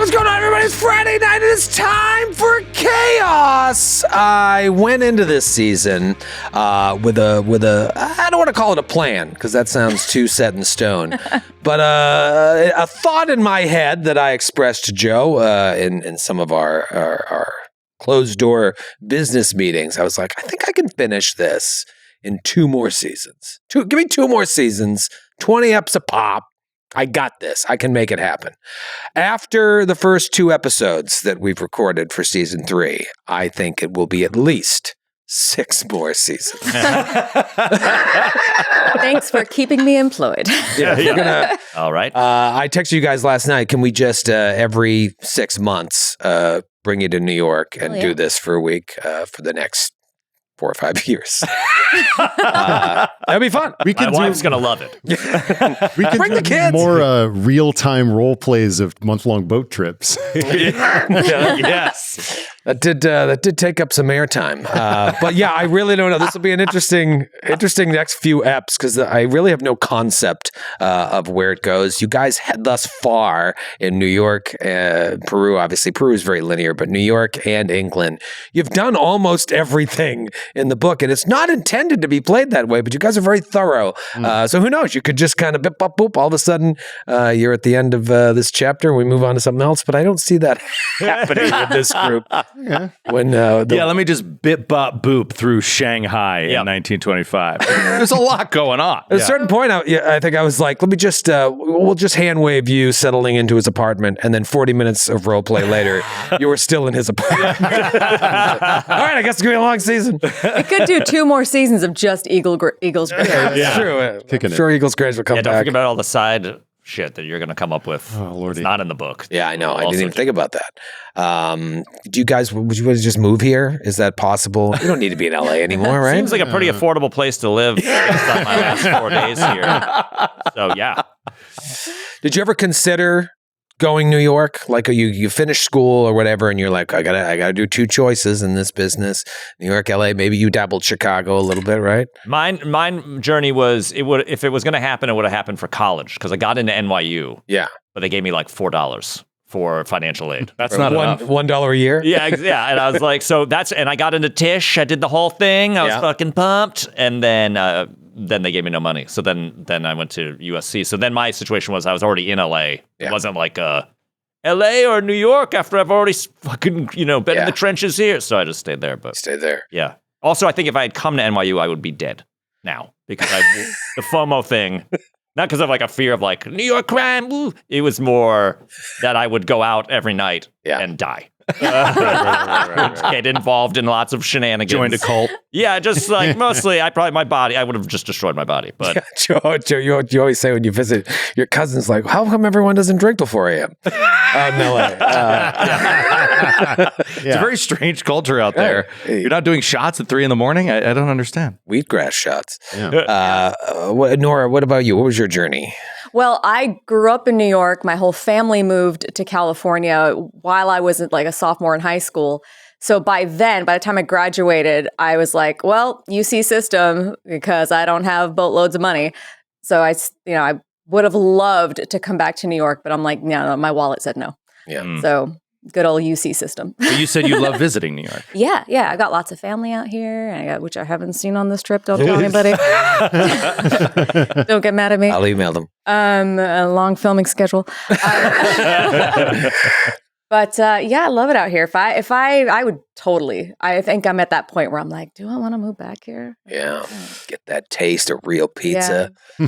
What's going on, everybody? It's Friday night and it's time for chaos. I went into this season with a I don't want to call it a plan because that sounds too set in stone, but a thought in my head that I expressed to Joe in some of our closed door business meetings. I was like, I think I can finish this in 2 more seasons. Give me 2 more seasons, 20 eps a pop. I got this. I can make it happen. After the first 2 episodes that we've recorded for season 3, I think it will be at least 6 more seasons. Thanks for keeping me employed. All right. I texted you guys last night. Can we just every 6 months bring you to New York and do this for a week for the next 4 or 5 years? That'd be fun. My wife's going to love it. We can Bring the do kids. more real-time role plays of month-long boat trips. Yes. That did take up some airtime. But yeah, I really don't know. This will be an interesting next few eps because I really have no concept of where it goes. You guys had thus far in New York, Peru, obviously. Peru is very linear, but New York and England, you've done almost everything in the book, and it's not intended to be played that way, but you guys are very thorough. So who knows? You could just kind of bip, bop, boop. All of a sudden, you're at the end of this chapter, and we move on to something else, but I don't see that happening with this group. Yeah. When let me just bit bop boop through Shanghai in 1925. There's a lot going on. At a certain point, I think I was like, let me just, we'll just hand wave you settling into his apartment, and then 40 minutes of role play later, you were still in his apartment. All right, I guess it's going to be a long season. We could do 2 more seasons of just Eagles Grange. That's true. I'm sure Eagles Grange will come Don't back. forget about all the side shit that you're going to come up with. Oh, Lordy. It's not in the book. Yeah, I know. I didn't even think about that. Do you guys, would you just move here? Is that possible? You don't need to be in LA anymore, right? Seems like a pretty affordable place to live based on my last 4 days here. So, yeah. Did you ever consider going New York? Like you finish school or whatever, and you're like, I gotta do 2 choices in this business. New York, LA. Maybe you dabbled Chicago a little bit, right? Mine journey was, if it was going to happen, it would have happened for college because I got into NYU. Yeah. But they gave me like $4 for financial aid. That's not enough. $1 a year? Yeah. And I was like, and I got into Tisch. I did the whole thing. I was fucking pumped. And then they gave me no money. So then I went to USC. So then my situation was I was already in LA. It wasn't like LA or New York after I've already fucking, been in the trenches here. So I just stayed there. But stay there. Yeah. Also, I think if I had come to NYU, I would be dead now because the FOMO thing. Not because of like a fear of like New York crime. Woo. It was more that I would go out every night and die. Get involved in lots of shenanigans. Joined a cult. Yeah, just like mostly I would have just destroyed my body. But Joe, you always say when you visit your cousins, like, how come everyone doesn't drink before a.m.? In LA. It's a very strange culture out there. Hey. You're not doing shots at 3 a.m. I don't understand. Wheatgrass shots. Yeah. Nora, what about you? What was your journey? Well, I grew up in New York. My whole family moved to California while I was like a sophomore in high school. So by the time I graduated, I was like, well, UC system, because I don't have boatloads of money. So I would have loved to come back to New York, but I'm like, no, my wallet said no. Yeah. So good old UC system. But you said you love visiting New York. Yeah. I got lots of family out here, which I haven't seen on this trip. Don't tell anybody. Don't get mad at me. I'll email them. A long filming schedule. But I love it out here. If I would totally. I think I'm at that point where I'm like, do I want to move back here? Yeah. Get that taste of real pizza. Yeah.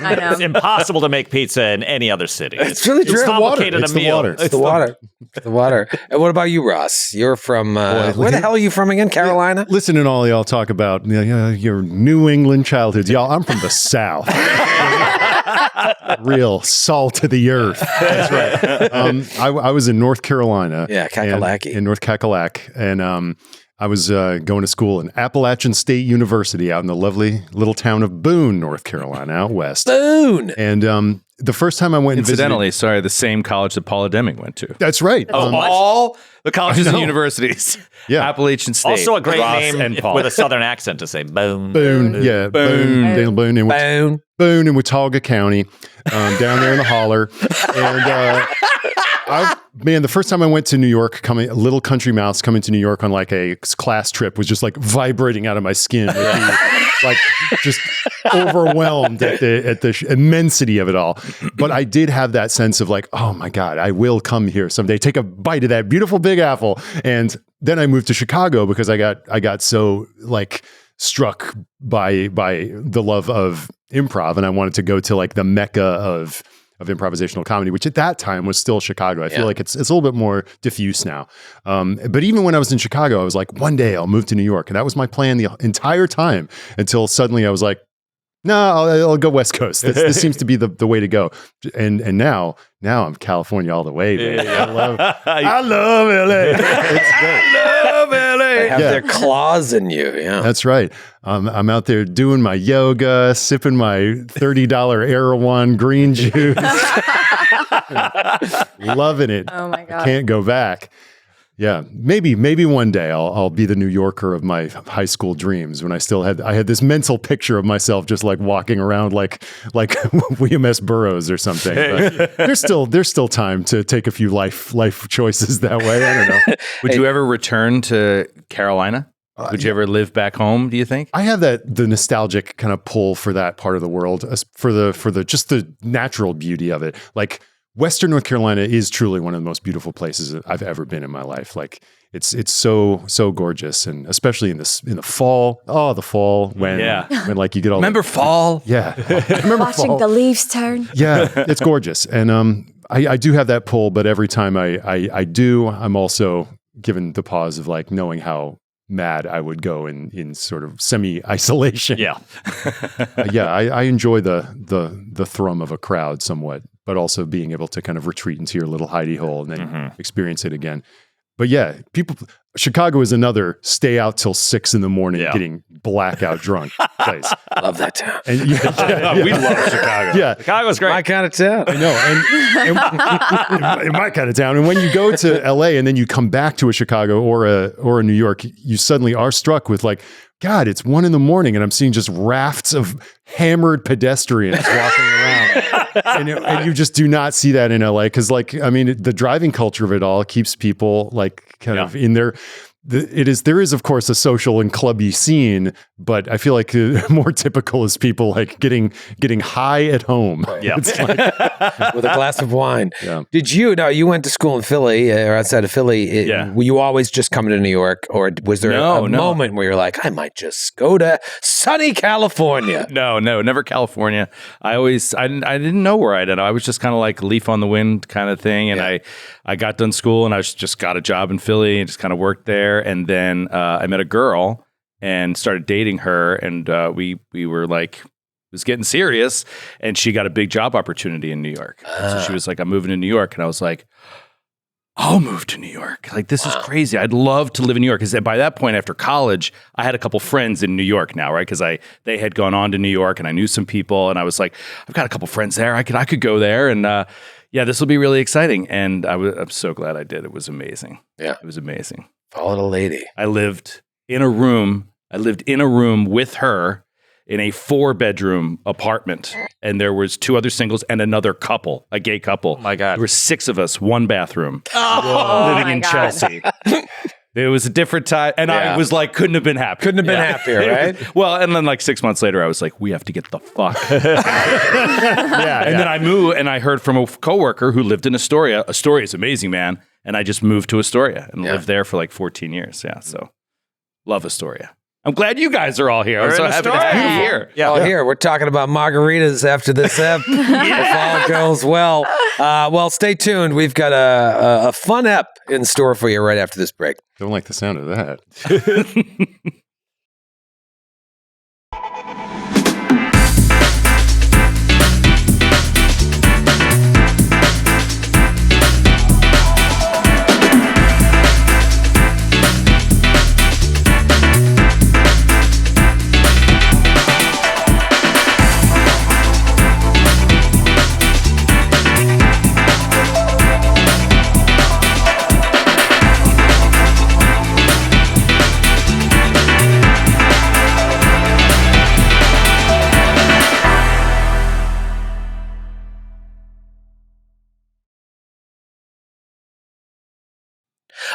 I know. it's impossible to make pizza in any other city. It's really true. It's complicated It's a the meal. water. It's the water. It's the water. And what about you, Ross? You're from, where the hell are you from again? Carolina? Listen to all y'all talk about your New England childhoods. Y'all, I'm from the South. Real salt of the earth. That's right. I was in North Carolina. Yeah, Kakalaki. In North Kakalak. And I was going to school in Appalachian State University out in the lovely little town of Boone, North Carolina, out west. Boone! And the first time I went and Incidentally, sorry, the same college that Paula Deming went to. That's right. All the colleges and universities. Yeah. Appalachian State. Also a great Ross name and Paul. with a southern accent to say Boone. Boone. Yeah. Boone. Daniel Boone. And Boone. Boone in Watauga County, down there in the holler. And the first time I went to New York, little country mouse coming to New York on like a class trip was just like vibrating out of my skin, like just overwhelmed at the immensity of it all. But I did have that sense of like, oh my God, I will come here someday, take a bite of that beautiful Big Apple. And then I moved to Chicago because I got so like struck by the love of improv, and I wanted to go to like the mecca of improvisational comedy, which at that time was still Chicago. I feel like it's a little bit more diffuse now. But even when I was in Chicago, I was like, one day I'll move to New York. And that was my plan the entire time until suddenly I was like, no, I'll go West Coast. This seems to be the way to go. And now I'm California all the way, baby. Yeah. I love LA. It's great. I love LA. They have their claws in you. Yeah. That's right. I'm out there doing my yoga, sipping my $30 Erewhon green juice. Loving it. Oh my God. I can't go back. Yeah, maybe one day I'll be the New Yorker of my high school dreams when I had this mental picture of myself just like walking around like William S. Burroughs or something. But there's still time to take a few life choices that way. I don't know. Would you ever return to Carolina? Would you ever live back home, do you think? I have the nostalgic kind of pull for that part of the world, for the just the natural beauty of it. Like Western North Carolina is truly one of the most beautiful places I've ever been in my life. Like it's so gorgeous, and especially in the fall. Oh, the fall when like you get all fall? Yeah, I remember Watching fall. the leaves turn. Yeah, it's gorgeous, and I do have that pull. But every time I do, I'm also given the pause of like knowing how mad I would go in sort of semi-isolation. Yeah. I enjoy the thrum of a crowd somewhat, but also being able to kind of retreat into your little hidey hole and then experience it again. But yeah, Chicago is another stay out till 6 a.m. getting blackout drunk place. Love that town. And We love Chicago. Yeah. Chicago's great. My kind of town. I know, and in my kind of town. And when you go to LA and then you come back to a Chicago or a New York, you suddenly are struck with like, God, it's 1 a.m. and I'm seeing just rafts of hammered pedestrians walking around. And you just do not see that in LA. Because like, I mean, the driving culture of it all keeps people like kind of in their, there is of course a social and clubby scene, but I feel like more typical is people like getting high at home. Yeah. It's like, With a glass of wine. Yeah. Did you went to school in Philly or outside of Philly? Were you always just coming to New York, or was there a moment where you're like, I might just go to sunny California? No, never California. I didn't know where I'd end up. I was just kind of like leaf on the wind kind of thing. And I got done school and I just got a job in Philly and just kind of worked there. And then I met a girl and started dating her. And we were like, it was getting serious. And she got a big job opportunity in New York. So she was like, I'm moving to New York. And I was like, I'll move to New York. Like, this is crazy. I'd love to live in New York. Because by that point, after college, I had a couple friends in New York now, right? Because they had gone on to New York and I knew some people. And I was like, I've got a couple friends there. I could go there. And this will be really exciting. And I'm so glad I did. It was amazing. Yeah. It was amazing. Followed a lady. I lived in a room with her in a 4-bedroom apartment. And there was 2 other singles and another couple, a gay couple. Oh my God. There were 6 of us, 1 bathroom, living in Chelsea. It was a different time. And I was like, couldn't have been happier. Couldn't have been happier, right? Well, and then like 6 months later, I was like, we have to get the fuck. And then I moved and I heard from a coworker who lived in Astoria. Astoria is amazing, man. And I just moved to Astoria and lived there for like 14 years. Yeah. So love Astoria. I'm glad you guys are all here. I'm so happy to be here. Yeah, well, here we're talking about margaritas after this ep. If all goes well. Well, stay tuned. We've got a fun ep in store for you right after this break. don't like the sound of that.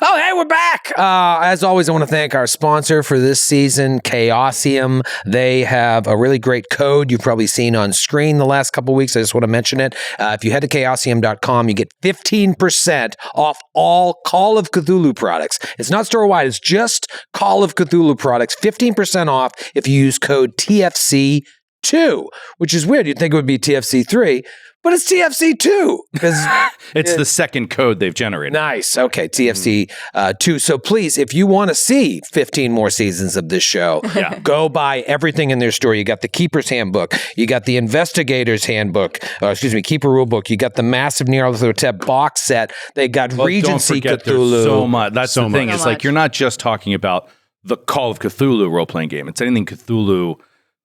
Oh, hey, we're back. As always, I want to thank our sponsor for this season, Chaosium. They have a really great code you've probably seen on screen the last couple of weeks. I just want to mention it. If you head to chaosium.com, you get 15% off all Call of Cthulhu products. It's not store-wide. It's just Call of Cthulhu products. 15% off if you use code TFC2, which is weird. You'd think it would be TFC3. But it's TFC2 because it's the second code they've generated. Nice. Okay, TFC2. So please, if you want to see 15 more seasons of this show, go buy everything in their store. You got the Keeper's Handbook. You got the Investigator's Handbook. Keeper Rulebook. You got the massive Nyarlathotep box set. They got Regency don't forget, Cthulhu. There's so much. That's the thing. So It's like you're not just talking about the Call of Cthulhu role-playing game. It's anything Cthulhu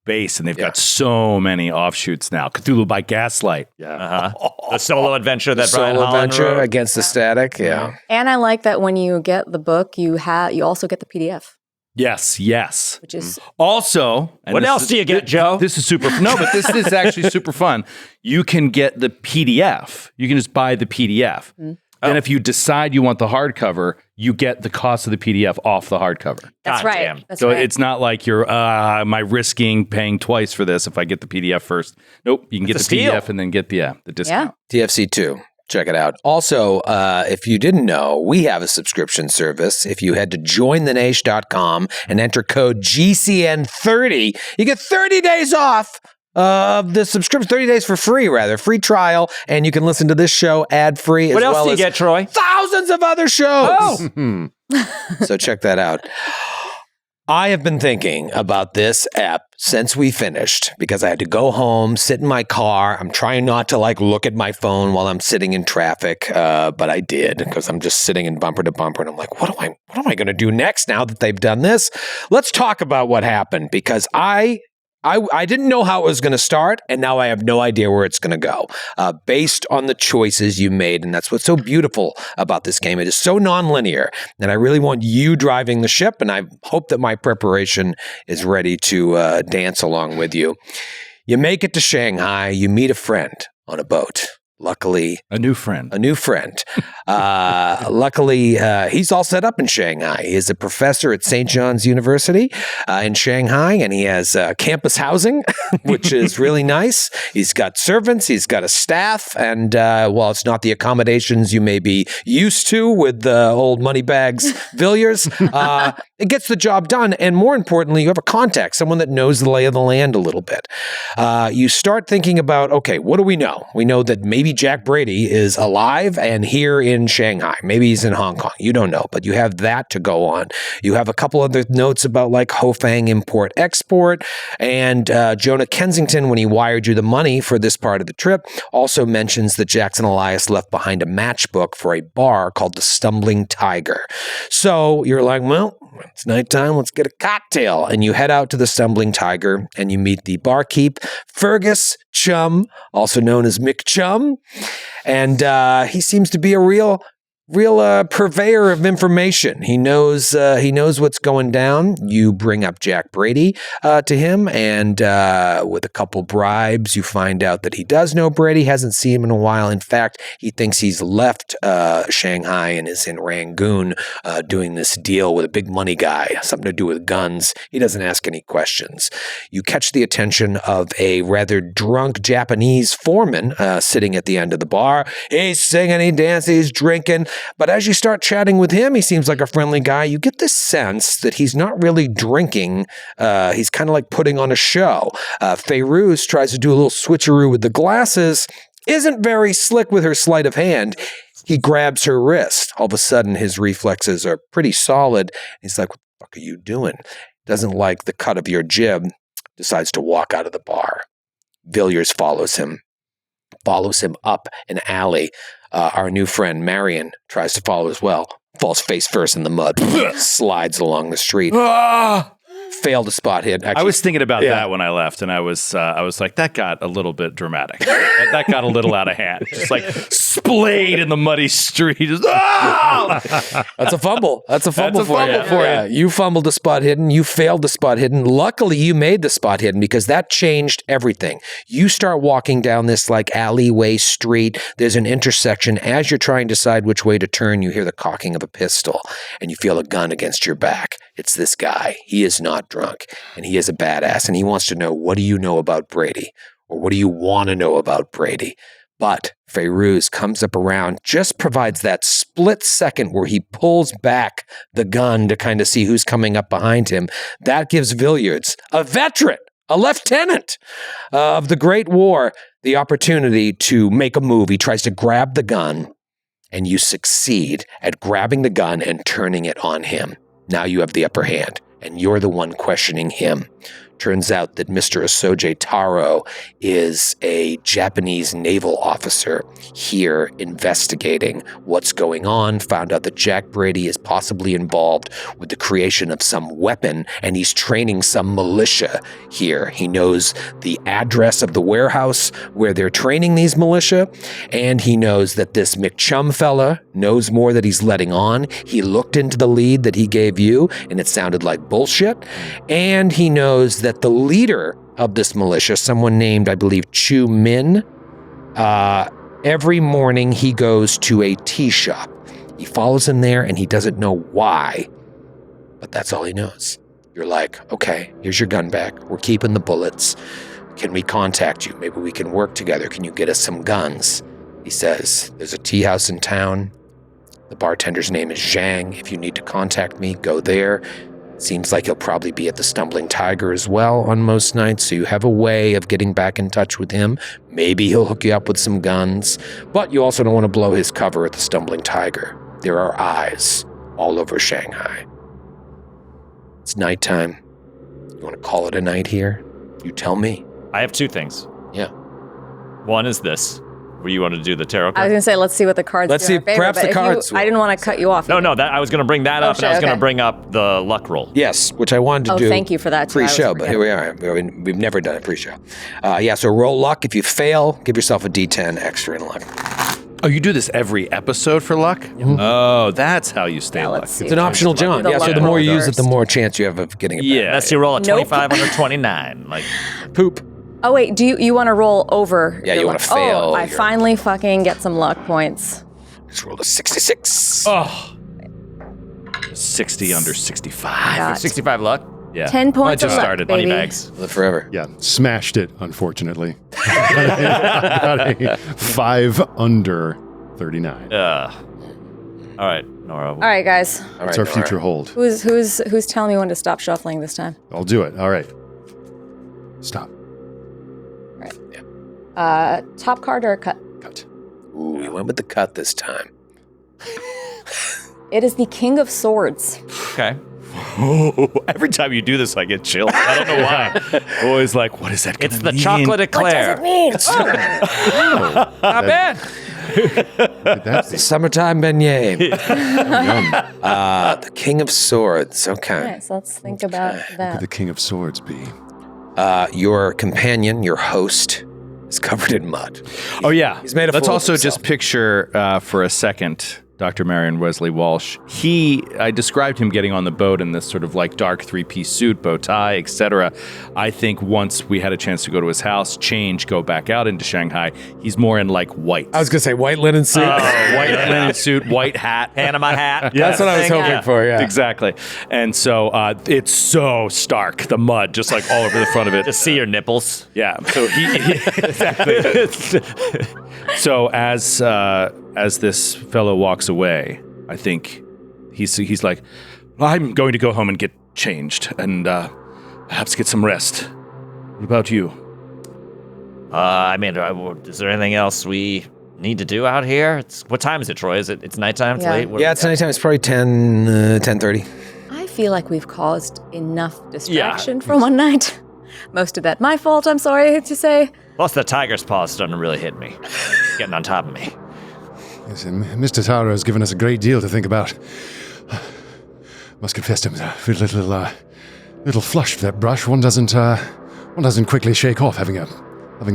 base, and they've got so many offshoots now. Cthulhu by Gaslight. Yeah. The solo adventure that Brian Solo Holland adventure wrote. against the static. Yeah. And I like that when you get the book, you also get the PDF, Yes. which is Also, and What this else is- do you get, Joe? This is super. No, but this is actually super fun. You can get the PDF. You can just buy the PDF. Then if you decide you want the hardcover, you get the cost of the PDF off the hardcover. that's God right. damn. That's So right. it's not like you're, am I risking paying twice for this if I get the PDF first? Nope. You can get the It's a steal. PDF and then get the discount. TFC2. Check it out. Also, if you didn't know, we have a subscription service. If you head to jointhenaish.com and enter code GCN30, you get 30 days off of the subscription, 30 days for free, free trial, and you can listen to this show ad-free What as else well do you as get, Troy? thousands of other shows. Oh. So check that out. I have been thinking about this app since we finished because I had to go home, sit in my car. I'm trying not to look at my phone while I'm sitting in traffic, but I did because I'm just sitting in bumper to bumper, and I'm like, what am I going to do next now that they've done this? Let's talk about what happened because I didn't know how it was going to start, and now I have no idea where it's going to go based on the choices you made. And that's what's so beautiful about this game. It is so nonlinear, and I really want you driving the ship, and I hope that my preparation is ready to dance along with you. You make it to Shanghai. You meet a friend on a boat. Luckily, A new friend. Luckily, he's all set up in Shanghai. He is a professor at St. John's University in Shanghai, and he has campus housing, which is really nice. He's got servants, he's got a staff, and while it's not the accommodations you may be used to with old Moneybags Villiers, it gets the job done. And more importantly, you have a contact, someone that knows the lay of the land a little bit. You start thinking about, okay, what do we know? We know that maybe Jack Brady is alive and here in Shanghai. Maybe he's in Hong Kong. You don't know, but you have that to go on. You have a couple other notes about Hofang import-export, and Jonah Kensington, when he wired you the money for this part of the trip, also mentions that Jackson Elias left behind a matchbook for a bar called the Stumbling Tiger. So you're like, well, it's nighttime. Let's get a cocktail. And you head out to the Stumbling Tiger and you meet the barkeep, Fergus Chum, also known as Mick Chum. And he seems to be a real purveyor of information. He knows what's going down. You bring up Jack Brady to him, and with a couple bribes, you find out that he does know Brady, hasn't seen him in a while. In fact, he thinks he's left Shanghai and is in Rangoon doing this deal with a big money guy, something to do with guns. He doesn't ask any questions. You catch the attention of a rather drunk Japanese foreman sitting at the end of the bar. He's singing, he dances, he's drinking. But as you start chatting with him, he seems like a friendly guy. You get this sense that he's not really drinking. He's kind of like putting on a show. Fayrouz tries to do a little switcheroo with the glasses, isn't very slick with her sleight of hand. He grabs her wrist. All of a sudden, his reflexes are pretty solid. He's like, what the fuck are you doing? Doesn't like the cut of your jib. Decides to walk out of the bar. Villiers follows him up an alley. Our new friend Marion tries to follow as well. Falls face first in the mud. Slides along the street. fail to spot hit. Actually, I was thinking about that when I left, and I was like, that got a little bit dramatic. that got a little out of hand. Just like splayed in the muddy street. Just, That's a fumble. That's a fumble for you. for you. You fumbled to spot hidden. You failed to spot hidden. Luckily, you made the spot hidden because that changed everything. You start walking down this like alleyway street. There's an intersection. As you're trying to decide which way to turn, you hear the cocking of a pistol, and you feel a gun against your back. It's this guy. He is not drunk, and he is a badass, and he wants to know, what do you know about Brady? Or what do you want to know about Brady? But Feyruz comes up around, just provides that split second where he pulls back the gun to kind of see who's coming up behind him. That gives Villiards, a veteran, a lieutenant of the Great War, the opportunity to make a move. He tries to grab the gun, and you succeed at grabbing the gun and turning it on him. Now you have the upper hand, and you're the one questioning him. Turns out that Mr. Asoje Taro is a Japanese naval officer here investigating what's going on, found out that Jack Brady is possibly involved with the creation of some weapon, and he's training some militia here. He knows the address of the warehouse where they're training these militia, and he knows that this McChum fella knows more that he's letting on. He looked into the lead that he gave you, and it sounded like bullshit, and he knows that the leader of this militia, someone named, I believe, Chu Min, every morning he goes to a tea shop. He follows him there, and he doesn't know why, but that's all he knows. You're like, okay, here's your gun back. We're keeping the bullets. Can we contact you? Maybe we can work together. Can you get us some guns? He says, there's a tea house in town. The bartender's name is Zhang. If you need to contact me, go there. Seems like he'll probably be at the Stumbling Tiger as well on most nights, so you have a way of getting back in touch with him. Maybe he'll hook you up with some guns, but you also don't want to blow his cover at the Stumbling Tiger. There are eyes all over Shanghai. It's nighttime. You want to call it a night here? You tell me. I have two things. Yeah. One is this. Where you want to do the tarot I was card? going to say, let's see what the cards Let's do in see, our favor, perhaps but the if cards I didn't want to cut you off. No, that I was going to bring that up, and I was going to okay. bring up the luck roll. Yes, which I wanted to do. Thank you for that. too. I was Pre-show, but here forgetting. we are. We've never done a pre-show. So roll luck. If you fail, give yourself a D10 extra in luck. Oh, you do this every episode for luck? Mm-hmm. Oh, that's how you stay Now lucky. let's see. It's an optional John. The Yeah, so luck the more roll you use it, the first. more chance you have of getting it back. Yeah. Unless you roll a Nope. 25 under 29. Like, Poop. Oh, wait, do you want to roll over? Yeah, your you wanna luck? fail Oh, I your- finally fucking get some luck points. Just rolled a 66. Oh. 60 under 65. Got 65 luck. Yeah. 10 points I just of luck, started. baby. Money bags. Live forever. Yeah, smashed it, unfortunately. Got a 5 under 39. All right, Nora. All right, guys. All What's right, our Nora. future hold? Who's telling me when to stop shuffling this time? I'll do it. All right. Stop. Top card or a cut? Cut. Ooh, you went with the cut this time. It is the King of Swords. Okay. Every time you do this, I get chills. I don't know why. Always like, what is that gonna It's the mean? chocolate eclair. mean? Not bad. That's The summertime beignet. yum. The King of Swords. Okay. Nice. So let's think about Who could that. the King of Swords be? Your companion, your host, is covered in mud. Oh, yeah. He's made a Let's fool of also himself. just picture for a second Dr. Marion Wesley Walsh. I described him getting on the boat in this sort of like dark 3-piece suit, bow tie, etc. I think once we had a chance to go to his house, change, go back out into Shanghai, he's more in like white. I was going to say white linen suit. White linen suit, white hat. Panama hat. That's what I was Thing. hoping for, yeah. Exactly. And so it's so stark, the mud just like all over the front of it. Just see your nipples. Yeah. So exactly. So as this fellow walks away, I think he's like, I'm going to go home and get changed and perhaps get some rest. What about you? I mean, is there anything else we need to do out here? What time is it, Troy? It's nighttime? It's Yeah. late? What- Yeah, it's nighttime. It's probably 10:30. I feel like we've caused enough distraction for one night. Most of that my fault, I'm sorry to say. Plus, the tiger's paw is starting to really hit me. Getting on top of me. Yes, and Mr. Taro has given us a great deal to think about. Must confess to him, a little little flush with that brush. One doesn't quickly shake off having a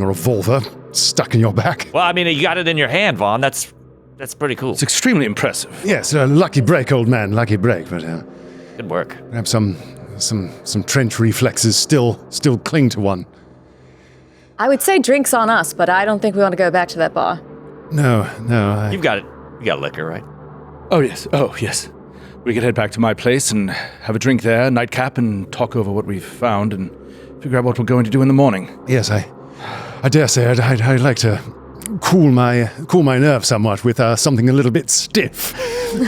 revolver stuck in your back. Well, I mean, you got it in your hand, Vaughn. That's pretty cool. It's extremely impressive. Yes, lucky break, old man, lucky break. But Good work. perhaps some trench reflexes still cling to one. I would say drinks on us, but I don't think we want to go back to that bar. No. You've got it. You got liquor, right? Oh, yes. We could head back to my place and have a drink there, nightcap, and talk over what we've found and figure out what we're going to do in the morning. Yes, I dare say I'd like to cool my nerves somewhat with something a little bit stiff.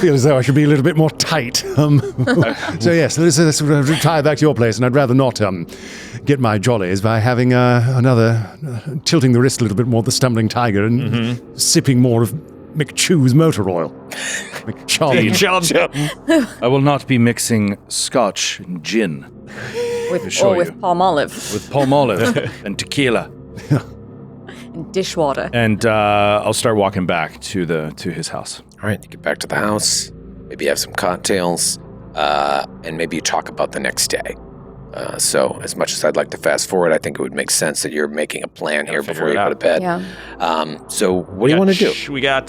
Feel as though I should be a little bit more tight. So yes, let's retire back to your place, and I'd rather not get my jollies by having another tilting the wrist a little bit more, the stumbling tiger, and sipping more of McChew's motor oil. McChum. I will not be mixing scotch and gin With palm olive with palm olive and tequila. and dishwater. And I'll start walking back to his house. All right, you get back to the house, maybe have some cocktails, and maybe you talk about the next day. So as much as I'd like to fast forward, I think it would make sense that you're making a plan here before you go to bed. Yeah. So what do you want to do? We got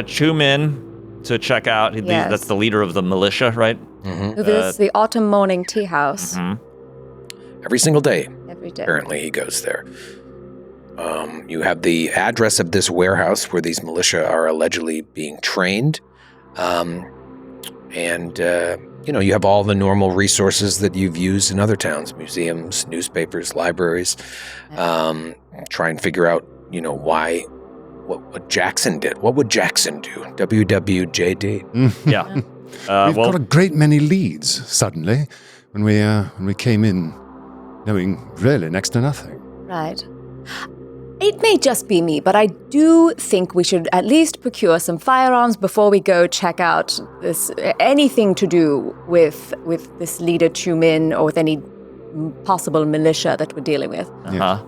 Chu Min to check out. Yes. That's the leader of the militia, right? Who is the autumn morning tea house Every single day, every day. apparently, he goes there. You have the address of this warehouse where these militia are allegedly being trained. You have all the normal resources that you've used in other towns, museums, newspapers, libraries. Try and figure out, what Jackson did. What would Jackson do? WWJD. Yeah. We've got a great many leads suddenly when we came in, knowing really next to nothing. Right. It may just be me, but I do think we should at least procure some firearms before we go check out anything to do with this leader Chu Min or with any possible militia that we're dealing with.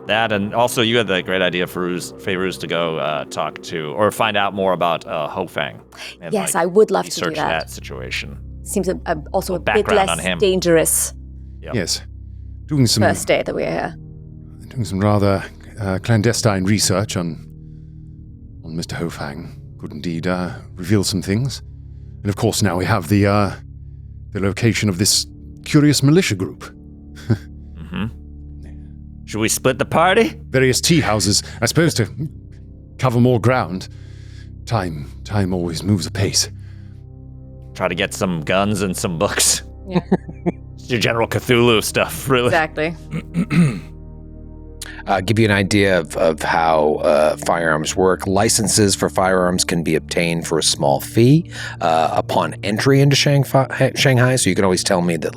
That, and also you had the great idea, Fairuz, to go talk to or find out more about Ho Fang. And, yes, I would love to do research that. that situation. Seems also a bit background on less him. dangerous Yep. Yes, doing some first day that we're here. rather clandestine research on Mr. Ho Fang could indeed reveal some things. And of course, now we have the location of this curious militia group. Should we split the party? Various tea houses, I suppose, to cover more ground. Time always moves apace. Try to get some guns and some books. Yeah. It's your General Cthulhu stuff, really. Exactly. Give you an idea of how firearms work. Licenses for firearms can be obtained for a small fee upon entry into Shanghai. So you can always tell me that,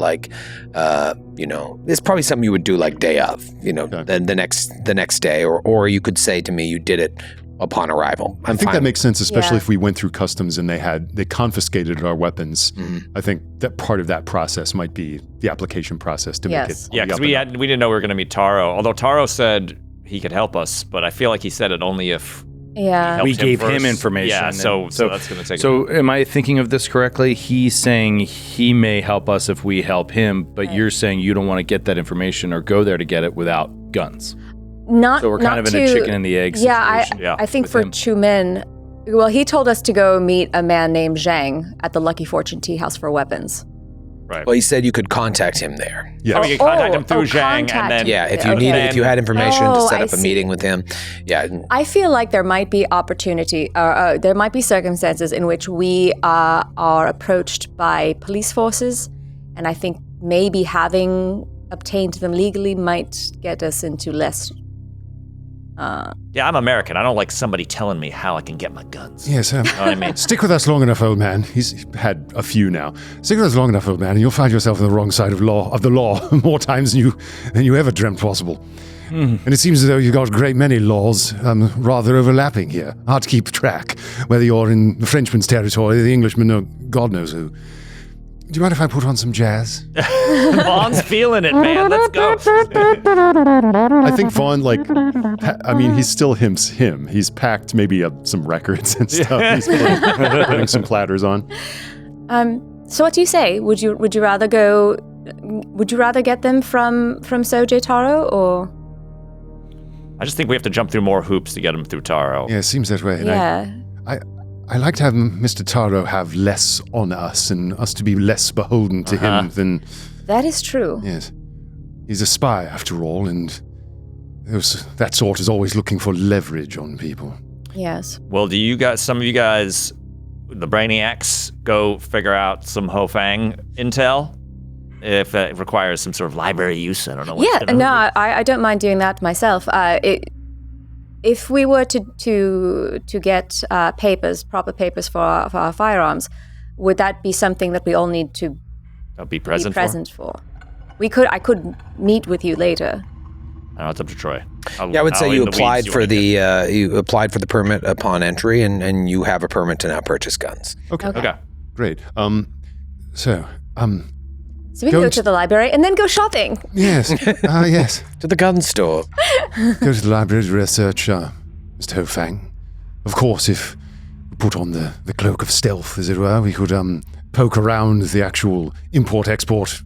it's probably something you would do day of, the next day, or you could say to me you did it upon arrival. I think that makes sense, especially Yeah. if we went through customs and they confiscated our weapons. I think that part of that process might be the application process to make it. Yeah, because we didn't know we were going to meet Taro. Although Taro said he could help us, but I feel like he said it only if Yeah. We helped him gave first. him information. Yeah, and so that's going to take. So am I thinking of this correctly? He's saying he may help us if we help him, but you're saying you don't want to get that information or go there to get it without guns. So we're kind of in a chicken and the egg situation. I think with for him. Chu Min, well, he told us to go meet a man named Zhang at the Lucky Fortune Tea House for weapons. Right. Well, he said you could contact him there. Yeah. We can contact him through Zhang, contact and then Yeah, if you Okay. needed, if you had information to set I up a see. meeting with him. Yeah. I feel like there might be opportunity, there might be circumstances in which we are approached by police forces, and I think maybe having obtained them legally might get us into less. yeah, I'm American. I don't like somebody telling me how I can get my guns. Yes, You know what I mean? stick with us long enough, old man. He's had a few now. Stick with us long enough, old man, and you'll find yourself on the wrong side of the law more times than you ever dreamt possible. And it seems as though you've got a great many laws rather overlapping here. Hard to keep track, whether you're in the Frenchman's territory, the Englishman, or God knows who. Do you mind if I put on some jazz? Vaughn's feeling it, man. Let's go. I think Vaughn, he's still him. He's packed maybe some records and stuff. He's putting some platters on. So what do you say? Would you rather go would you rather get them from Sojay Taro or? I just think we have to jump through more hoops to get them through Taro. Yeah, it seems that way. And Yeah. I like to have Mr. Taro have less on us and us to be less beholden to him than... That is true. Yes. He's a spy, after all, and that sort is always looking for leverage on people. Yes. Well, some of you guys, the Brainiacs, go figure out some Ho-Fang intel? If it requires some sort of library use, I don't know. I don't mind doing that myself. If we were to get proper papers for our firearms, would that be something that we all need to be present for? I could meet with you later. I don't know, it's up to Troy. I would say you applied for the permit upon entry, and you have a permit to now purchase guns. Okay. Great. So we can go to the library and then go shopping. Yes. Yes. To the gun store. Go to the library to research Mr. Ho-Fang. Of course, if we put on the cloak of stealth, as it were, we could poke around the actual import-export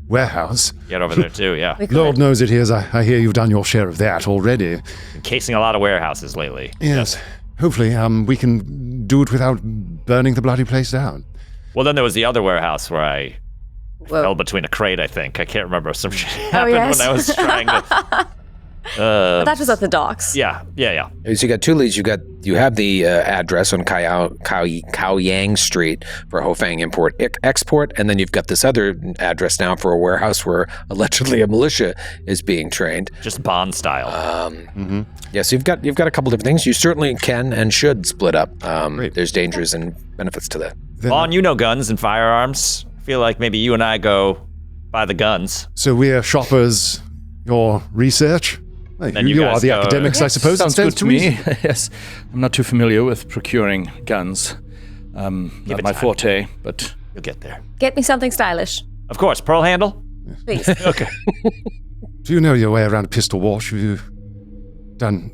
warehouse. Get over there too, yeah. Lord knows it is. I hear you've done your share of that already. Casing a lot of warehouses lately. Yes. Hopefully, we can do it without burning the bloody place down. Well, then there was the other warehouse where I fell between a crate, I think. I can't remember. Some shit happened when I was trying to... that was at the docks. Yeah. So you got two leads. You have the address on Kaoyang Street for Ho-Fang Import Export, and then you've got this other address now for a warehouse where allegedly a militia is being trained. Just Bond style. Yeah, so you've got a couple different things. You certainly can and should split up. There's dangers and benefits to that. Vaughn, you know guns and firearms. I feel like maybe you and I go buy the guns. So we're shoppers. Your research. Then you are the academics, I suppose. Sounds good to me. Yes, I'm not too familiar with procuring guns. Not my forte, but you'll get there. Get me something stylish. Of course, pearl handle. Please. Okay. Do you know your way around a pistol wash? Have you done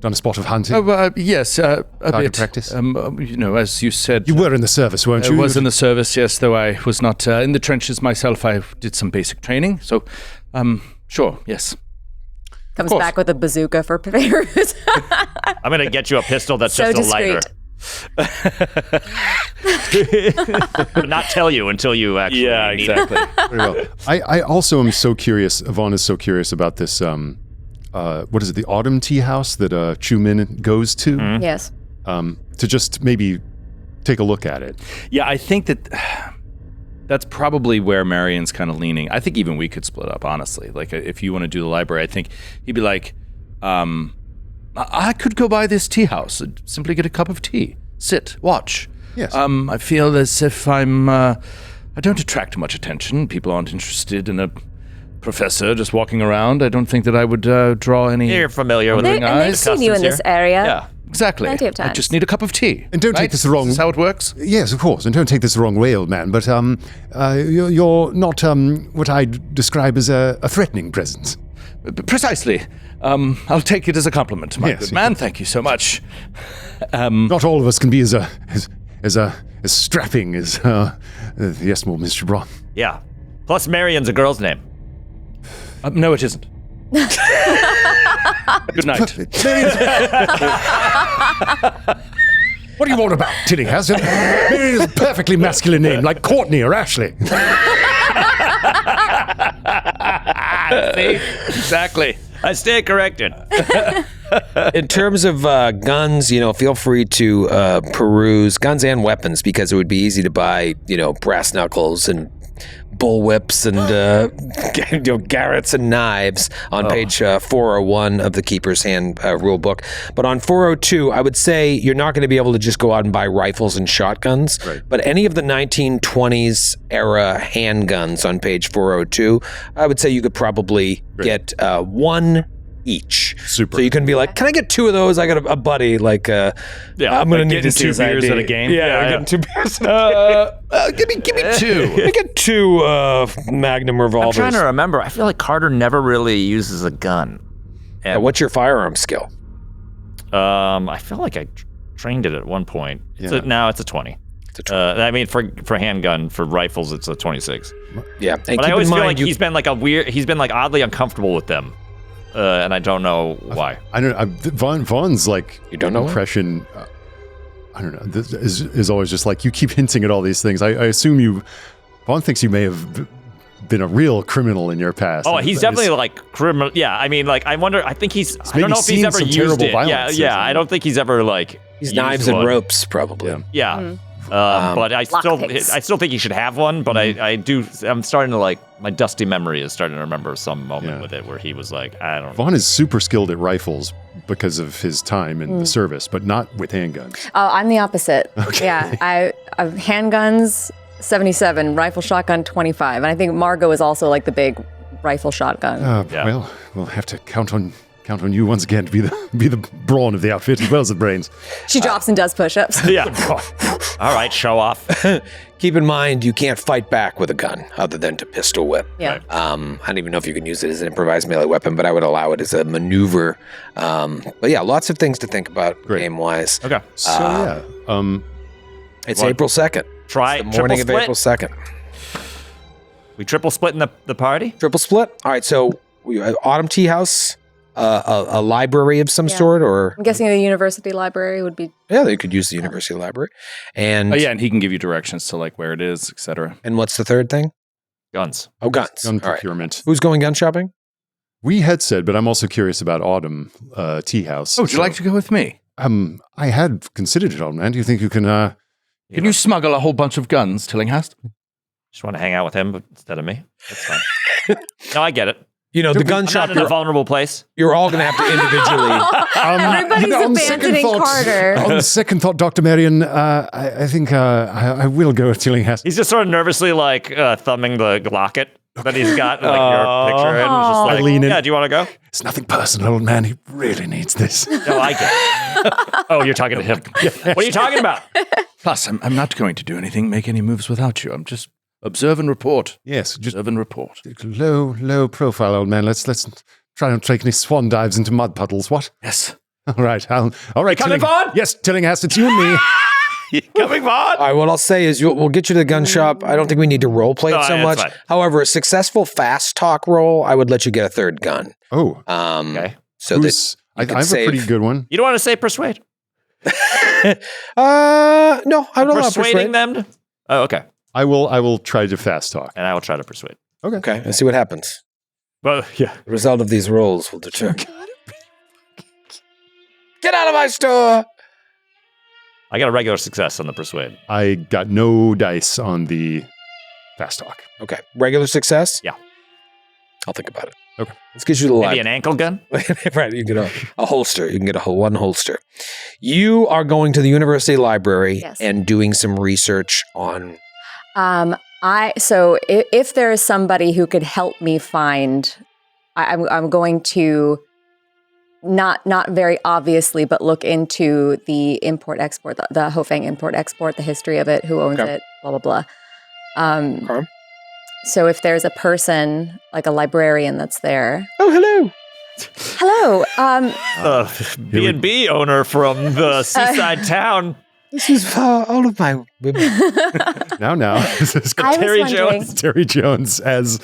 a spot of hunting? Yes, a bit. Practice? As you said, you were in the service, weren't you? I was in the service, yes. Though I was not in the trenches myself. I did some basic training. So, sure, yes. Comes back with a bazooka for favors. I'm going to get you a pistol that's so just discreet. A lighter. Not tell you until you actually need exactly. it. Very well. I also am so curious, Yvonne is so curious about this, what is it, the Autumn Tea House that Chu Min goes to? Mm-hmm. Yes. To just maybe take a look at it. Yeah, I think that's probably where Marion's kind of leaning. I think even we could split up, honestly. Like, if you want to do the library, I think he'd be like, I could go by this tea house and simply get a cup of tea, sit, watch. Yes. I feel as if I don't attract much attention. People aren't interested in a professor just walking around. I don't think that I would draw any... You're familiar with And they've seen you in this area. Yeah. Exactly. Plenty of times. I just need a cup of tea. And don't take this the wrong... Is this how it works? Yes, of course. And don't take this the wrong way, old man. But you're not what I'd describe as a threatening presence. Precisely. I'll take it as a compliment, my good man. Thank you so much. Not all of us can be as strapping as the estimable Mr. Braun. Yeah. Plus, Marion's a girl's name. No, it isn't. Good night. What do you want about Tillinghast? Marion is a perfectly masculine name, like Courtney or Ashley. See? Exactly. I stand corrected. In terms of guns, feel free to peruse guns and weapons, because it would be easy to buy, brass knuckles and bullwhips and garrots and knives on page 401 of the Keeper's Hand rule book. But on 402, I would say you're not going to be able to just go out and buy rifles and shotguns. Right. But any of the 1920s era handguns on page 402, I would say you could probably get one each. Super. So you can be like, can I get two of those? I got a buddy, I'm going to need to see two beers at a game. Yeah. Getting 2 beers give me two. I get 2 Magnum revolvers. I'm trying to remember. I feel like Carter never really uses a gun. And what's your firearm skill? I feel like I trained it at one point. Now it's a 20. I mean, for handgun, for rifles, it's a 26. Yeah, and but I always feel like he's been like oddly uncomfortable with them, and I don't know why. I don't know. Vaughn's like you don't know impression. I don't know. This is always just like you keep hinting at all these things. I assume Vaughn thinks you may have been a real criminal in your past. Oh, he's definitely like criminal. Yeah, I mean, like I wonder. I think he's. I don't know if he's ever used it. Yeah. I don't think he's ever like. He's knives and ropes, probably. Yeah. But I still think he should have one. But I'm starting to like my dusty memory is starting to remember some moment with it where he was like, I don't know. Vaughn is super skilled at rifles because of his time in the service, but not with handguns. Oh, I'm the opposite. Okay. Yeah, I handguns 77, rifle shotgun 25, and I think Margot is also like the big rifle shotgun. Well, we'll have to count on you once again to be the brawn of the outfit as well as the brains. She drops and does push-ups. Yeah. All right, show off. Keep in mind, you can't fight back with a gun other than to pistol whip. Yeah. Right. I don't even know if you can use it as an improvised melee weapon, but I would allow it as a maneuver. But yeah, lots of things to think about game-wise. Okay. So it's April 2nd. Try the morning of split. April 2nd. We triple split in the party? Triple split? All right, so Autumn Tea House, a library of some sort, or... I'm guessing the university library would be... Yeah, they could use the university library. And and he can give you directions to like where it is, etc. And what's the third thing? Guns. Oh, guns. Gun All right. procurement. Who's going gun shopping? We had said, but I'm also curious about Autumn Tea House. Oh, would you like to go with me? I had considered it, old man. Do you think you can... Can you smuggle a whole bunch of guns, Tillinghast? Just want to hang out with him instead of me. That's fine. No, I get it. You know, the gun shop, not in a vulnerable place. you're all going to have to individually... Everybody's abandoning Carter. On the second thought, Dr. Marion, I think I will go with Tillinghast. He's just sort of nervously like thumbing the locket that he's got like your picture in. Just like, I lean in. Yeah, do you want to go? It's nothing personal, old man. He really needs this. No, I get it. Oh, you're talking to him. What are you talking about? Plus, I'm not going to do anything, make any moves without you. I'm just observe and report. Yes, just Observe and report. low profile, old man. Let's try not to take any swan dives into mud puddles. What? Yes. All right. All right. coming, Vaughn? Yes, Tillinghast. It's you and me. Coming, Vaughn? All right, what I'll say is we'll get you to the gun shop. I don't think we need to role play it so yeah, much. that's fine. However, a successful fast talk roll, I would let you get a third gun. Oh, Okay. So who's- I you could have a save- pretty good one. You don't want to say persuade? no, I don't allow Persuading persuade. them? Oh, okay. I will try to fast talk. And I will try to persuade. Okay, let's see what happens. Well, yeah. The result of these rolls will determine. Get out of my store! I got a regular success on the persuade. I got no dice on the fast talk. Okay, regular success? Yeah. I'll think about it. Okay. Let's get you the Maybe live. an ankle gun? Right, you can get a holster. You can get one holster. You are going to the university library Yes. and doing some research on... So if there is somebody who could help me find, I'm going to not very obviously, but look into the import-export, the Hofang import-export, the history of it, who owns it, blah, blah, blah. Okay. So if there's a person, like a librarian that's there. Oh, hello. Hello. B&B owner from the seaside town. This is for all of my women. Now, this is I was Terry wondering- Jones. Terry Jones as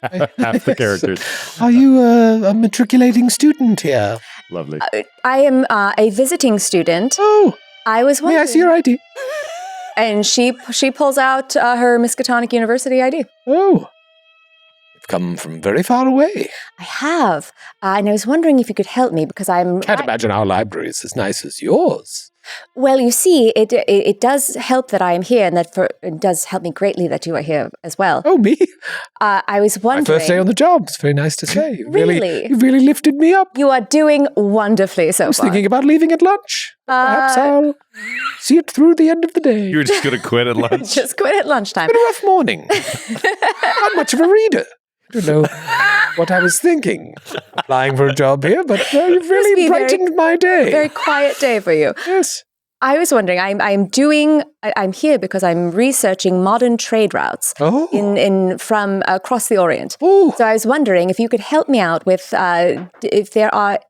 half the characters. Are you a matriculating student here? Lovely. I am a visiting student. Oh, I was may wondering. I see your ID? And she pulls out her Miskatonic University ID. Oh, you've come from very far away. I have. And I was wondering if you could help me because I'm... Can't imagine our library is as nice as yours. Well, you see, it does help that I am here, and it does help me greatly that you are here as well. Oh, me? I was My wondering... first day on the job. It's very nice to say. You Really? You really lifted me up. You are doing wonderfully so I was far. thinking about leaving at lunch. Perhaps I'll see it through the end of the day. You were just going to quit at lunch. Just quit at lunchtime. It's been a rough morning. Not much of a reader. I don't know what I was thinking applying for a job here, but you've be really very- brightened my day. Very quiet day for you. Yes. I was wondering, I'm here because I'm researching modern trade routes Oh. from across the Orient. Oh. So I was wondering if you could help me out with if there are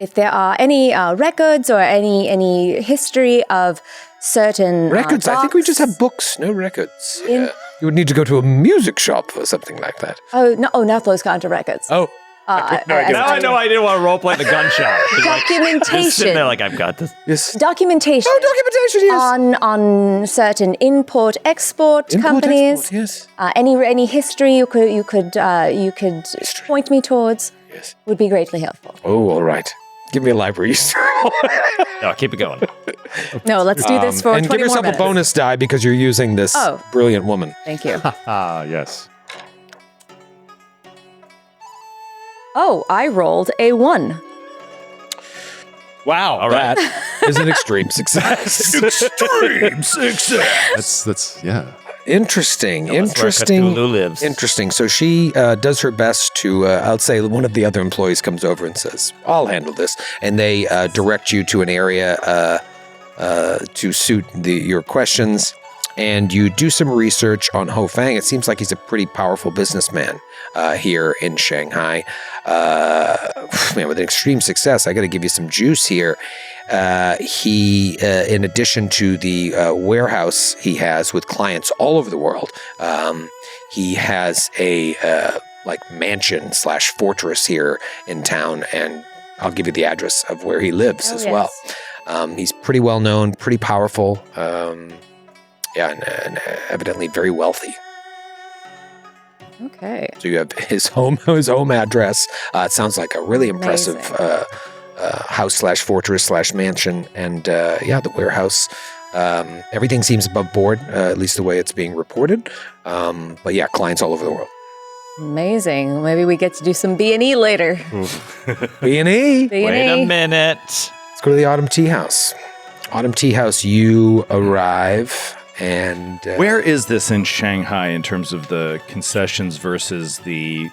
if there are any records or any history of certain Records? I think we just docks. have books, no records. In- Yeah. You would need to go to a music shop or something like that. Oh, no, not those kinds of records. Oh, Now I know I didn't want to roleplay the gun shop. Just sitting there Documentation. like, I've got this. yes. Documentation. Oh, documentation, yes. On certain import-export companies. Export, yes. Any history you could point me towards Yes. would be greatly helpful. Oh, all right. Give me a library. No, keep it going. No, let's do this for and 20 give yourself more a minutes. bonus die because you're using this Oh. brilliant woman. Thank you. Ah, yes. Oh, I rolled a 1. Wow. All right. That is an extreme success. Extreme success. That's yeah. Interesting. That's where Interesting. Cthulhu lives. Interesting. So she does her best to, I'll say one of the other employees comes over and says, I'll handle this. And they direct you to an area to suit your questions. And you do some research on Ho Fang. It seems like he's a pretty powerful businessman here in Shanghai. Man, with an extreme success, I got to give you some juice here. He, in addition to the warehouse he has with clients all over the world, he has a mansion / fortress here in town, and I'll give you the address of where he lives as well. He's pretty well known, pretty powerful, and evidently very wealthy. Okay. So you have his home address. It sounds like a really impressive house / fortress / mansion, and the warehouse. Everything seems above board, at least the way it's being reported. But yeah, clients all over the world. Amazing. Maybe we get to do some B&E later. B&E. B&E. Wait a minute. Let's go to the Autumn Tea House. Autumn Tea House, you arrive, and Where is this in Shanghai in terms of the concessions versus the,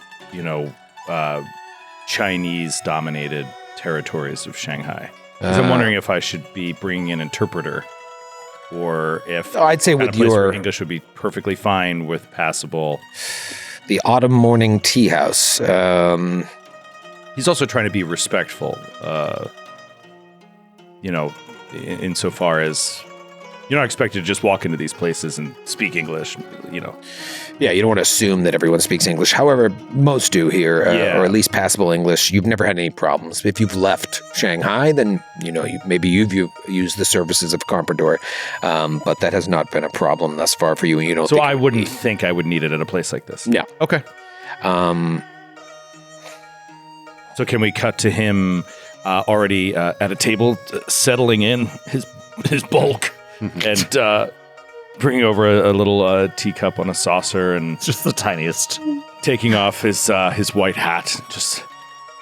Chinese-dominated territories of Shanghai? 'Cause I'm wondering if I should be bringing an interpreter, or if I'd say kind with of place where your English would be perfectly fine with passable. the Autumn Morning Tea House. He's also trying to be respectful, insofar as you're not expected to just walk into these places and speak English, Yeah, you don't want to assume that everyone speaks English. However, most do here, Yeah. or at least passable English. You've never had any problems. If you've left Shanghai, then maybe you've used the services of Comprador, but that has not been a problem thus far for you. And you don't. So think I it would wouldn't be. think I would need it at a place like this. Yeah. Okay. So can we cut to him already at a table, settling in his bulk, and bringing over a little teacup on a saucer, and Just the tiniest. taking off his white hat, just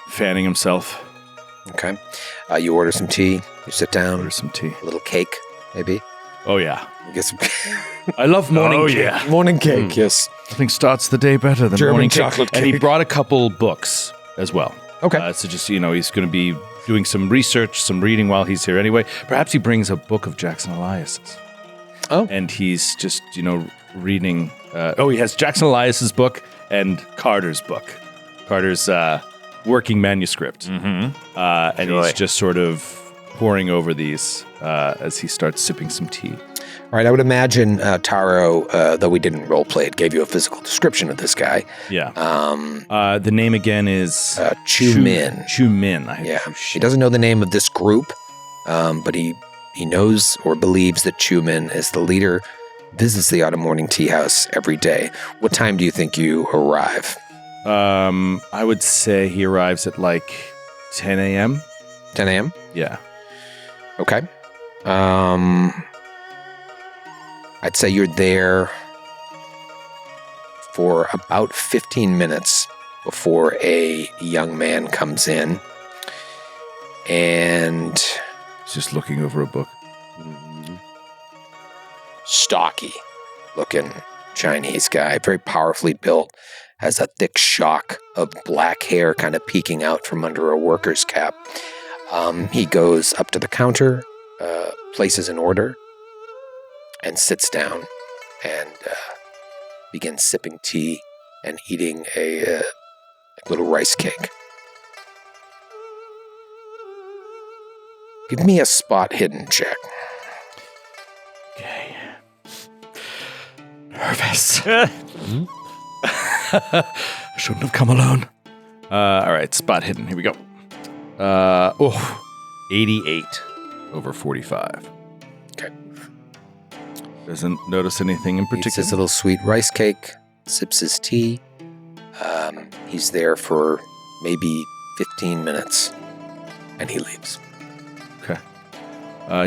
fanning himself. Okay. You order some tea. You sit down. Order some tea. A little cake, maybe. Oh yeah, You get some I love morning Oh, cake. yeah. morning cake. Yes. Nothing starts the day better than German morning cake. chocolate And he cake. brought a couple books as well. Okay. So just, he's going to be doing some research, some reading while he's here anyway. Perhaps he brings a book of Jackson Elias's. Oh. And he's just, reading. He has Jackson Elias's book and Carter's book. Carter's working manuscript. Mm-hmm. And Joy. he's just sort of poring over these as he starts sipping some tea. All right. I would imagine Taro, though we didn't role play it, gave you a physical description of this guy. Yeah. The name again is Chu Min. Chu Min. Yeah. He doesn't know the name of this group, but he knows or believes that Chu Min is the leader, visits the Autumn Morning Tea House every day. What time do you think you arrive? I would say he arrives at like 10 a.m. 10 a.m.? Yeah. Okay. I'd say you're there for about 15 minutes before a young man comes in. And He's just looking over a book. stocky looking Chinese guy, very powerfully built, has a thick shock of black hair kind of peeking out from under a worker's cap. He goes up to the counter, places an order, and sits down and begins sipping tea and eating a little rice cake. Give me a spot hidden check. Okay. Nervous. I shouldn't have come alone. All right, spot hidden. Here we go. 88 over 45. Okay. Doesn't notice anything in Eats his particular. little sweet rice cake, sips his tea. He's there for maybe 15 minutes, and he leaves. Okay.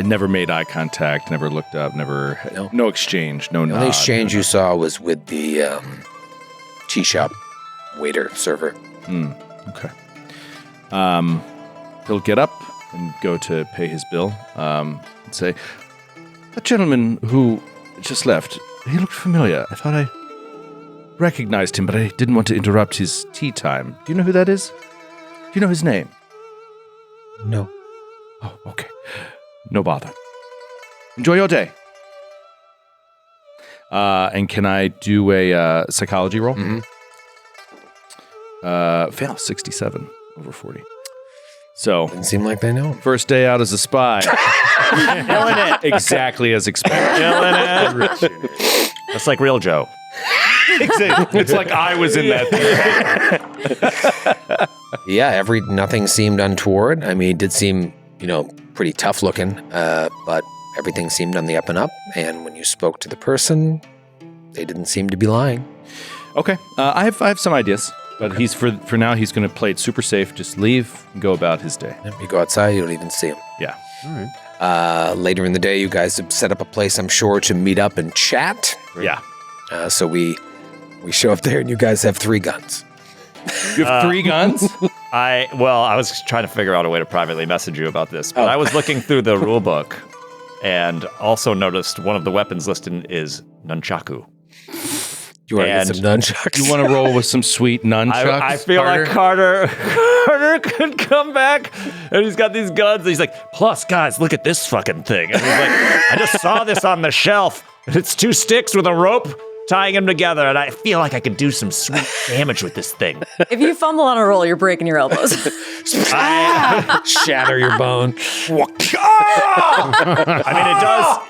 Never made eye contact, never looked up, no exchange, no The nod. only exchange you saw was with the tea shop waiter, server. Okay. He'll get up and go to pay his bill and say, "That gentleman who just left, he looked familiar. I thought I recognized him, but I didn't want to interrupt his tea time. Do you know who that is? Do you know his name?" No. Oh, okay. No bother. Enjoy your day. And can I do a psychology roll? Mhm. Fail 67 over 40. So, Didn't seem like they know him. first day out as a spy. Killing it. Exactly as expected. Killing it. That's like real Joe. It's like I was in that thing. Yeah, nothing seemed untoward. I mean, it did seem, pretty tough looking, but everything seemed on the up and up. And when you spoke to the person, they didn't seem to be lying. Okay. I have some ideas, but he's for now he's going to play it super safe. Just leave and go about his day. You go outside, you don't even see him. Yeah. All right. Later in the day, you guys have set up a place, I'm sure, to meet up and chat. Yeah. So we show up there, and you guys have 3 guns. You have 3 guns? I was trying to figure out a way to privately message you about this, but I was looking through the rule book and also noticed one of the weapons listed is nunchaku. You want to get And some nunchucks? You want to roll with some sweet nunchucks? I feel like Carter could come back, and he's got these guns. And he's like, plus, guys, look at this fucking thing. And he's like, I just saw this on the shelf, and it's 2 sticks with a rope tying them together, and I feel like I could do some sweet damage with this thing. If you fumble on a roll, you're breaking your elbows. Shatter your bone. I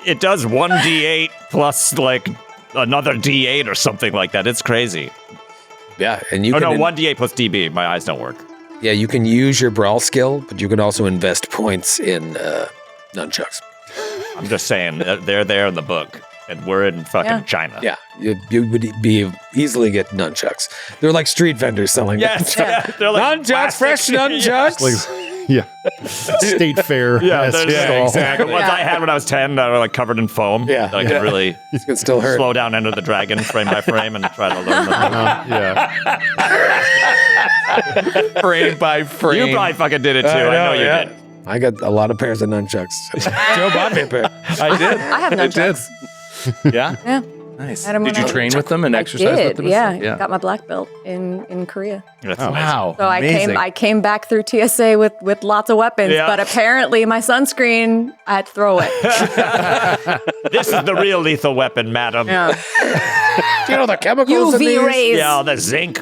mean, it does 1d8 plus like another d8 or something like that. It's crazy. Yeah, and you Oh can no, 1d8 plus db. My eyes don't work. Yeah, you can use your brawl skill, but you can also invest points in nunchucks. I'm just saying, they're there in the book, and we're in fucking China. Yeah, you would easily get nunchucks. They're like street vendors selling Yes, nunchucks. yeah, they're like Nunchucks, fresh nunchucks. Like, yeah. State fair. Yeah, stall. exactly. The ones I had when I was 10 that were like covered in foam. Yeah. That I could really It can still hurt. slow down Enter the Dragon frame by frame and try to learn the Yeah. frame by frame. You probably fucking did it too. I know you did. I got a lot of pairs of nunchucks. Joe bought me a pair. I did. I have nunchucks. Yeah? Yeah. Nice. Had 'em Did when you I- train with them and exercise Did, with them? yeah. Got my black belt in Korea. That's Oh, amazing. wow. So I came back through TSA with lots of weapons, Yeah. but apparently my sunscreen, I had to throw away. This is the real lethal weapon, madam. Yeah. Do you know the chemicals in UV these? rays. Yeah, the zinc.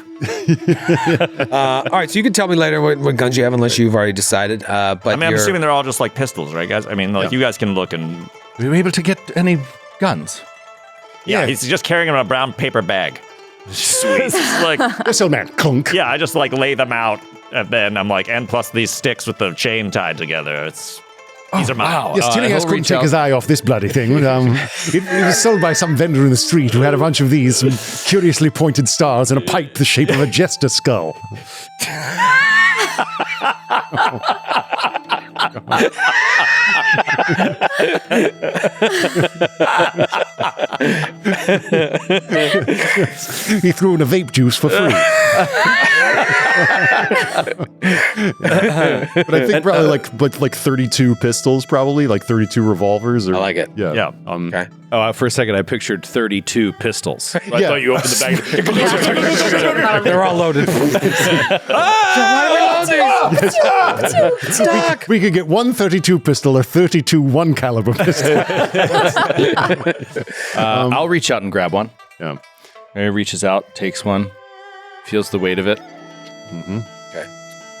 All right, so you can tell me later what guns you have, unless you've already decided. But I mean, I'm assuming they're all just like pistols, right, guys? I mean, like you guys can look and Were you able to get any guns? yeah, he's just carrying them in a brown paper bag. Sweet. It's like This old man, clunk. yeah, I just like lay them out, and then I'm like, and plus these sticks with the chain tied together. These are mine. Yes, Tilly has couldn't take his eye off this bloody thing. It was sold by some vendor in the street who had a bunch of these, some curiously pointed stars, and a pipe the shape of a jester skull. He threw in a vape juice for free. But I think probably like 32 pistols, probably like 32 revolvers. Or, I like it. Yeah. Yeah. Okay. Oh, for a second, I pictured 32 pistols. I thought you opened the bag. They're all loaded. We could get one 32 pistol or 32 1 caliber pistol. I'll reach out and grab one. Yeah. He reaches out, takes one, feels the weight of it. Okay.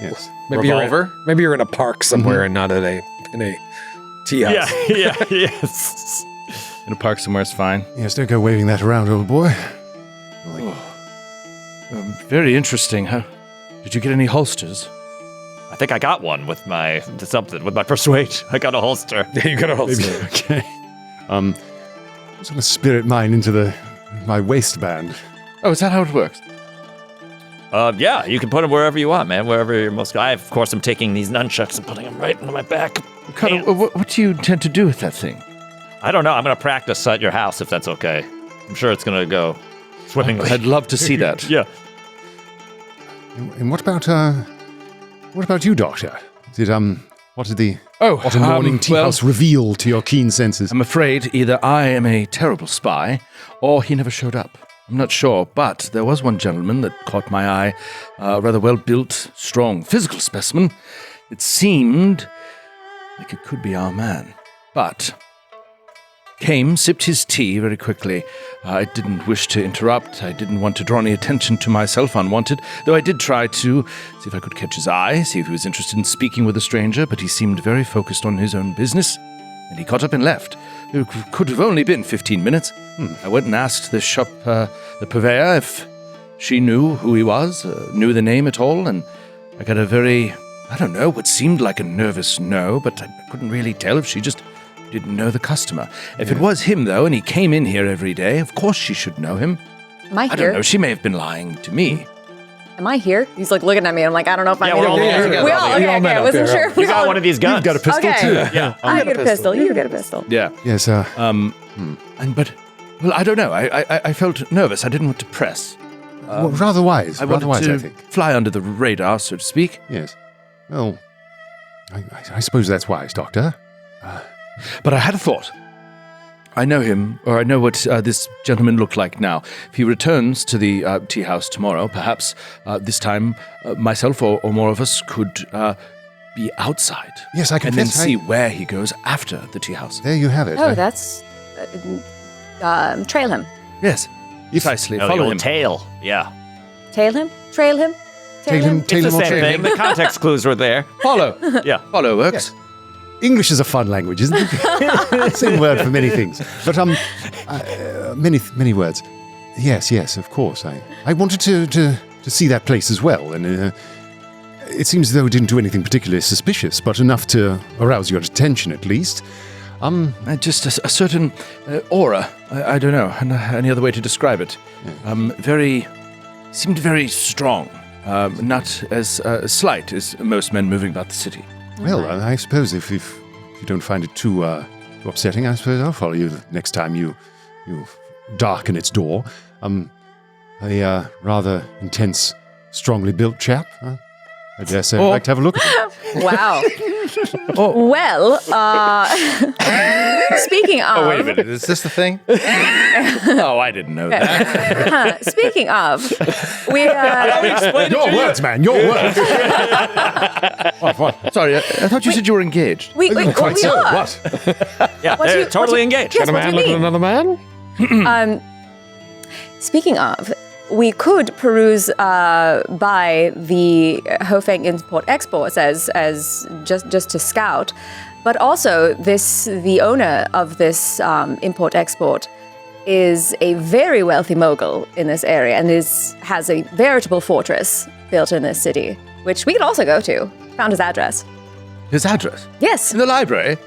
Yes. Maybe Revolver? maybe you're in a park somewhere and not at a in a tea house. Yes. In a park somewhere is fine. Yes, don't go waving that around, old boy. Very interesting. Huh? Did you get any holsters? I think I got one with my persuade. I got a holster. You got a holster. Okay. I'm just gonna spirit mine into my waistband. Oh, is that how it works? Yeah, you can put them wherever you want, man. Wherever you're most. I, of course, am taking these nunchucks and putting them right into my back. What do you intend to do with that thing? I don't know. I'm gonna practice at your house if that's okay. I'm sure it's gonna go swimmingly. I'd love to see that. Yeah. And what about you, Doctor? What did the morning tea house reveal to your keen senses? I'm afraid either I am a terrible spy, or he never showed up. I'm not sure, but there was one gentleman that caught my eye, a rather well-built, strong, physical specimen. It seemed like it could be our man, but came, sipped his tea very quickly. I didn't wish to interrupt. I didn't want to draw any attention to myself unwanted, though I did try to see if I could catch his eye, see if he was interested in speaking with a stranger, but he seemed very focused on his own business, and he got up and left. It could have only been 15 minutes. I went and asked the shop, the purveyor, if she knew who he was, knew the name at all, and I got a very, what seemed like a nervous no, but I couldn't really tell if she just didn't know the customer. If it was him, though, and he came in here every day, of course she should know him. Am I I here? don't know, she may have been lying to me. Am I here? He's like looking at me. I'm like, I don't know if I'm we're all here. there together. We all, okay, I wasn't sure. You got one of these guns. You've got a pistol Okay. too. Yeah. I get a pistol. You get a pistol. Yeah. Yes, But I don't know. I felt nervous. I didn't want to press. well, rather wise. I Rather wanted wise, I to think. fly under the radar, so to speak. Yes. Well, I suppose that's wise, Doctor. But I had a thought. I know him, or I know what this gentleman looked like now. If he returns to the tea house tomorrow, perhaps this time myself or more of us could be outside. Yes, I and then confess, see where he goes after the tea house. There you have it. Oh, that's trail him. Yes, precisely. Oh, Follow the him. old tail. Yeah. Tail him. Trail him. Tail him, It's the or same trail thing. him. The context clues were there. Follow. Yeah. Follow works. English is a fun language, isn't it? Same word for many things. But many words. Yes, of course. I wanted to see that place as well, and it seems as though it didn't do anything particularly suspicious, but enough to arouse your attention at least. Just a certain aura. I don't know any other way to describe it. Seemed very strong. Not as slight as most men moving about the city. Well, I suppose if you don't find it too upsetting, I suppose I'll follow you the next time you darken its door. A rather intense, strongly built chap. I dare say I'd like to have a look at him. Wow. Well, speaking of. Oh, wait a minute. Is this the thing? Oh, I didn't know that. Speaking of, we. Your words, man, your words. What? Sorry, I thought you said you were engaged. we Quite we so. are. What? Yeah, What do they're you- totally what do you- engaged. Yes, what do you mean? another man? Speaking of, we could peruse by the Hofeng Import-Export as just to scout, but also the owner of this import-export is a very wealthy mogul in this area and has a veritable fortress built in this city, which we could also go to. Found his address. His address? Yes, In the library?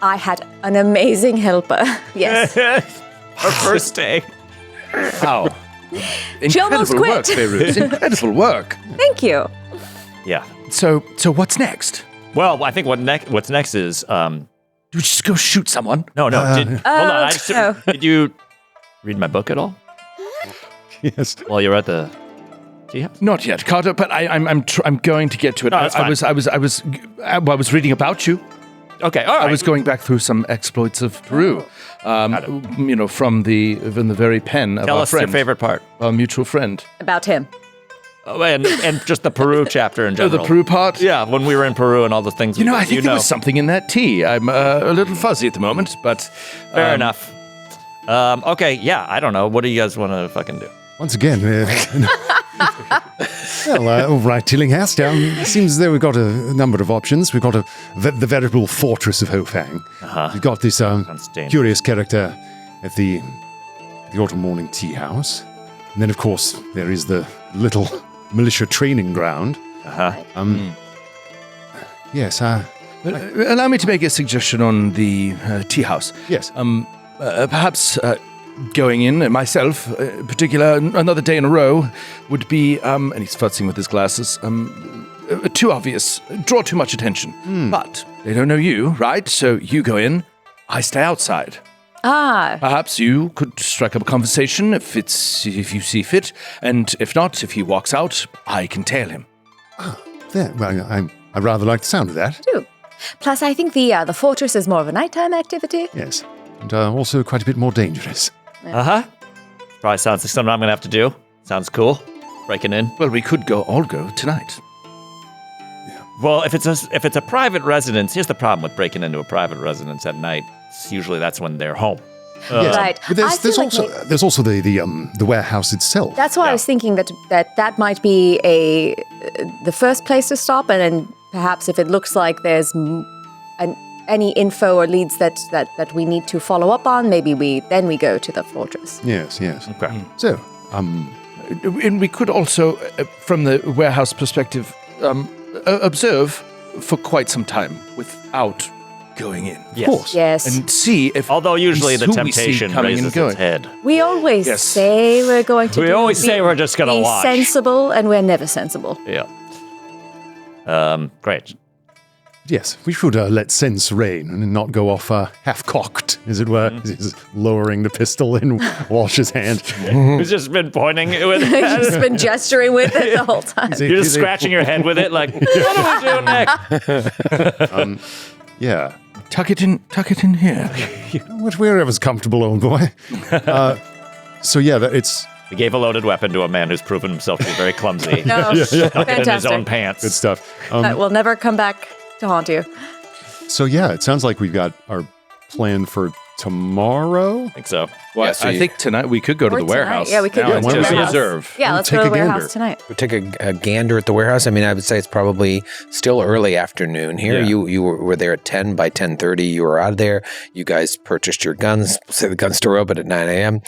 I had an amazing helper. Yes. Our first day. How? almost Incredible work, quit. Beirut. Incredible work. Thank you. Yeah. So what's next? Well, I think what's next is Do we just go shoot someone? no. Hold on. no. Did you read my book at all Yes. while you were at the tea house? Not yet, Carter. But I'm going to get to it. No, that's fine. I was reading about you. Okay. All right. I was going back through some exploits of Peru. From the very pen of Tell our us friend, your favorite part. our mutual friend. About him. Oh, and just the Peru chapter in Oh, general. the Peru part. Yeah, when we were in Peru and all the things. You know, we I did, think there was something in that tea. I'm a little fuzzy at the moment, but Fair enough. Okay. Yeah. I don't know. What do you guys want to fucking do? Once again, Well, all right, Tillinghast. It seems as though we've got a number of options. We've got the veritable fortress of Hofang. We've got this dangerous. curious character at the Autumn Morning Tea House. And then, of course, there is the little militia training ground. Yes, Allow me to make a suggestion on the tea house. yes. Perhaps going in myself, in particular, another day in a row would be, and he's futzing with his glasses, too obvious, draw too much attention. But they don't know you, right? So you go in, I stay outside. Perhaps you could strike up a conversation if you see fit, and if not, if he walks out, I can tail him. There. Well, I rather like the sound of that. Too. Plus, I think the fortress is more of a nighttime activity. Yes. And also quite a bit more dangerous. Probably sounds like something I'm going to have to do. Sounds cool. Breaking in. Well, we could all go tonight. Well, if it's a private residence, here's the problem with breaking into a private residence at night. Usually that's when they're home. Yes. Right. But I feel there's also the warehouse itself. That's why I was thinking that might be the first place to stop, and then perhaps if it looks like there's any info or leads that we need to follow up on, maybe we go to the fortress. Yes. Okay. So, And we could also, from the warehouse perspective, observe for quite some time without going in. Yes. of course. Yes. And see if. Although usually the who we see temptation coming and raises going. its head. We always Yes. say we're going to. We always say we're just gonna be watch. sensible, and we're never sensible. Yeah. Great. Yes, we should let sense reign and not go off half-cocked, as it were. He's lowering the pistol in Walsh's hand. Who's just been pointing with You've just been gesturing with it the whole time. You're just scratching your head with it, like, what do we do next? Yeah. Tuck it in here. Wherever's comfortable, old boy. So yeah, it's We gave a loaded weapon to a man who's proven himself to be very clumsy. No, Stuck it in his fantastic. own pants. good stuff. That will never come back to haunt you. So yeah, it sounds like we've got our plan for tomorrow. I think so. Well, Yeah, so I you- think tonight we could go to Or the tonight. warehouse. Yeah, we could now go and to the just warehouse. observe. Yeah, let's take go to a the warehouse gander. tonight. We take a gander at the warehouse. I mean, I would say it's probably still early afternoon here. Yeah. You were there at 10. By 10:30, you were out of there. You guys purchased your guns. Say the gun store open at 9 a.m.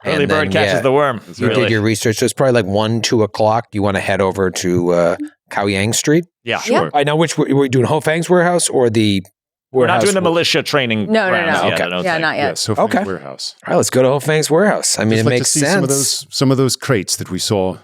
Early bird catches the worm. You did your research. So it's probably like 1, 2 o'clock. You want to head over to Kaoyang Street. Yeah. Sure. I know which were we doing Hofang's warehouse or the We're not warehouse? doing the militia training. No. grounds yet, Okay. I don't Yeah, think. not yet. Yeah, so Okay. warehouse. All right, let's go to Hofang's warehouse. I mean, Just it like makes to see sense. some of those crates that we saw.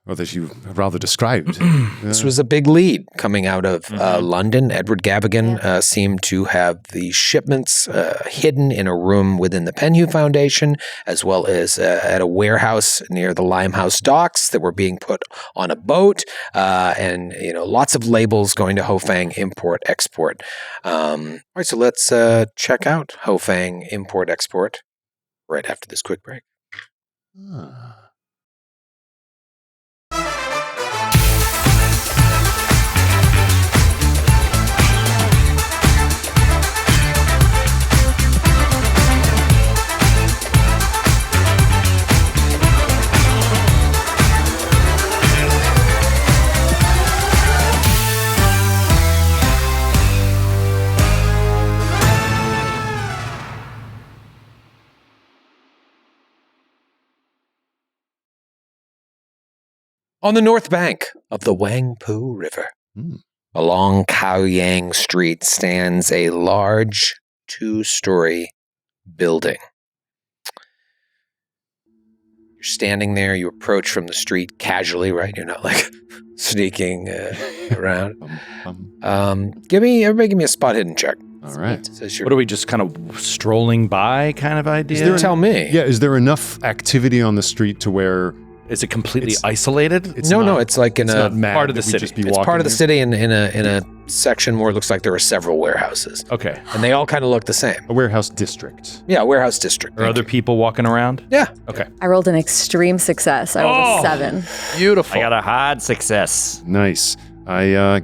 Or that you rather described. This was a big lead coming out of London. Edward Gavigan seemed to have the shipments hidden in a room within the Penhew Foundation, as well as at a warehouse near the Limehouse docks that were being put on a boat, and lots of labels going to Hofang Import Export. All right, so let's check out Hofang Import Export right after this quick break. On the north bank of the Wangpu River, along Kaoyang Street, stands a large 2-story building. You're standing there, you approach from the street casually, right? You're not like sneaking around. Everybody give me a spot hidden check. All right. Says What are we just kind of strolling by kind of idea? you tell me. Yeah, is there enough activity on the street to where Is it completely It's- isolated? it's No, not, it's like in it's a not mad part of that the we'd city. just be it's walking part of the there? city in a section where it looks like there are several warehouses, Okay. and they all kind of look the same. A warehouse district. Yeah, warehouse district. Are other people walking around? Yeah. Okay. I rolled an extreme success. I rolled a 7. Beautiful. I got a hard success. Nice. I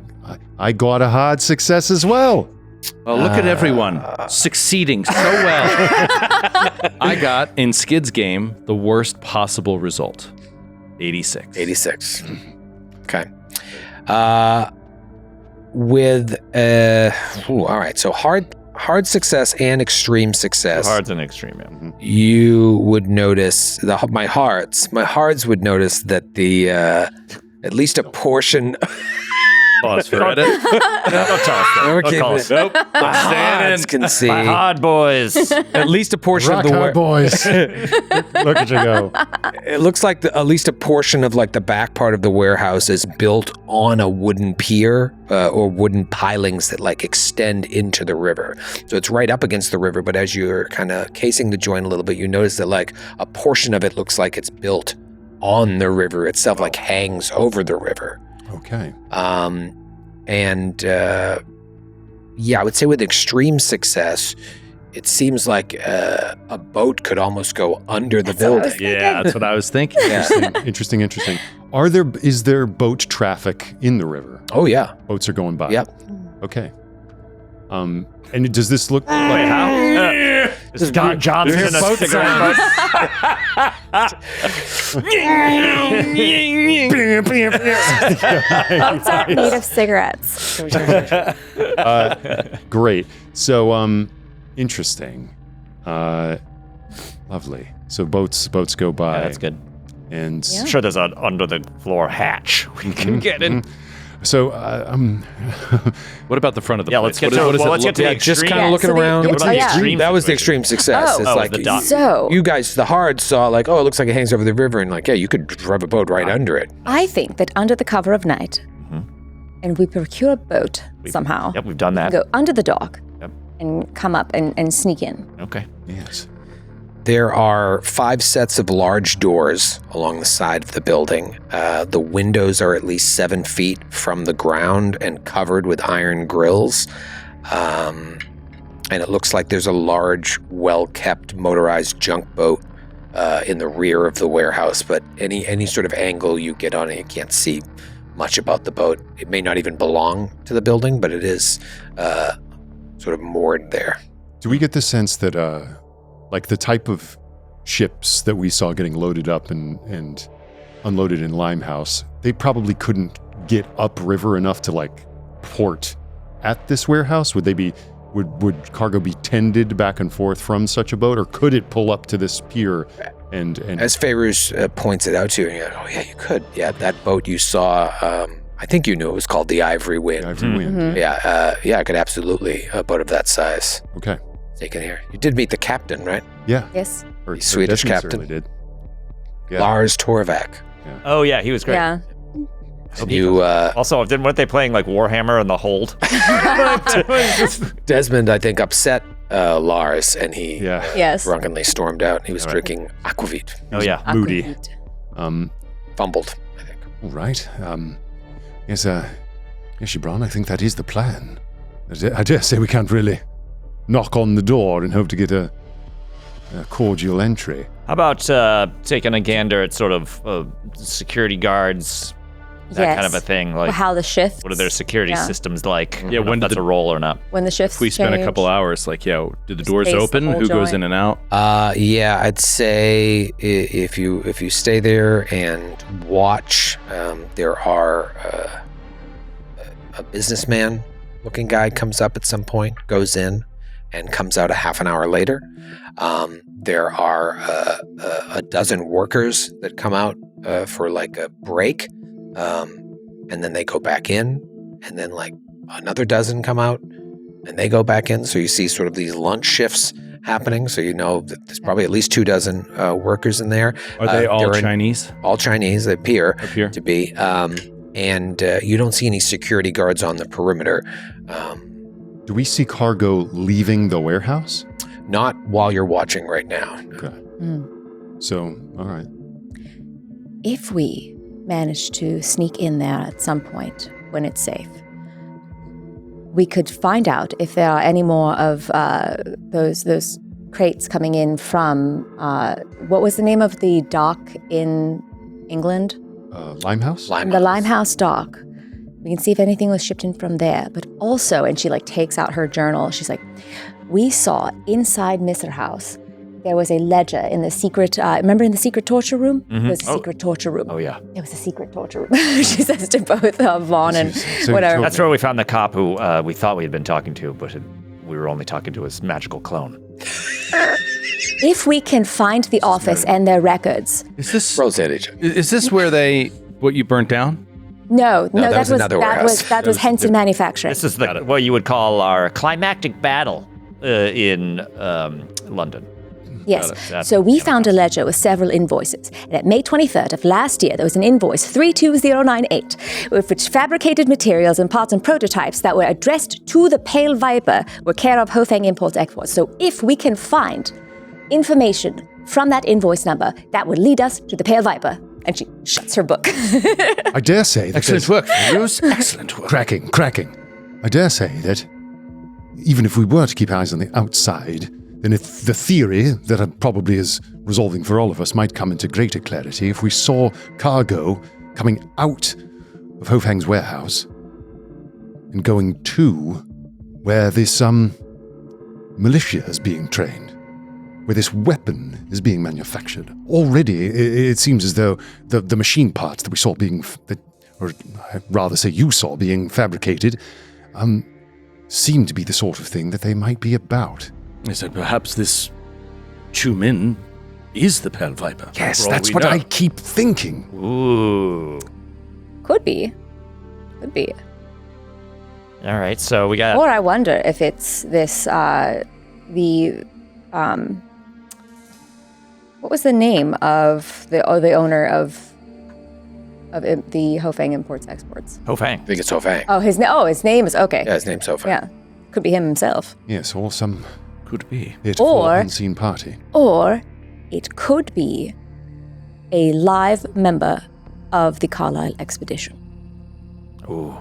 got a hard success as well. Oh, look at everyone succeeding so well. I got, in Skid's game, the worst possible result. 86. 86. Okay. All right. So hard success and extreme success. Hard's an extreme, yeah. You would notice my hards would notice that the at least a portion. Pause for edit. Don't call us. Nope. My hards can see. My hard boys. At least a portion Rock of the hard boys. Look at you go. It looks like at least a portion of like the back part of the warehouse is built on a wooden pier or wooden pilings that like extend into the river. So it's right up against the river, but as you're kind of casing the joint a little bit, you notice that like a portion of it looks like it's built on the river itself, like hangs over the river. Okay. I would say with extreme success, it seems like a boat could almost go under the building. Yeah, that's what I was thinking. Interesting. Is there boat traffic in the river? Oh yeah. Boats are going by. Yep. Okay. And does this look like How? John's in a cigarette. Boats aren't made of cigarettes. Great. So, interesting. Lovely. So boats go by. Yeah, that's good. And I'm sure there's an under the floor hatch we can get in. so, What about the front of the Yeah, place? let's get What to does it let's look get to the like? Just extreme. kind of looking so the- around. What about the extreme That was the situation? extreme success. Oh. It's Oh, like the dock. So you guys, the hard saw like, oh, it looks like it hangs over the river, and like, yeah, you could drive a boat right under it. I think that under the cover of night, and we procure a boat somehow, Yep, we've done that. go under the dock, Yep. and come up and sneak in. Okay. yes. There are 5 sets of large doors along the side of the building. The windows are at least 7 feet from the ground and covered with iron grills. And it looks like there's a large, well-kept motorized junk boat in the rear of the warehouse. But any sort of angle you get on it, you can't see much about the boat. It may not even belong to the building, but it is sort of moored there. Do we get the sense that, like the type of ships that we saw getting loaded up and unloaded in Limehouse, they probably couldn't get upriver enough to like port at this warehouse? Would cargo be tended back and forth from such a boat, or could it pull up to this pier and As Favors points it out to you, and you're like, oh yeah, you could. Yeah, that boat you saw, I think you knew it was called the Ivory Wind. Ivory Wind? Yeah, I could absolutely a boat of that size Okay. take it here. You did meet the captain, right? Yeah. Yes. Or Swedish Desmond captain. certainly did. Yeah. Lars Torvak. Oh yeah, he was great. Yeah. And you, Also, weren't they playing like Warhammer in the hold? Desmond, I think, upset Lars, and he Yeah. Yes. drunkenly stormed out. He was drinking aquavit. Oh yeah. Moody. Aquavit. Fumbled, I think. All right. Yes, Gibran, I think that is the plan. I dare say we can't really knock on the door and hope to get a cordial entry. How about taking a gander at sort of security guards, that kind of a thing? Like, How the shift. what are their security Yeah. systems like? I Yeah, don't know when if did that's a role or not? When the shifts If we spend a change. couple hours, like, do the doors Space the open? whole Who goes joint. in and out? Yeah, I'd say if you stay there and watch, there are a businessman-looking guy comes up at some point, goes in, and comes out a half an hour later. There are a dozen workers that come out for like a break, and then they go back in, and then like another dozen come out, and they go back in. So you see sort of these lunch shifts happening. So you know that there's probably at least 2 dozen workers in there. Are they all they're in- Chinese all Chinese, they appear up here? to be. And you don't see any security guards on the perimeter. Do we see cargo leaving the warehouse? Not while you're watching right now. Okay. Mm. So, all right. If we manage to sneak in there at some point when it's safe, we could find out if there are any more of those crates coming in from what was the name of the dock in England? Limehouse? The Limehouse dock. We can see if anything was shipped in from there. But also, and she like takes out her journal. She's like, we saw inside Mr. House, there was a ledger in the secret, remember in the secret torture room? There was a secret torture room. Oh, yeah. It was a secret torture room. She says to both Vaughn and whatever. That's where we found the cop who we thought we had been talking to, but we were only talking to his magical clone. If we can find the office and their records. Is this Is this where what you burnt down? No, that was another warehouse. That was Henson Manufacturing. This is what you would call our climactic battle in London. Yes. So we found a ledger with several invoices. And at May 23rd of last year, there was an invoice 32098, with which fabricated materials and parts and prototypes that were addressed to the Pale Viper were care of Hofeng Imports Exports. So if we can find information from that invoice number, that would lead us to the Pale Viper. And she shuts her book. I dare say that Excellent work, Rose. Excellent work. Cracking. I dare say that even if we were to keep eyes on the outside, then if the theory that probably is resolving for all of us might come into greater clarity if we saw cargo coming out of Hofeng's warehouse and going to where this militia is being trained, where this weapon is being manufactured. Already, it seems as though the machine parts that we saw or I'd rather say you saw being fabricated, seem to be the sort of thing that they might be about. So perhaps this Chu Min is the Pale Viper. Yes, that's what I keep thinking. Ooh. Could be. All right, so we got... Or I wonder if it's this, what was the name of the owner of the Hofeng Imports Exports? Hofeng. I think it's Hofeng. Oh, his name is okay. Yeah, his name's Hofeng. Yeah, could be him himself. Yes, or some Could be. Or unseen party. Or it could be a live member of the Carlisle expedition. Ooh,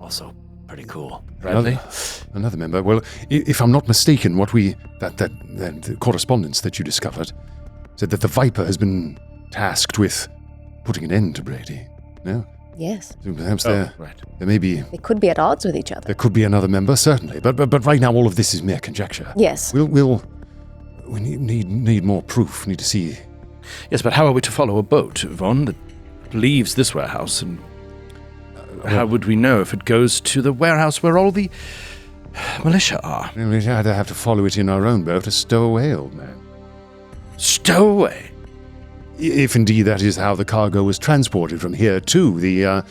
also pretty cool. Another member. Well, if I'm not mistaken, the correspondence that you discovered said that the Viper has been tasked with putting an end to Brady. No? Yes. So perhaps right. there may be... They could be at odds with each other. There could be another member, certainly. But right now, all of this is mere conjecture. Yes. We need more proof. Need to see... Yes, but how are we to follow a boat, Yvonne, that leaves this warehouse? And how would we know if it goes to the warehouse where all the militia are? We'd either have to follow it in our own boat or stow away, old man. Stow away? If indeed that is how the cargo was transported from here to the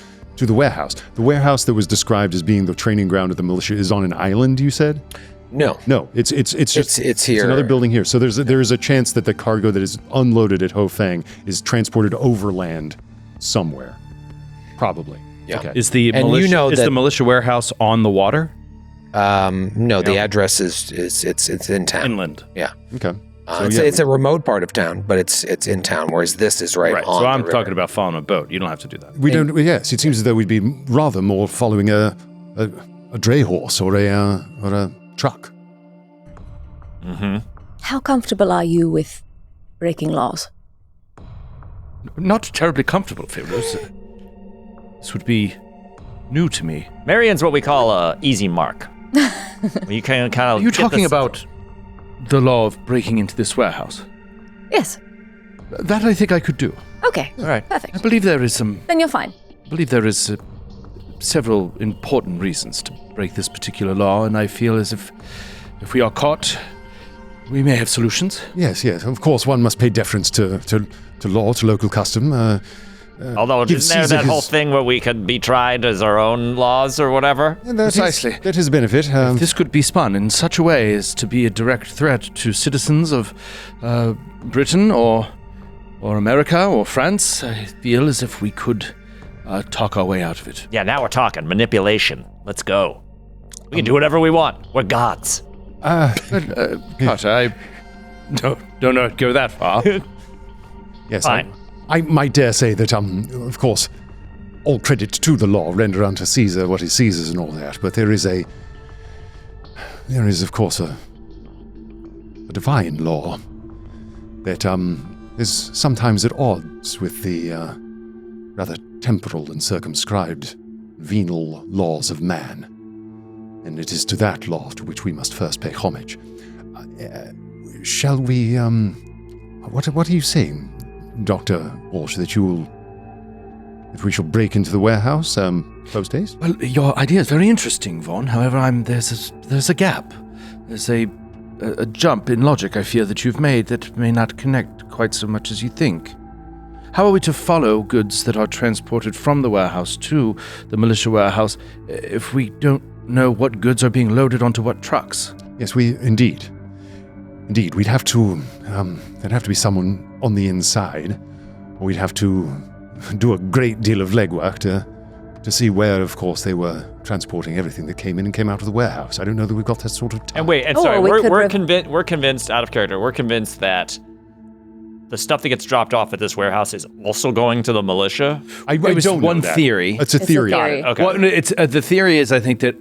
warehouse. The warehouse that was described as being the training ground of the militia is on an island, you said? No. No, it's just It's here. It's another building here. So there is a chance that the cargo that is unloaded at Hofeng is transported overland somewhere. Probably. Yeah. Okay. Is the the militia warehouse on the water? No, the address is it's in town. Inland. Yeah. Okay. It's a remote part of town, but it's in town, whereas this is right on So I'm the river. talking about following a boat. You don't have to do that. We don't. Yes, it seems as though we'd be rather more following a dray horse or a truck. Mm-hmm. How comfortable are you with breaking laws? Not terribly comfortable, Feroz. This would be new to me. Marion's what we call a easy mark. You can kind of. Are you talking about the law of breaking into this warehouse? Yes. That I think I could do. Okay. All right. I Perfect. believe there is some. Then you're fine. I believe there is several important reasons to break this particular law, and I feel as if we are caught, we may have solutions. Yes. Of course, one must pay deference to law, to local custom. Although, isn't there that whole thing where we could be tried as our own laws or whatever? Precisely. That is a benefit. If this could be spun in such a way as to be a direct threat to citizens of Britain or America or France, I feel as if we could talk our way out of it. Yeah, now we're talking. Manipulation. Let's go. We can do whatever we want. We're gods. Potter, I don't know go that far. Yes. Fine. I might dare say that, of course, all credit to the law, render unto Caesar what is Caesar's and all that, but there is, of course, a divine law that is sometimes at odds with the rather temporal and circumscribed venal laws of man. And it is to that law to which we must first pay homage. Shall we, what are you saying, Dr. Walsh, that we shall break into the warehouse, post haste? Well, your idea is very interesting, Vaughn. However, there's a gap. There's a jump in logic I fear that you've made that may not connect quite so much as you think. How are we to follow goods that are transported from the warehouse to the militia warehouse if we don't know what goods are being loaded onto what trucks? Yes, indeed, we'd have to, there'd have to be someone on the inside, or we'd have to do a great deal of legwork to see where, of course, they were transporting everything that came in and came out of the warehouse. I don't know that we've got that sort of time. And wait, sorry, we're convinced, out of character, we're convinced that the stuff that gets dropped off at this warehouse is also going to the militia? It was don't know one that. theory. It's a theory. Okay. Well, the theory is, I think, that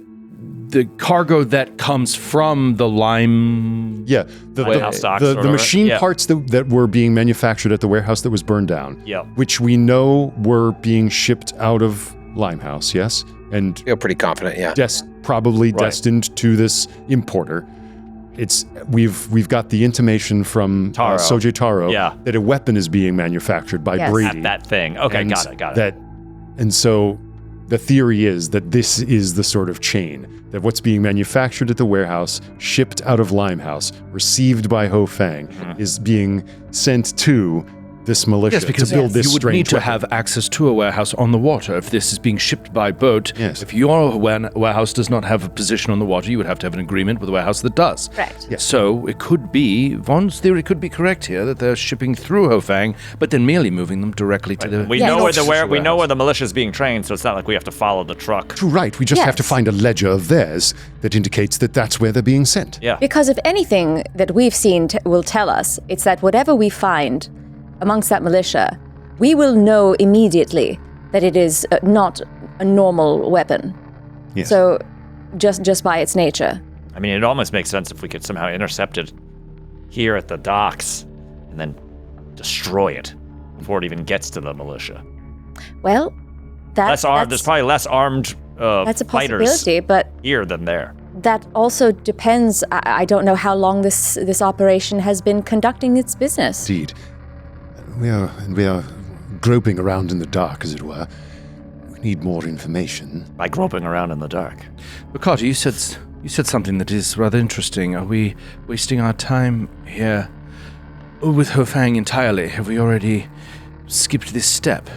the cargo that comes from the lime... Yeah, Warehouse stocks or the whatever. machine Yeah. parts that were being manufactured at the warehouse that was burned down, Yep. which we know were being shipped out of Limehouse, yes? And Feel pretty confident, yeah. probably destined to this importer. We've got the intimation from Taro. Sojei Taro Yeah. that a weapon is being manufactured by Yes. Brady. At that thing. Okay, And got it. And so the theory is that this is the sort of chain, that what's being manufactured at the warehouse, shipped out of Limehouse, received by Ho Fang, is being sent to this militia Yes, because to build this you would strange need to weapon. have access to a warehouse on the water if this is being shipped by boat. Yes. If your warehouse does not have a position on the water, you would have to have an agreement with a warehouse that does. Correct. Yes. So it could be, Vaughn's theory could be correct here, that they're shipping through Hofang, but then merely moving them directly to the... We Yeah, know no, we know where the militia is being trained, so it's not like we have to follow the truck. True, right. We just have to Yes. find a ledger of theirs that indicates that that's where they're being sent. Yeah. Because if anything that we've seen will tell us, it's that whatever we find amongst that militia, we will know immediately that it is not a normal weapon. Yes. So, just by its nature. I mean, it almost makes sense if we could somehow intercept it here at the docks and then destroy it before it even gets to the militia. Well, There's probably less armed that's a fighters possibility, but here than there. that also depends. I don't know how long this operation has been conducting its business. Indeed. We are groping around in the dark, as it were. We need more information. By groping around in the dark. But Carter, you said something that is rather interesting. Are we wasting our time here with Hofang entirely? Have we already skipped this step?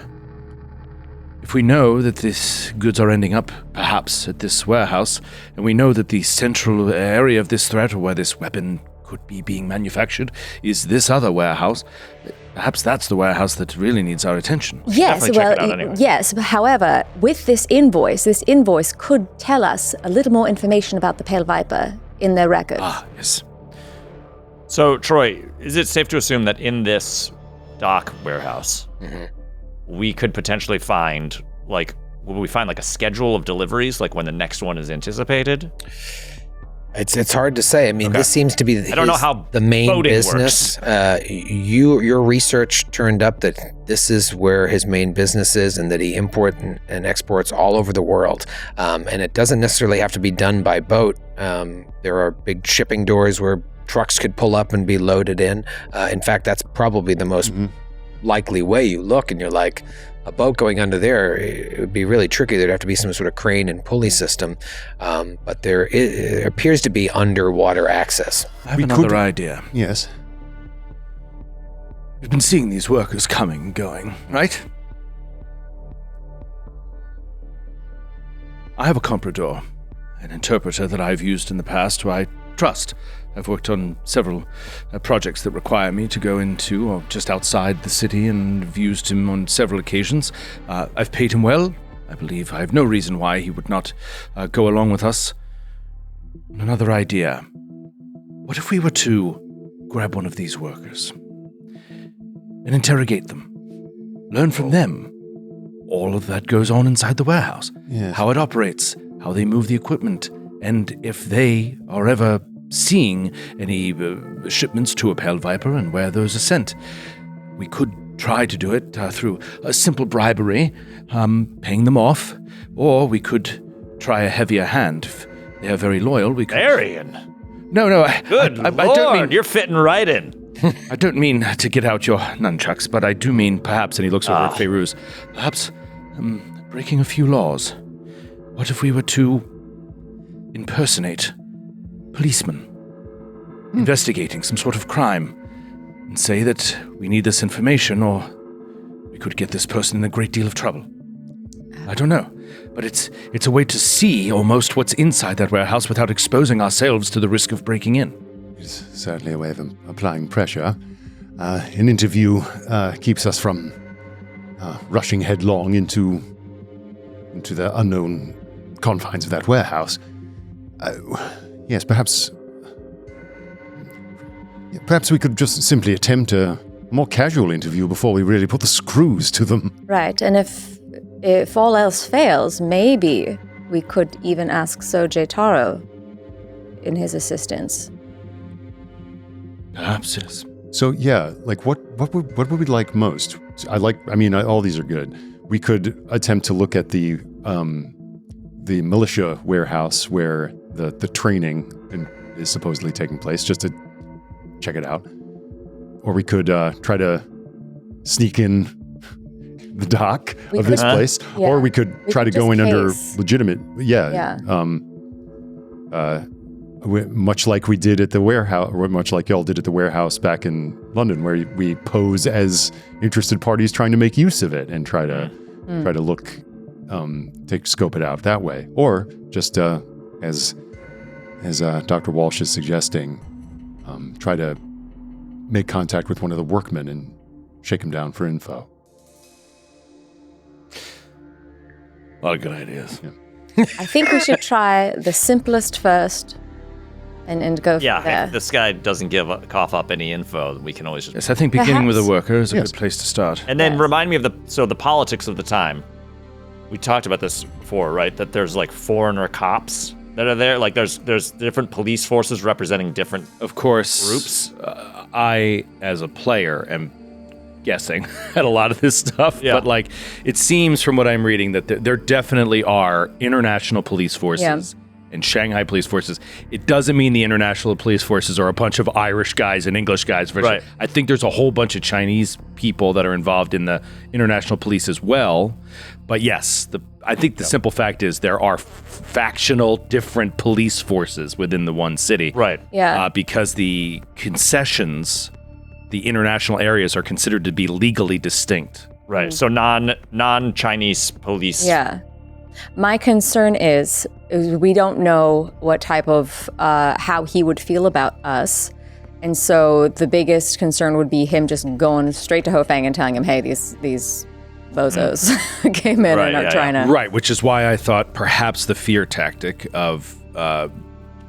If we know that these goods are ending up, perhaps, at this warehouse, and we know that the central area of this threat, or where this weapon could be being manufactured, is this other warehouse, perhaps that's the warehouse that really needs our attention. Yes, Definitely check well, it out anyway. yes. However, with this invoice could tell us a little more information about the Pale Viper in their records. Ah, yes. So, Troy, is it safe to assume that in this dock warehouse, we could potentially find, will we find a schedule of deliveries, like when the next one is anticipated? It's hard to say. I mean, this seems to be I don't know how the main boating business. Your research turned up that this is where his main business is, and that he imports and exports all over the world. And it doesn't necessarily have to be done by boat. There are big shipping doors where trucks could pull up and be loaded in. In fact, that's probably the most likely way. You look and you're like, a boat going under there, it would be really tricky. There'd have to be some sort of crane and pulley system. But there appears to be underwater access. I have another idea. Yes. We've been seeing these workers coming and going, right? I have a comprador, an interpreter that I've used in the past who I trust. I've worked on several projects that require me to go into or just outside the city, and have used him on several occasions. I've paid him well. I believe I have no reason why he would not go along with us. Another idea. What if we were to grab one of these workers and interrogate them? Learn from them all of that goes on inside the warehouse. Yes. How it operates, how they move the equipment, and if they are ever seeing any shipments to a Pale Viper and where those are sent. We could try to do it through a simple bribery, paying them off, Or we could try a heavier hand. If they are very loyal, we could... Arian. No. Good I don't mean... You're fitting right in. I don't mean to get out your nunchucks, but I do mean perhaps, and he looks over at Feyruz, perhaps breaking a few laws. What if we were to impersonate policemen investigating some sort of crime and say that we need this information or we could get this person in a great deal of trouble? I don't know, but it's a way to see almost what's inside that warehouse without exposing ourselves to the risk of breaking in. It's certainly a way of applying pressure. An interview keeps us from rushing headlong into the unknown confines of that warehouse. Yes, perhaps we could just simply attempt a more casual interview before we really put the screws to them. Right, and if all else fails, maybe we could even ask Sojay Taro in his assistance. Perhaps, yes. So yeah, like what would we like most? All these are good. We could attempt to look at the militia warehouse where the training is supposedly taking place, just to check it out. Or we could try to sneak in the dock of this place, or we could try to go in under legitimate. Much like we did at the warehouse, or much like y'all did at the warehouse back in London, where we pose as interested parties trying to make use of it and try to look, scope it out that way, or just as Dr. Walsh is suggesting, try to make contact with one of the workmen and shake him down for info. A lot of good ideas. Yeah. I think we should try the simplest first and go from there. Yeah, if this guy doesn't cough up any info, we can always just... Yes, I think beginning with a worker is a good place to start. And then remind me of the politics of the time. We talked about this before, right? That there's like foreigner cops that are there. Like there's different police forces representing different of course groups. I, as a player, am guessing at a lot of this stuff, but like it seems from what I'm reading that there definitely are international police forces and Shanghai police forces. It doesn't mean the international police forces are a bunch of Irish guys and English guys. Right. I think there's a whole bunch of Chinese people that are involved in the international police as well. But yes, I think the simple fact is there are factional different police forces within the one city. Right. Yeah. Because the concessions, the international areas are considered to be legally distinct. Right. So non-Chinese police. Yeah. My concern is we don't know what type of, how he would feel about us. And so the biggest concern would be him just going straight to Hofang and telling him, hey, these bozos came in and are trying to... Right, which is why I thought perhaps the fear tactic of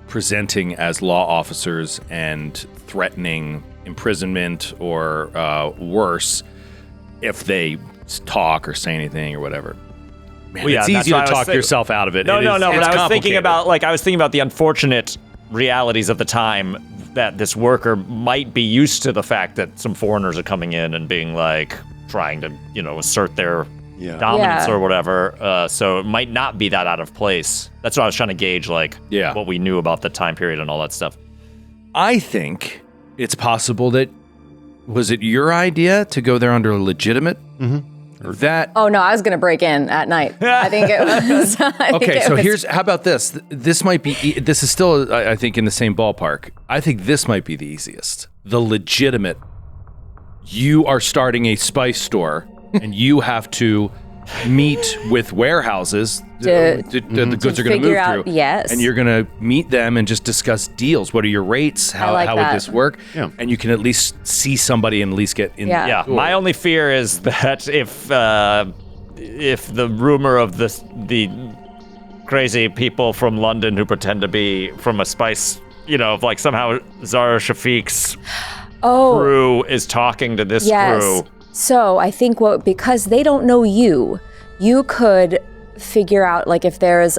presenting as law officers and threatening imprisonment or worse if they talk or say anything or whatever. Man, it's easy to talk yourself out of it. No, but I was thinking about the unfortunate realities of the time that this worker might be used to the fact that some foreigners are coming in and being like trying to, assert their dominance or whatever. So it might not be that out of place. That's what I was trying to gauge, what we knew about the time period and all that stuff. I think it's possible that, was it your idea to go there under a legitimate? Mm-hmm. Oh no, I was going to break in at night. I think it was. How about this? This is still, I think, in the same ballpark. I think this might be the easiest. The legitimate. You are starting a spice store and you have to meet with warehouses the goods are going to move through. Yes. And you're going to meet them and just discuss deals. What are your rates? How would this work? Yeah. And you can at least see somebody and at least get in. Yeah. My only fear is that if the rumor of the crazy people from London who pretend to be from a spice, somehow Zara Shafiq's crew is talking to this crew. So I think because they don't know you could figure out, if there's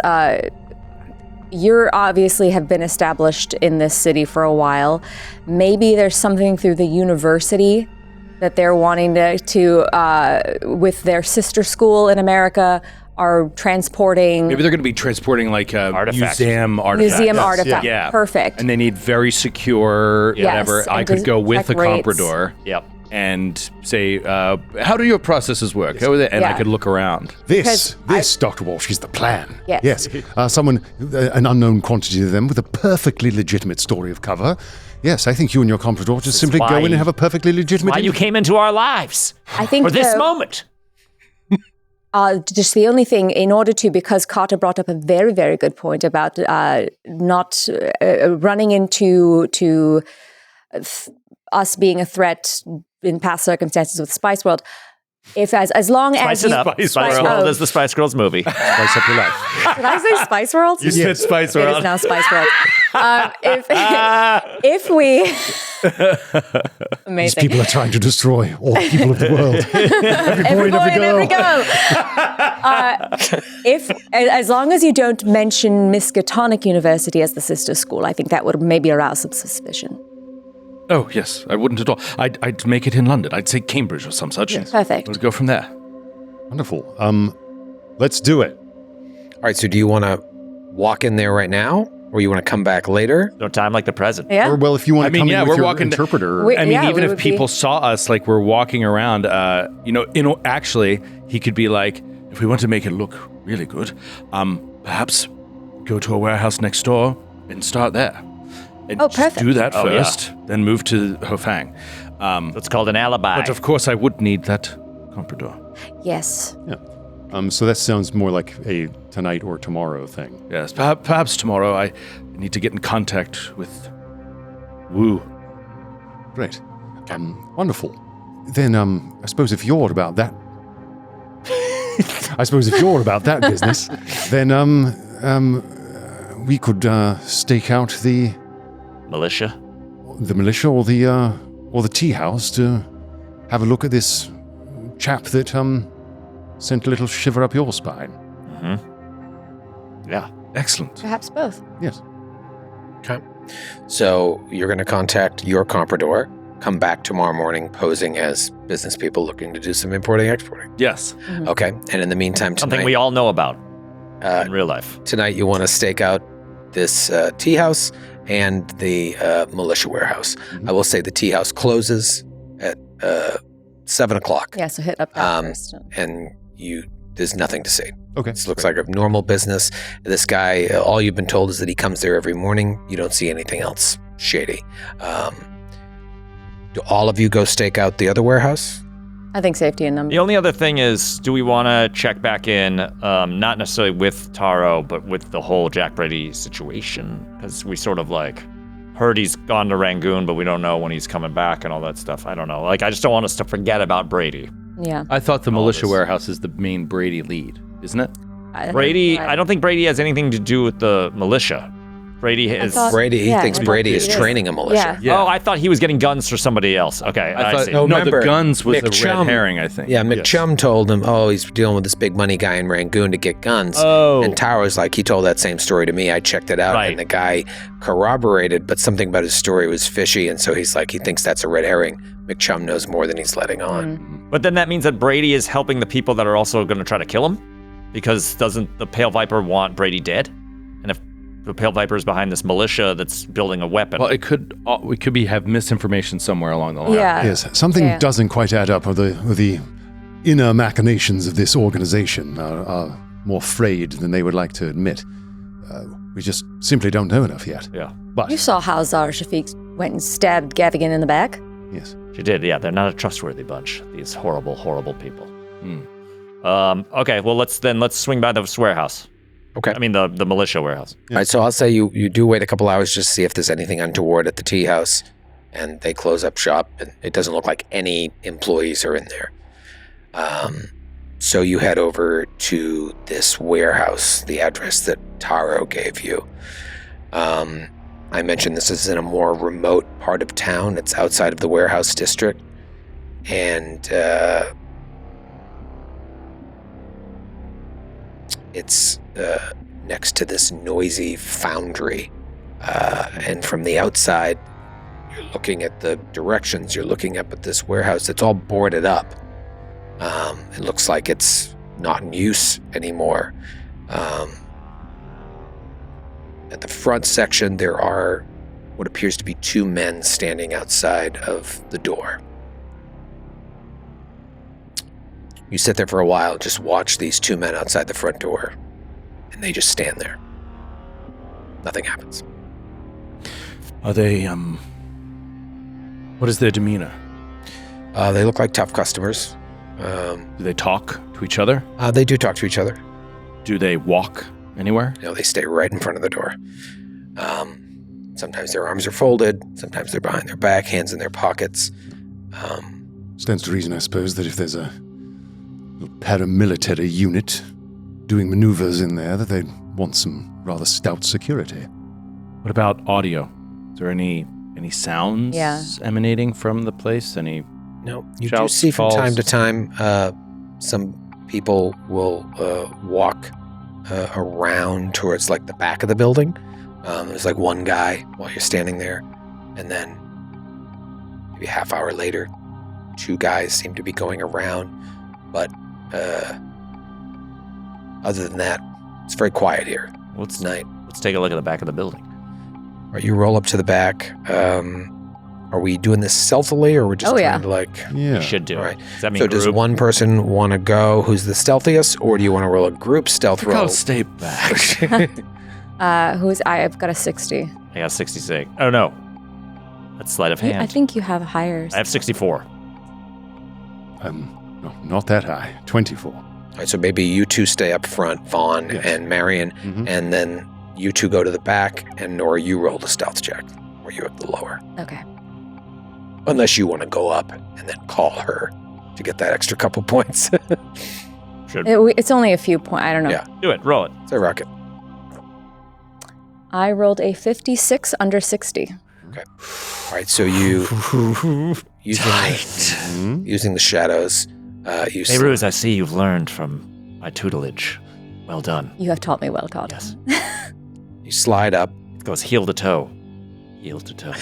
you obviously have been established in this city for a while. Maybe there's something through the university that they're wanting to with their sister school in America. are transporting Maybe they're going to be transporting like a Artifacts. museum artifact. museum artifacts. Yeah. Perfect. And they need very secure whatever. Yes, I and could to go with check a rates. comprador Yep. and say, how do your processes work? How are they? And I Yeah. could look around. This, Because Dr. Walsh, is the plan. Yes. Someone, an unknown quantity of them with a perfectly legitimate story of cover. Yes, I think you and your comprador just simply go why- in and have a perfectly legitimate... Why you came into our lives I think for this though, moment? just the only thing, in order to, because Carter brought up a very, very good point about not running into us being a threat in past circumstances with Spice World. If as long Spice as it up. Spice World is the Spice Girls movie. Spice up your life. Did I say Spice World? You said Spice It is World. now Spice World. If we, These amazing. people are trying to destroy all people of the world. Every boy and every girl. If as long as you don't mention Miskatonic University as the sister school, I think that would maybe arouse some suspicion. Oh, yes. I wouldn't at all. I'd make it in London. I'd say Cambridge or some such. Perfect. Let's go from there. Wonderful. Let's do it. All right, so do you want to walk in there right now, or you want to come back later? No time like the present. Yeah. Or, well, if you want to come in with we're your walking interpreter... We- I mean, Yeah, even we if would people be- saw us, like we're walking around, actually, he could be like, if we want to make it look really good, perhaps go to a warehouse next door and start there. And Oh, just perfect. do that Oh, yeah. first, then move to Hofang. That's called an alibi. But of course, I would need that comprador. Yes. so that sounds more like a tonight or tomorrow thing. Yes, perhaps tomorrow I need to get in contact with Wu. Great. Wonderful. Then, I suppose if you're about that... business, then, we could stake out the Militia. militia or the tea house to have a look at this chap that sent a little shiver up your spine. Yeah. Excellent. Perhaps both. Yes. Okay. So you're going to contact your comprador, come back tomorrow morning posing as business people looking to do some importing, exporting. Yes. Okay. And in the meantime, Something tonight, we all know about in real life. tonight you want to stake out this tea house and the militia warehouse. I will say the tea house closes at 7 o'clock. Yeah, so hit up that Um, first. And there's nothing to see. Okay. This looks like a normal business. This guy, all you've been told is that he comes there every morning. You don't see anything else shady. Do all of you go stake out the other warehouse? I think safety in numbers. The only other thing is, do we want to check back in, not necessarily with Taro, but with the whole Jack Brady situation? Because we sort of heard he's gone to Rangoon, but we don't know when he's coming back and all that stuff. I don't know. I just don't want us to forget about Brady. Yeah. I thought the militia this. warehouse is the main Brady lead, isn't it? I don't think Brady has anything to do with the militia. Brady is. thought- Brady, he yeah, thinks I Brady thought is it is. training a militia. Yeah. Oh, I thought he was getting guns for somebody else. Okay, I I thought see. No, no, remember, the guns was Mick the Chum- red herring, I think. Yeah, McChum told him, he's dealing with this big money guy in Rangoon to get guns. Oh. And Taro's like, he told that same story to me. I checked it out, Right. and the guy corroborated, but something about his story was fishy, and so he's like, he thinks that's a red herring. McChum knows more than he's letting on. But then that means that Brady is helping the people that are also going to try to kill him? Because doesn't the Pale Viper want Brady dead? And if the Pale Viper is behind this militia that's building a weapon. Well, we could have misinformation somewhere along the line. Yeah. Yes, something Yeah. doesn't quite add up. The inner machinations of this organization are more frayed than they would like to admit. We just simply don't know enough yet. Yeah. But You saw how Zara Shafiq went and stabbed Gavigan in the back? yes, She did, yeah. They're not a trustworthy bunch. These horrible, horrible people. Okay, well let's swing by the warehouse. Okay. I mean the militia warehouse. All right, so I'll say you do wait a couple hours just to see if there's anything untoward at the tea house, and they close up shop, and it doesn't look like any employees are in there. So you head over to this warehouse, the address that Taro gave you. I mentioned this is in a more remote part of town. It's outside of the warehouse district, and it's next to this noisy foundry. And from the outside, you're looking at the directions, you're looking up at this warehouse. It's all boarded up. It looks like it's not in use anymore. At the front section, there are what appears to be 2 men standing outside of the door. You sit there for a while, just watch these 2 men outside the front door, and they just stand there. Nothing happens. Are they, what is their demeanor? They look like tough customers. Do they talk to each other? They do talk to each other. Do they walk anywhere? You know, they stay right in front of the door. Sometimes their arms are folded. Sometimes they're behind their back, hands in their pockets. Stands to reason, I suppose, that if there's a paramilitary unit doing maneuvers in there, that they'd want some rather stout security. What about audio? Is there any sounds emanating from the place? Any? No, you shouts, do see from falls? time to time some people will walk around towards like the back of the building. There's like one guy while you're standing there, and then maybe a half hour later, 2 guys seem to be going around. But other than that, it's very quiet here. It's night. Let's take a look at the back of the building. All right, you roll up to the back. Are we doing this stealthily, or we're just trying to like? Yeah. We should do All it. right. Does that mean So does group? one person want to go who's the stealthiest, or do you want to roll a group stealth roll? I'll stay back. I've got a 60. I got 66. Oh, no. That's sleight of hand. I think you have higher. I have 64. No, not that high. 24. All right, so maybe you 2 stay up front, Vaughn and Marion, and then you 2 go to the back, and Nora, you roll the stealth check, where you're at the lower. Okay. Unless you want to go up and then call her to get that extra couple points. It's only a few points. I don't know. Yeah. Do it. Roll it. It's a rocket. I rolled a 56 under 60. Okay. All right, so you using the shadows, you Hey, Ruse, I see you've learned from my tutelage. Well done. You have taught me well, Todd. Yes. you slide up. It goes heel to toe. Heel to toe.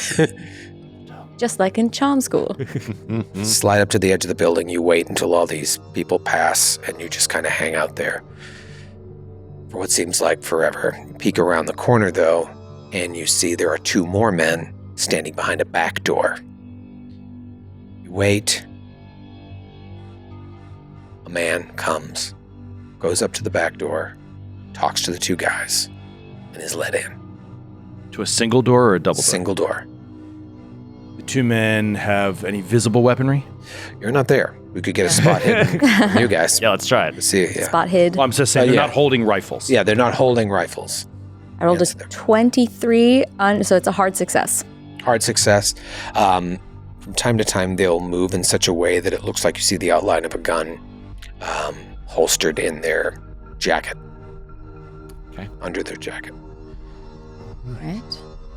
Just like in charm school. Slide up to the edge of the building. You wait until all these people pass, and you just kind of hang out there for what seems like forever. Peek around the corner, though, and you see there are 2 more men standing behind a back door. You wait. A man comes, goes up to the back door, talks to the 2 guys, and is let in. To a single door or a double door? Single door. The 2 men have any visible weaponry? You're not there. We could get a spot hidden from you guys. Yeah, let's try it. To see, yeah. Spot hid. Well, I'm just saying they're yeah. not holding rifles. Yeah, they're not holding rifles. I rolled Yes, a they're- 23, so it's a hard success. Hard success. From time to time, they'll move in such a way that it looks like you see the outline of a gun holstered in their jacket. Okay. Under their jacket. Right.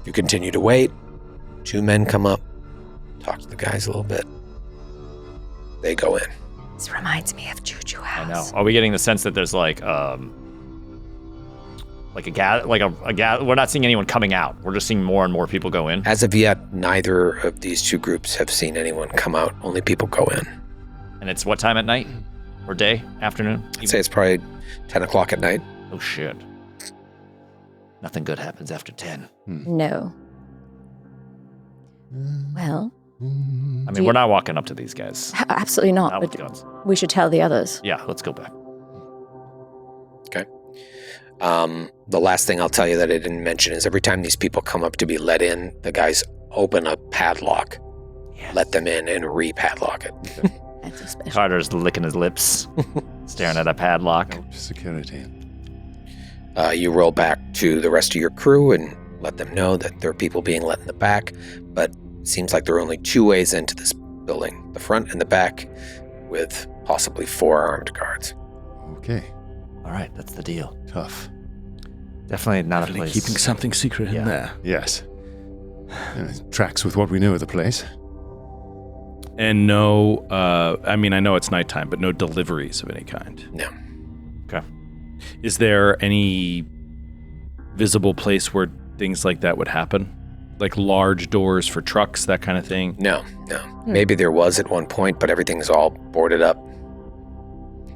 You continue to wait. 2 men come up, talk to the guys a little bit. They go in. This reminds me of Juju House. I know. Are we getting the sense that there's like a gas? We're not seeing anyone coming out. We're just seeing more and more people go in. As of yet, neither of these 2 groups have seen anyone come out. Only people go in. And it's what time at night? Or day? Afternoon? I'd say it's probably 10 o'clock at night. Oh, shit. Nothing good happens after 10. No. Well, I mean, we're not walking up to these guys. absolutely not. Not with But guns. we should tell the others. Yeah, let's go back. Okay. The last thing I'll tell you that I didn't mention is every time these people come up to be let in, the guys open a padlock, let them in, and re-padlock it. That's so special. Carter's licking his lips, staring at a padlock. Security. You roll back to the rest of your crew and let them know that there are people being let in the back, but it seems like there are only 2 ways into this building, the front and the back, with possibly 4 armed guards. Okay. All right, that's the deal. Tough. Definitely not a Definitely place. keeping something secret in there. Yes. And it tracks with what we know of the place. And no, I mean, I know it's nighttime, but no deliveries of any kind. No. Okay. Is there any visible place where things like that would happen? Like large doors for trucks, that kind of thing? No. Maybe there was at one point, but everything's all boarded up.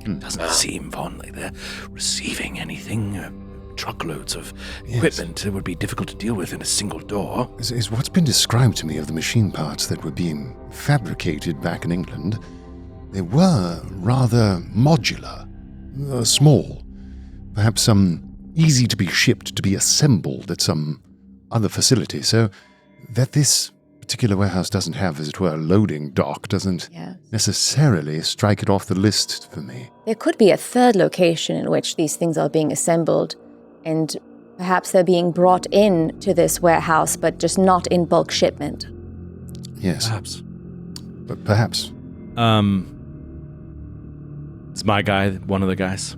Doesn't seem, Vaughn, like they're receiving anything. Truckloads of equipment that would be difficult to deal with in a single door. Is what's been described to me of the machine parts that were being fabricated back in England. They were rather modular, small, perhaps some easy to be shipped to be assembled at some other facility. So that this particular warehouse doesn't have, as it were, a loading dock doesn't necessarily strike it off the list for me. There could be a third location in which these things are being assembled, and perhaps they're being brought in to this warehouse, but just not in bulk shipment. Yes. Perhaps. But perhaps. Is my guy one of the guys?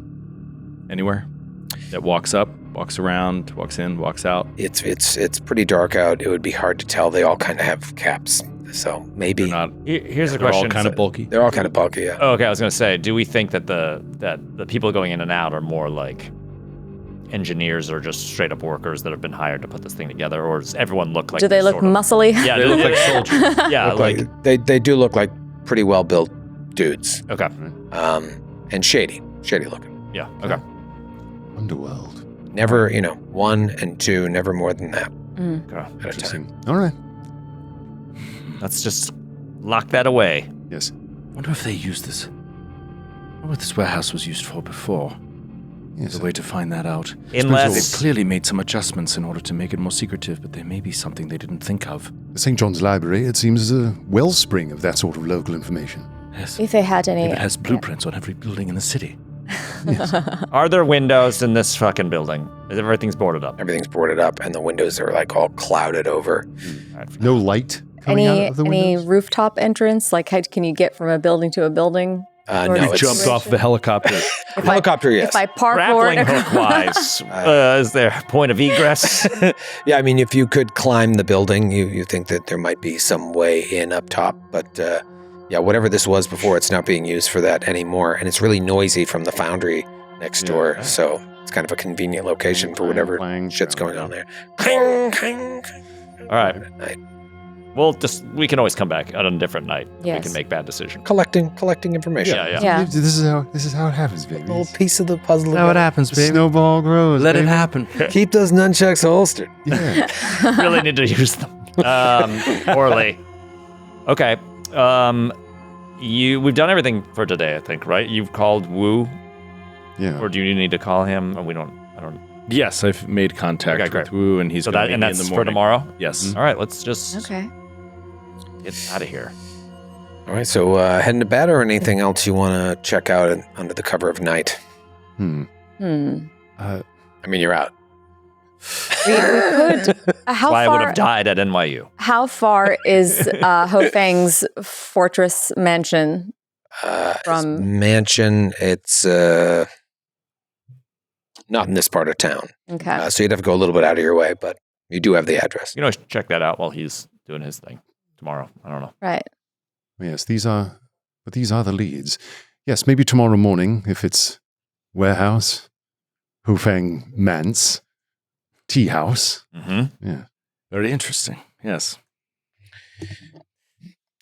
Anywhere? That walks up, walks around, walks in, walks out? It's pretty dark out. It would be hard to tell. They all kind of have caps. So maybe. Here's a They're question. all kind of bulky. They're all kind of bulky, yeah. Oh, okay, I was going to say, do we think that the people going in and out are more like engineers or just straight up workers that have been hired to put this thing together, or does everyone look like? Do they look muscly? Yeah, they look like soldiers. Yeah, like they do look like pretty well built dudes. okay. And shady looking. Yeah. Okay. Underworld. Never, 1 and 2, never more than that Okay. at a time. Interesting. All right. Let's just lock that away. Yes. Wonder if they use this. Wonder what this warehouse was used for before. Yes. There's a way to find that out. Unless They've clearly made some adjustments in order to make it more secretive, but there may be something they didn't think of. The St. John's Library, it seems, is a wellspring of that sort of local information. Yes. If they had any... It has blueprints on every building in the city. Are there windows in this fucking building? Everything's boarded up. Everything's boarded up, and the windows are like all clouded over. No light coming out of the Any windows? rooftop entrance? Like, how can you get from a building to a building? No, You it's jumped off the helicopter. helicopter. Yes. If I Grappling parkour... hook-wise, is there a point of egress? Yeah, I mean, if you could climb the building, you think that there might be some way in up top, but yeah, whatever this was before, it's not being used for that anymore, and it's really noisy from the foundry next door, so it's kind of a convenient location for whatever shit's going on there. Clang, clang, clang. All right. At night. We can always come back on a different night. Yes. We can make bad decisions. Collecting information. Yeah. Yeah. This is how it happens, baby. A little piece of the puzzle. That's how it happens, baby. Snowball grows. Let it baby. happen. Keep those nunchucks holstered. Yeah. Really need to use them. Orly. Okay. We've done everything for today, I think, right? You've called Wu, Yeah. or do you need to call him? I don't. Yes, I've made contact Okay, great. with Wu, and he's So going to that meet and me in that's the for morning. tomorrow. Yes. All right. Let's just Okay. get out of here. All right, so heading to bed or anything else you want to check out under the cover of night? I I mean, you're out. We could... how Why I would far... have died at NYU. How far is Ho Fang's fortress mansion from... His mansion, it's not in this part of town. Okay. So you'd have to go a little bit out of your way, but you do have the address. You can always check that out while he's doing his thing tomorrow. I don't know. Right. Yes, these are the leads. Yes, maybe tomorrow morning, if it's warehouse, Hufang Manse, tea house. Mm-hmm. Yeah. Very interesting. Yes.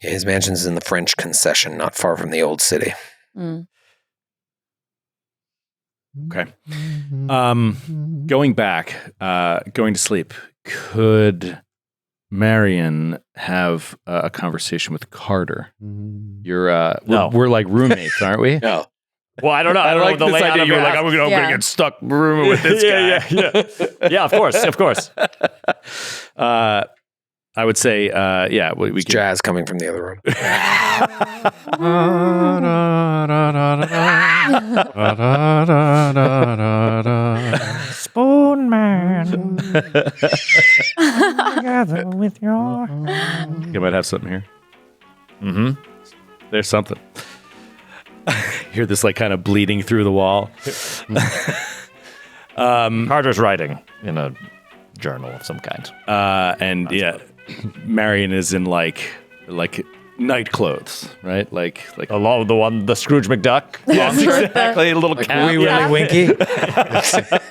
Yeah, his mansion's in the French concession, not far from the old city. Mm. Okay. Going back, going to sleep. Could Marion have a conversation with Carter? You're No. we're like roommates, aren't we? No. Well, I don't know. I don't know the this layout idea. of You were your like, house. I'm going to Yeah. get stuck rooming with this guy. Yeah, of course. I would say, yeah, we It's can. jazz coming from the other room. Spoon man. Together with your. You might have something here. Mm-hmm. There's something. Hear this like kind of bleeding through the wall. Carter's writing in a journal of some kind. And yeah, Marion is in like night clothes, right? Like The Scrooge McDuck. yes, exactly. A little cap. Wee Willie Winky.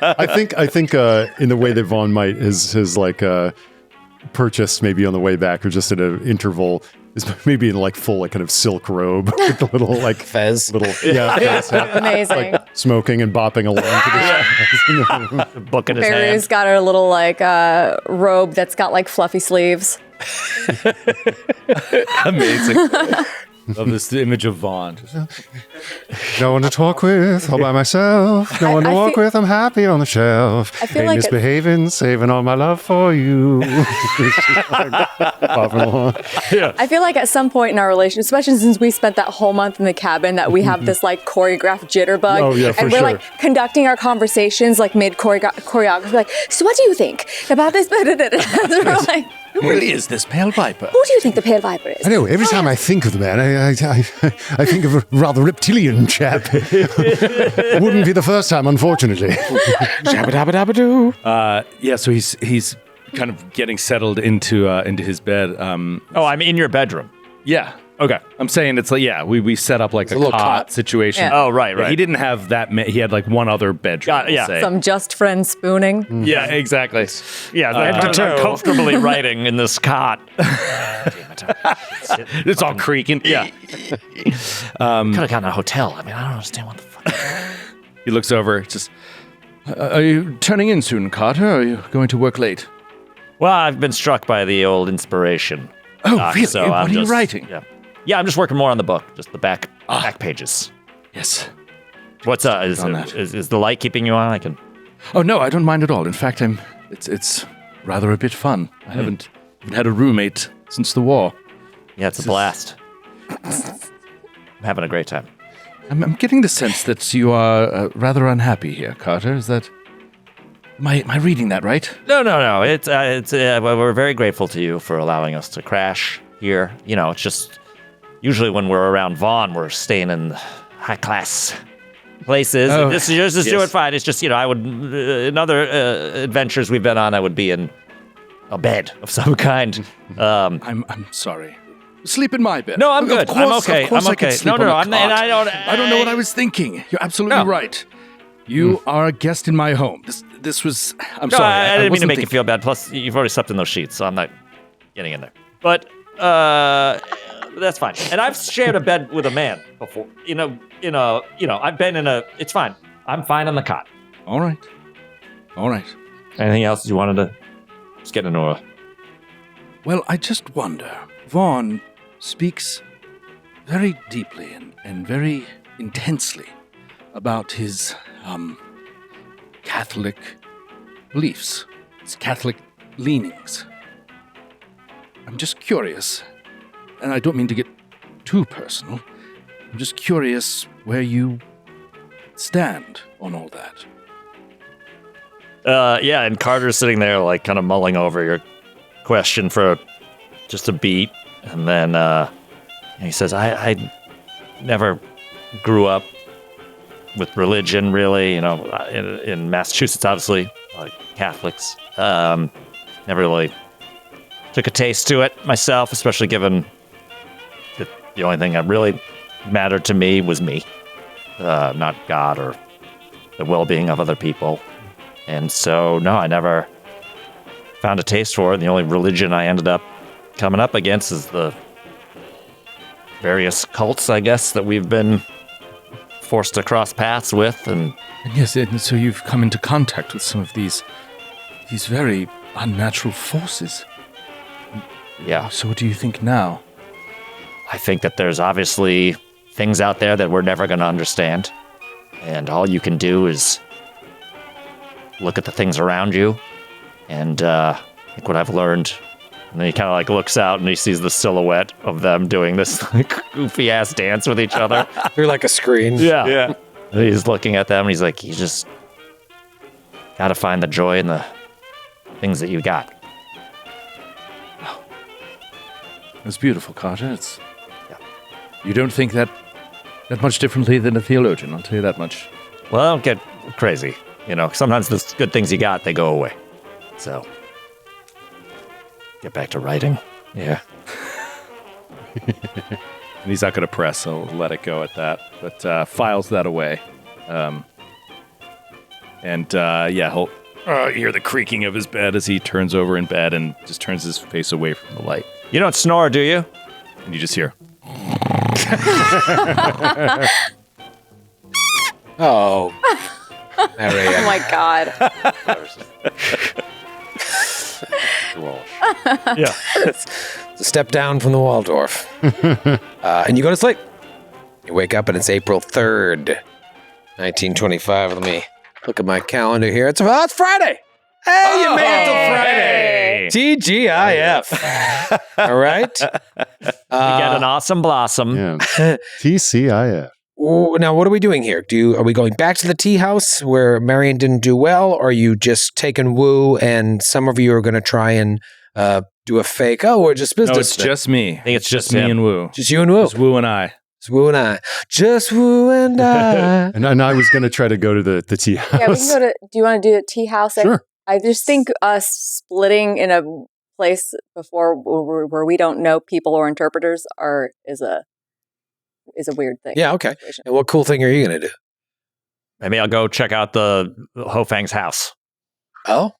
I think in the way that Vaughn might his like purchase maybe on the way back or just at an interval is maybe in like full like kind of silk robe with the little like Fez. fez, Amazing. smoking and bopping along to this. Book in his Barry's hand. got her little like robe that's got like fluffy sleeves. Amazing. Love this image of Vaughn. No one to talk with, all by myself. No one to I walk feel- with, I'm happy on the shelf. I feel Ain't like misbehaving, saving all my love for you. Bopping along. I feel like at some point in our relationship, especially since we spent that whole month in the cabin, that we have this like choreographed jitterbug. Oh, yeah, for and we're sure. like conducting our conversations like mid choreography. Like, so what do you think about this? We're like, Who really is this pale viper? who do you think the pale viper is? I know, every time I think of the man, I think of a rather reptilian chap. Wouldn't be the first time, unfortunately. Jabba-dabba-dabba-doo. Yeah, so he's kind of getting settled into his bed. Oh, I'm in your bedroom. Yeah. Okay. I'm saying it's like, yeah, we set up like a little cot cot. situation. Yeah. Oh, right, right. He didn't have that. He had like one other bedroom. Got it, yeah. we'll say. Some just friend spooning. Yeah, exactly. Yeah, I'm comfortably writing in this cot. It's all creaking. Yeah. Could have gotten a hotel. I mean, I don't understand what the fuck. He looks over. Just, are you turning in soon, Carter? Or are you going to work late? Well, I've been struck by the old inspiration. Oh, doc, really? So What I'm are you just- writing? Yeah, I'm just working more on the book, just the back pages. Yes. What's on that. is the light keeping you on? I can. Oh no, I don't mind at all. In fact, it's rather a bit fun. I haven't had a roommate since the war. Yeah, it's a blast. I'm having a great time. I'm getting the sense that you are rather unhappy here, Carter. Is that? Am I reading that right? No. It's we're very grateful to you for allowing us to crash here. You know, it's just usually when we're around Vaughn, we're staying in high class places. Oh, This is just yes. doing fine. It's just I would in other adventures we've been on, I would be in a bed of some kind. I'm sorry. Sleep in my bed. No, I'm good. Of course, I'm okay. Of course I'm I can okay. sleep No, on a I'm not. cot. I don't know what I was thinking. You're absolutely No. right. You are a guest in my home. This was. I'm No, sorry. I didn't mean to wasn't make you thinking- feel bad. Plus, you've already slept in those sheets, so I'm not getting in there. But that's fine. And I've shared a bed with a man before. I've been in a. It's fine. I'm fine on the cot. All right. Anything else you wanted to just get into a? Well, I just wonder. Vaughn speaks very deeply and very intensely about his Catholic beliefs, his Catholic leanings. I'm just curious, and I don't mean to get too personal. I'm just curious where you stand on all that. Yeah, and Carter's sitting there, like, kind of mulling over your question for just a beat, and then he says, "I never grew up with religion, really. In Massachusetts, obviously, like Catholics. Never really took a taste to it myself, especially given that the only thing that really mattered to me was me, not God or the well-being of other people. And so, no, I never found a taste for it. The only religion I ended up coming up against is the various cults, I guess, that we've been forced to cross paths with. And Yes, and so you've come into contact with some of these very unnatural forces. yeah, So what do you think now? I think that there's obviously things out there that we're never going to understand. And all you can do is look at the things around you. And I think what I've learned, and then he kind of like looks out and he sees the silhouette of them doing this like goofy ass dance with each other. Through like a screen. Yeah. And he's looking at them and he's like, you just got to find the joy in the things that you got. It's beautiful, Carter. You don't think that much differently than a theologian, I'll tell you that much. Well, don't get crazy. Sometimes the good things you got, they go away. So, get back to writing. Yeah. And he's not going to press, so we'll let it go at that. But files that away. He'll hear the creaking of his bed as he turns over in bed and just turns his face away from the light. You don't snore, do you? And you just hear. Oh. Marianne. Oh my God. Yeah. It's a step down from the Waldorf. And you go to sleep. You wake up and it's April 3rd, 1925. Let me look at my calendar here. It's Friday. Hey, you made it till Friday. TGIF. All right. We get an awesome blossom. Yeah. TCIF. Now, what are we doing here? Are we going back to the tea house where Marion didn't do well, or are you just taking woo and some of you are going to try and do a fake, we're just business? No, it's just me. I think it's just me him. and Woo. Just you and Woo. It's Woo and I. It's Woo and I. Just Woo and I. And I was going to try to go to the tea house. Yeah, we can go to. Do you want to do the tea house? Sure. I just think us splitting in a place before where we don't know people or interpreters is a weird thing. Yeah, okay. And what cool thing are you going to do? Maybe I'll go check out the Hofang's house. Oh,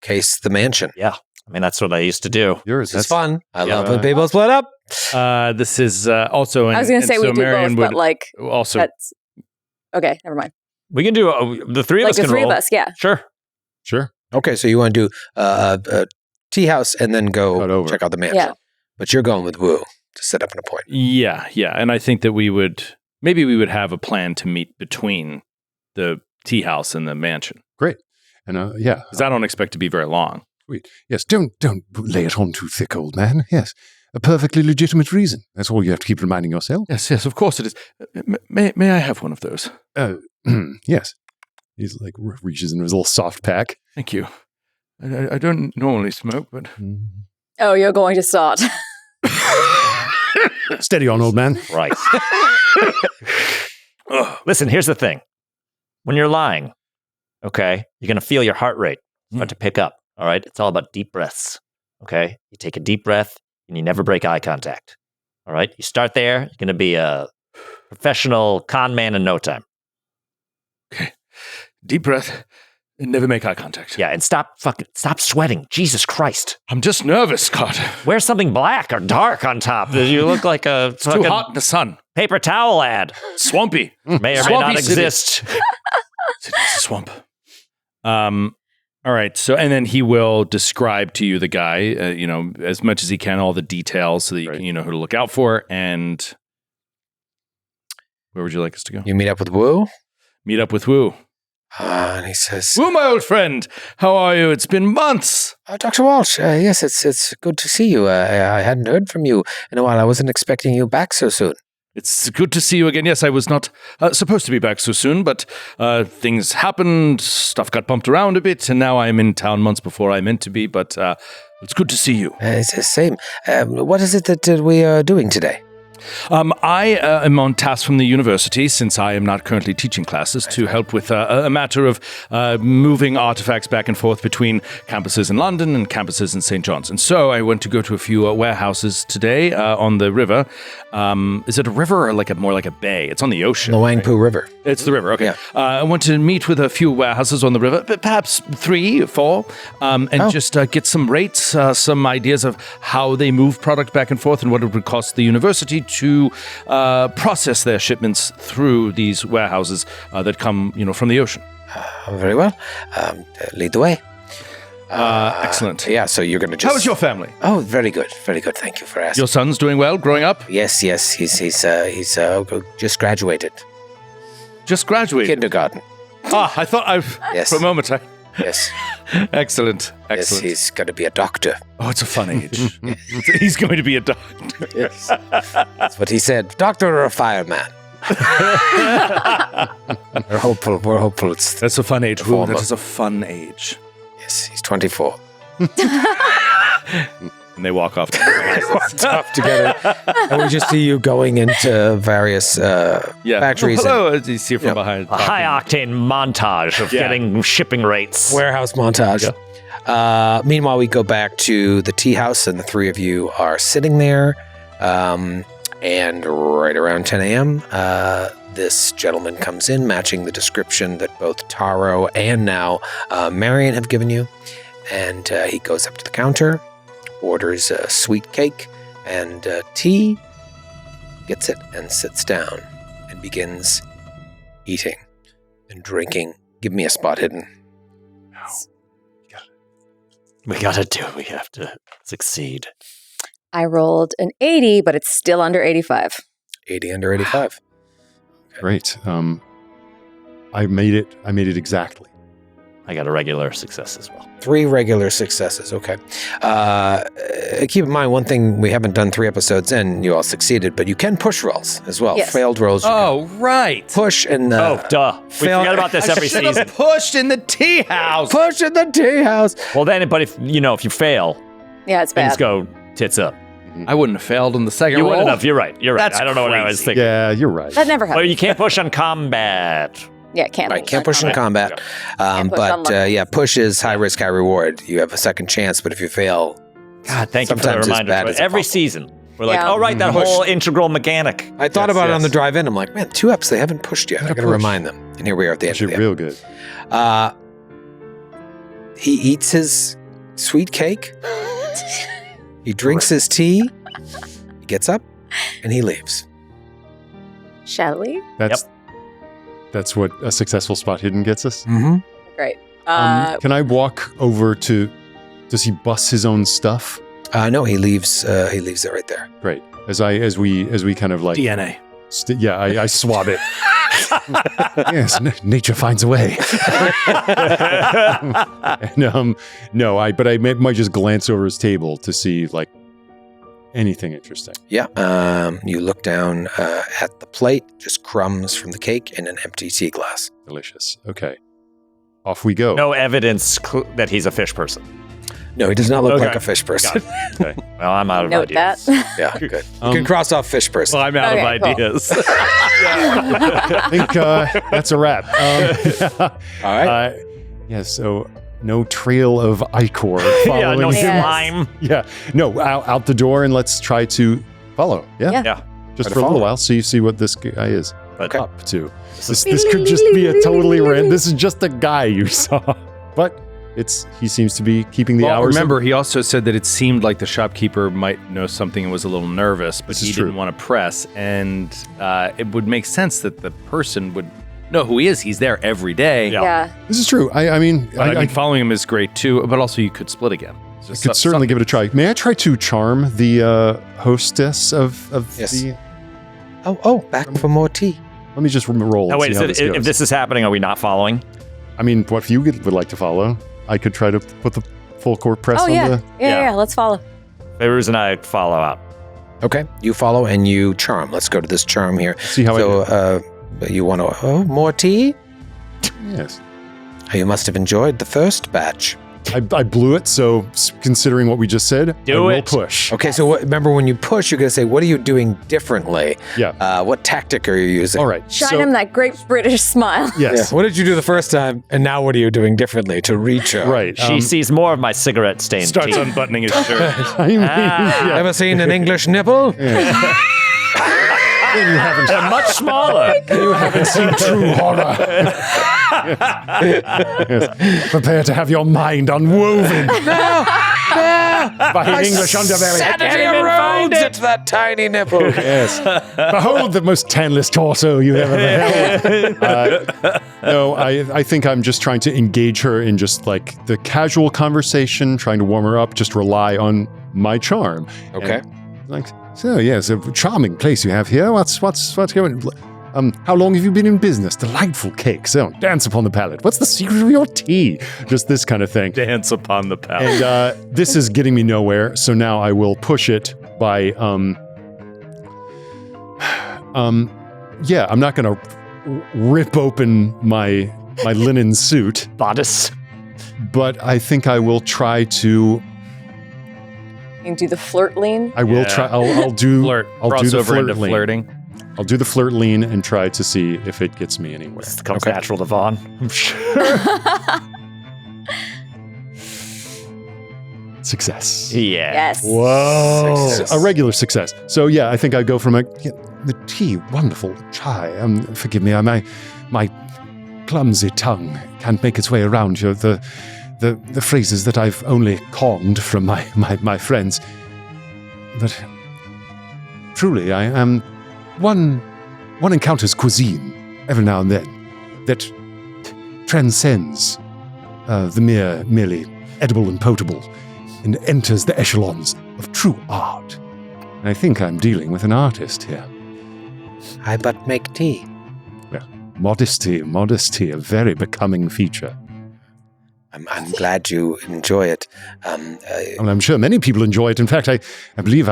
Case the mansion. Yeah. I mean, that's what I used to do. Yours. This is fun. I Yeah. love when people split up. This is also. I was going to say we do both, but like also. that's okay. Never mind. We can do the three of Like us. the Can three roll. of us, yeah. Sure. Sure. Okay, so you want to do a tea house and then Cut go over. check out the mansion. Yeah. But you're going with Woo to set up an appointment. Yeah, and I think that we would have a plan to meet between the tea house and the mansion Great. And yeah. because I don't expect to be very long. Sweet. Yes, don't lay it on too thick, old man. Yes, a perfectly legitimate reason. That's all you have to keep reminding yourself. Yes, of course it is. May I have one of those? Yes. He's like reaches into his little soft pack. Thank you. I don't normally smoke, but Oh, you're going to start. Steady on, old man. Right. Listen, here's the thing. When you're lying, okay, you're going to feel your heart rate start to pick up. All right. It's all about deep breaths. Okay. You take a deep breath and you never break eye contact. All right. You start there. You're going to be a professional con man in no time. okay. Deep breath and never make eye contact. Yeah. And stop sweating. Jesus Christ. I'm just nervous, Carter. Wear something black or dark on top. You look like a It's too fucking hot in the sun. paper towel ad. Swampy. May or may Swampy not city. exist. It's a swamp. All right. So, and then he will describe to you the guy, as much as he can, all the details so that you can, you know who to look out for. And where would you like us to go? You meet up with Woo, Meet up with Woo. and he says, Woo, my old friend. How are you? It's been months. Dr. Walsh, yes, it's good to see you. I hadn't heard from you in a while. I wasn't expecting you back so soon. It's good to see you again. Yes, I was not supposed to be back so soon, but things happened. Stuff got bumped around a bit, and now I'm in town months before I meant to be, but it's good to see you. It's the same. What is it that we are doing today? I am on task from the university, since I am not currently teaching classes, to help with a matter of moving artifacts back and forth between campuses in London and campuses in St. John's. And so I went to go to a few warehouses today on the river. Is it a river or more like a bay? It's on the ocean. The Wangpu River. It's the river, okay. Yeah. I want to meet with a few warehouses on the river, but perhaps 3 or 4, and just get some rates, some ideas of how they move product back and forth and what it would cost the university to process their shipments through these warehouses that come, from the ocean. Very well. Lead the way. Excellent. Yeah, so you're going to just... How is your family? Oh, very good. Very good. Thank you for asking. Your son's doing well, growing up? Yes. He's just graduated. Just graduated? Kindergarten. I thought Yes. for a moment. Yes. Excellent. Yes, he's going to be a doctor. Oh, it's a fun age. He's going to be a doctor. Yes. That's what he said. Doctor or a fireman? We're hopeful. That's a fun age. Ooh, Former. that is a fun age. Yes, he's 24. And they walk off. Walked off together. And we just see you going into various factories Oh, hello. You see from behind. A high octane montage of getting shipping rates. and warehouse montage. Meanwhile, we go back to the tea house, and the 3 of you are sitting there. And right around 10 a.m., this gentleman comes in, matching the description that both Taro and now Marion have given you. And he goes up to the counter, orders a sweet cake and tea, gets it and sits down and begins eating and drinking. Give me a spot hidden. We gotta do it. We have to succeed. I rolled an 80, but it's still under 85. 80 under 85. Great. I made it exactly. I got a regular success as well. 3 regular successes. Okay. Keep in mind, one thing we haven't done 3 episodes in, you all succeeded, but you can push rolls as well. Yes. Failed rolls. You can right. push and Duh. We forget about this every Should have season. pushed in the tea house. push in the tea house. Well, then, but if you fail, Yeah, it's things bad. go tits up. I wouldn't have failed in the second You roll. wouldn't have. You're right. That's I don't know what I was crazy. thinking. Yeah, you're right. That never Well, happens. you can't push on combat. Yeah, can't. Right, can't push in combat. Can't push on But luck. yeah, push is high risk, high reward. You have a second chance, but if you fail, God, thank you for the sometimes as reminder. bad Troy. as Every possible. sean, we're like, Yeah. oh, right, that Push. whole integral mechanic. I thought Yes, about it on yes. the drive in. I'm like, man, 2 eps, they haven't pushed yet. I Gotta gotta push. remind them. And here we are at the end Push of it the real good. He eats his sweet cake. He drinks his tea. He gets up and he leaves. Shall we? That's what a successful spot hidden gets us. Mm-hmm. Great. Can I walk over to? Does he bust his own stuff? No, he leaves it right there. Great. As we kind of like DNA. I swab it. Yes, nature finds a way. And, but I might just glance over his table to see like anything interesting. Yeah. You look down at the plate, just crumbs from the cake and an empty tea glass. Delicious. Okay, off we go. No evidence that he's a fish person. No, he does not look Okay. like a fish person. Okay. Well, I'm out of Note ideas. that. Yeah, good. You can cross off fish person. Well, I'm out Okay, of cool. ideas. I think that's a wrap. All right. Yeah. So no trail of ichor following. Yeah, no Yes. slime. Yeah. No, out the door, and let's try to follow. Yeah. Yeah. Yeah. Just Try to for a little follow. while, see what this guy is But up to. This could just be a totally random. This is just a guy you saw, but he seems to be keeping the Well, hours. remember, he also said that it seemed like the shopkeeper might know something and was a little nervous, but This he is didn't true. want to press. And it would make sense that the person would know who he is. He's there every day. Yeah. Yeah. This is true. I mean, But I mean, following him is great too. But also, you could split again. I could certainly give it a try. May I try to charm the hostess of Yes. the? Oh, back for more tea. Let me just roll. Oh, and wait, see how this if goes. this is happening, are we not following? I mean, what if you would like to follow? I could try to put the full court press Oh, on yeah. the. Yeah. Let's follow. Favors and I follow up. Okay, you follow and you charm. Let's go to this charm here. See how I do. You want to? More tea? Yes. You must have enjoyed the first batch. I blew it, so considering what we just said, Do I will it. push. Okay, so remember when you push, you're going to say, what are you doing differently? Yeah. What tactic are you using? All right. Shine so, him that great British smile. Yes. What did you do the first time? And now what are you doing differently to reach her? Right. She sees more of my cigarette stained starts teeth. unbuttoning his shirt. I mean, yeah. Ever seen an English nipple? You haven't, They're much smaller. you haven't seen true horror. Yes. Prepare to have your mind unwoven by English underbelly. Sanity even find erodes it. at that tiny nipple. Yes. Behold the most tanless torso you ever beheld. No, I think I'm just trying to engage her in just like the casual conversation, trying to warm her up, just rely on my charm. Okay. And, like, so yes, a charming place you have here. What's going on? How long have you been in business? Delightful cakes. Oh, dance upon the palate. What's the secret of your tea? Just this kind of thing. Dance upon the palate. And this is getting me nowhere, so now I will push it by yeah, I'm not gonna rip open my linen suit, Bodice. but I think I will try to You can do the flirt lean. I will try I'll do Flirt. I'll Cross do the over flirt into lean. flirting. I'll do the flirt lean and try to see if it gets me anywhere. This comes natural to Vaughn. I'm sure. Success. Yeah. Yes. Whoa. Success. A regular success. So yeah, I think I go from the tea, wonderful chai. Forgive me, my clumsy tongue can't make its way around the phrases that I've only conned from my friends. But truly, I am one encounters cuisine every now and then that transcends the merely edible and potable and enters the echelons of true art. And I think I'm dealing with an artist here. I but make tea. Well, modesty, a very becoming feature. I'm glad you enjoy it. Well, I'm sure many people enjoy it. In fact, I believe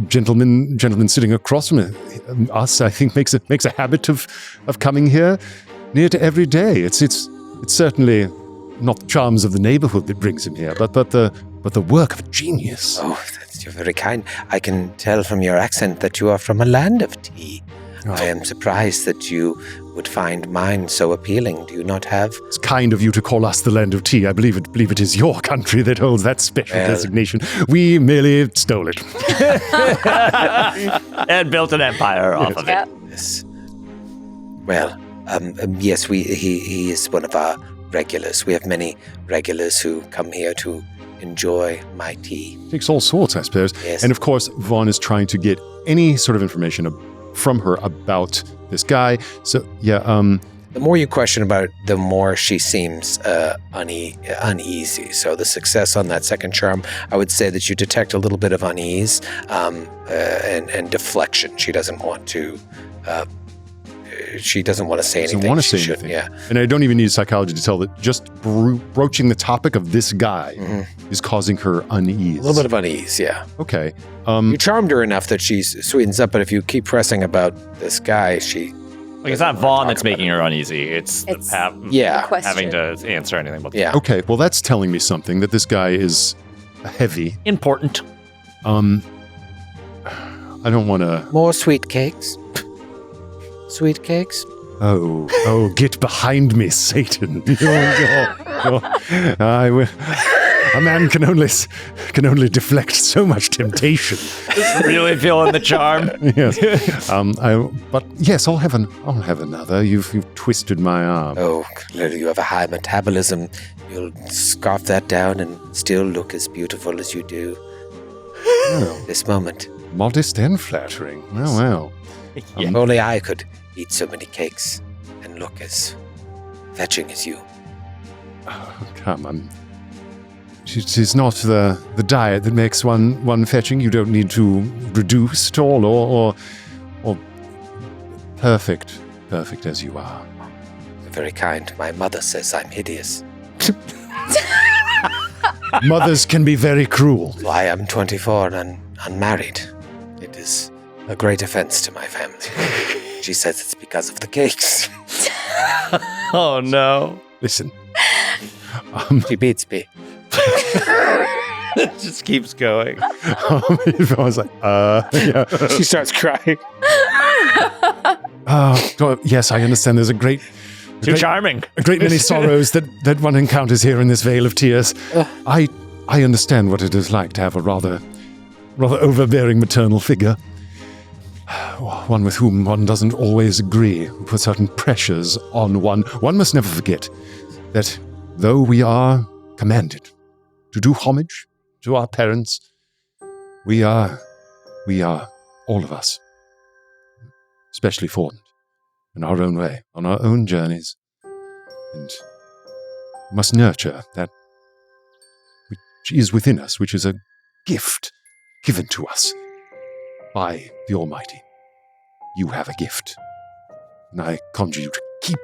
gentleman sitting across from us, I think makes a habit of coming here near to every day. It's certainly not the charms of the neighborhood that brings him here, but the work of a genius. Oh, you're very kind. I can tell from your accent that you are from a land of tea. Oh. I am surprised that you would find mine so appealing. Do you not have? It's kind of you to call us the land of tea. I believe it is your country that holds that special designation. We merely stole it. And built an empire off of it. Yes. Well, yes, he is one of our regulars. We have many regulars who come here to enjoy my tea. Takes all sorts, I suppose. Yes. And of course, Vaughn is trying to get any sort of information from her about this guy. So, yeah, The more you question about it, the more she seems uneasy. So the success on that second charm, I would say that you detect a little bit of unease and deflection. She doesn't want to. She doesn't want to say anything. Doesn't want to say anything. Yeah. And I don't even need psychology to tell that just broaching the topic of this guy is causing her unease. A little bit of unease, yeah. Okay. You charmed her enough that she sweetens up, but if you keep pressing about this guy, she... Like, it's not Vaughn that's making her uneasy. It's Yeah. having to answer anything about Yeah. Okay, well, that's telling me something, that this guy is heavy. Important. I don't want to... More sweet cakes? Sweet cakes? Oh, get behind me, Satan. A man can only deflect so much temptation. Really feeling the charm. Yes. But yes, I'll have another. You've twisted my arm. Oh, clearly you have a high metabolism. You'll scarf that down and still look as beautiful as you do. This moment. Modest and flattering. Well. Yeah. If only I could eat so many cakes and look as fetching as you. Oh, come on. It is not the diet that makes one fetching. You don't need to reduce at all or perfect as you are. You're very kind. My mother says I'm hideous. Mothers can be very cruel. So I am 24 and unmarried. It is a great offense to my family. She says it's because of the cakes. Oh, no. Listen. She beats me. It just keeps going. I was like, yeah. She starts crying. Yes, I understand. There's a great Charming. a great many sorrows that one encounters here in this vale of tears. I understand what it is like to have a rather overbearing maternal figure. One with whom one doesn't always agree, who puts certain pressures on one. One must never forget that though we are commanded to do homage to our parents, we are all of us, especially formed in our own way, on our own journeys, and must nurture that which is within us, which is a gift given to us by the Almighty. You have a gift, and I conjure you to keep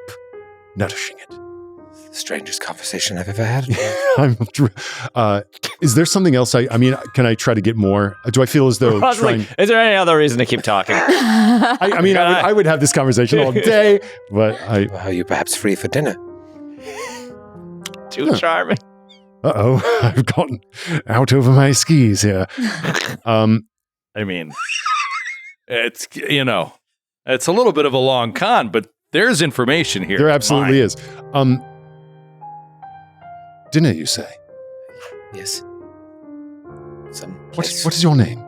nourishing it. The strangest conversation I've ever had. Is there something else? I mean, can I try to get more? Do I feel as though trying... Is there any other reason to keep talking? I would have this conversation all day, but Are you perhaps free for dinner? Too charming. Uh-oh, I've gotten out over my skis here. I mean, it's, it's a little bit of a long con, but there's information here. There absolutely is. Dinner, you say? Yes. What is your name?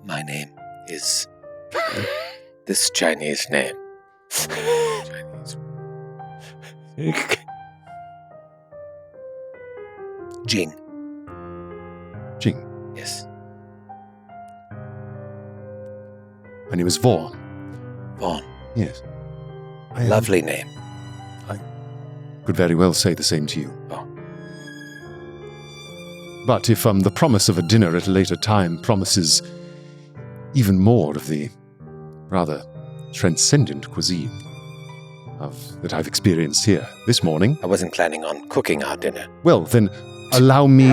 My name is this Chinese name. Chinese. Jing. Jing. Yes. My name is Vaughn. Vaughn. Yes. Lovely name. Could very well say the same to you. Oh. But if the promise of a dinner at a later time promises even more of the rather transcendent cuisine that I've experienced here this morning, I wasn't planning on cooking our dinner. well, then allow me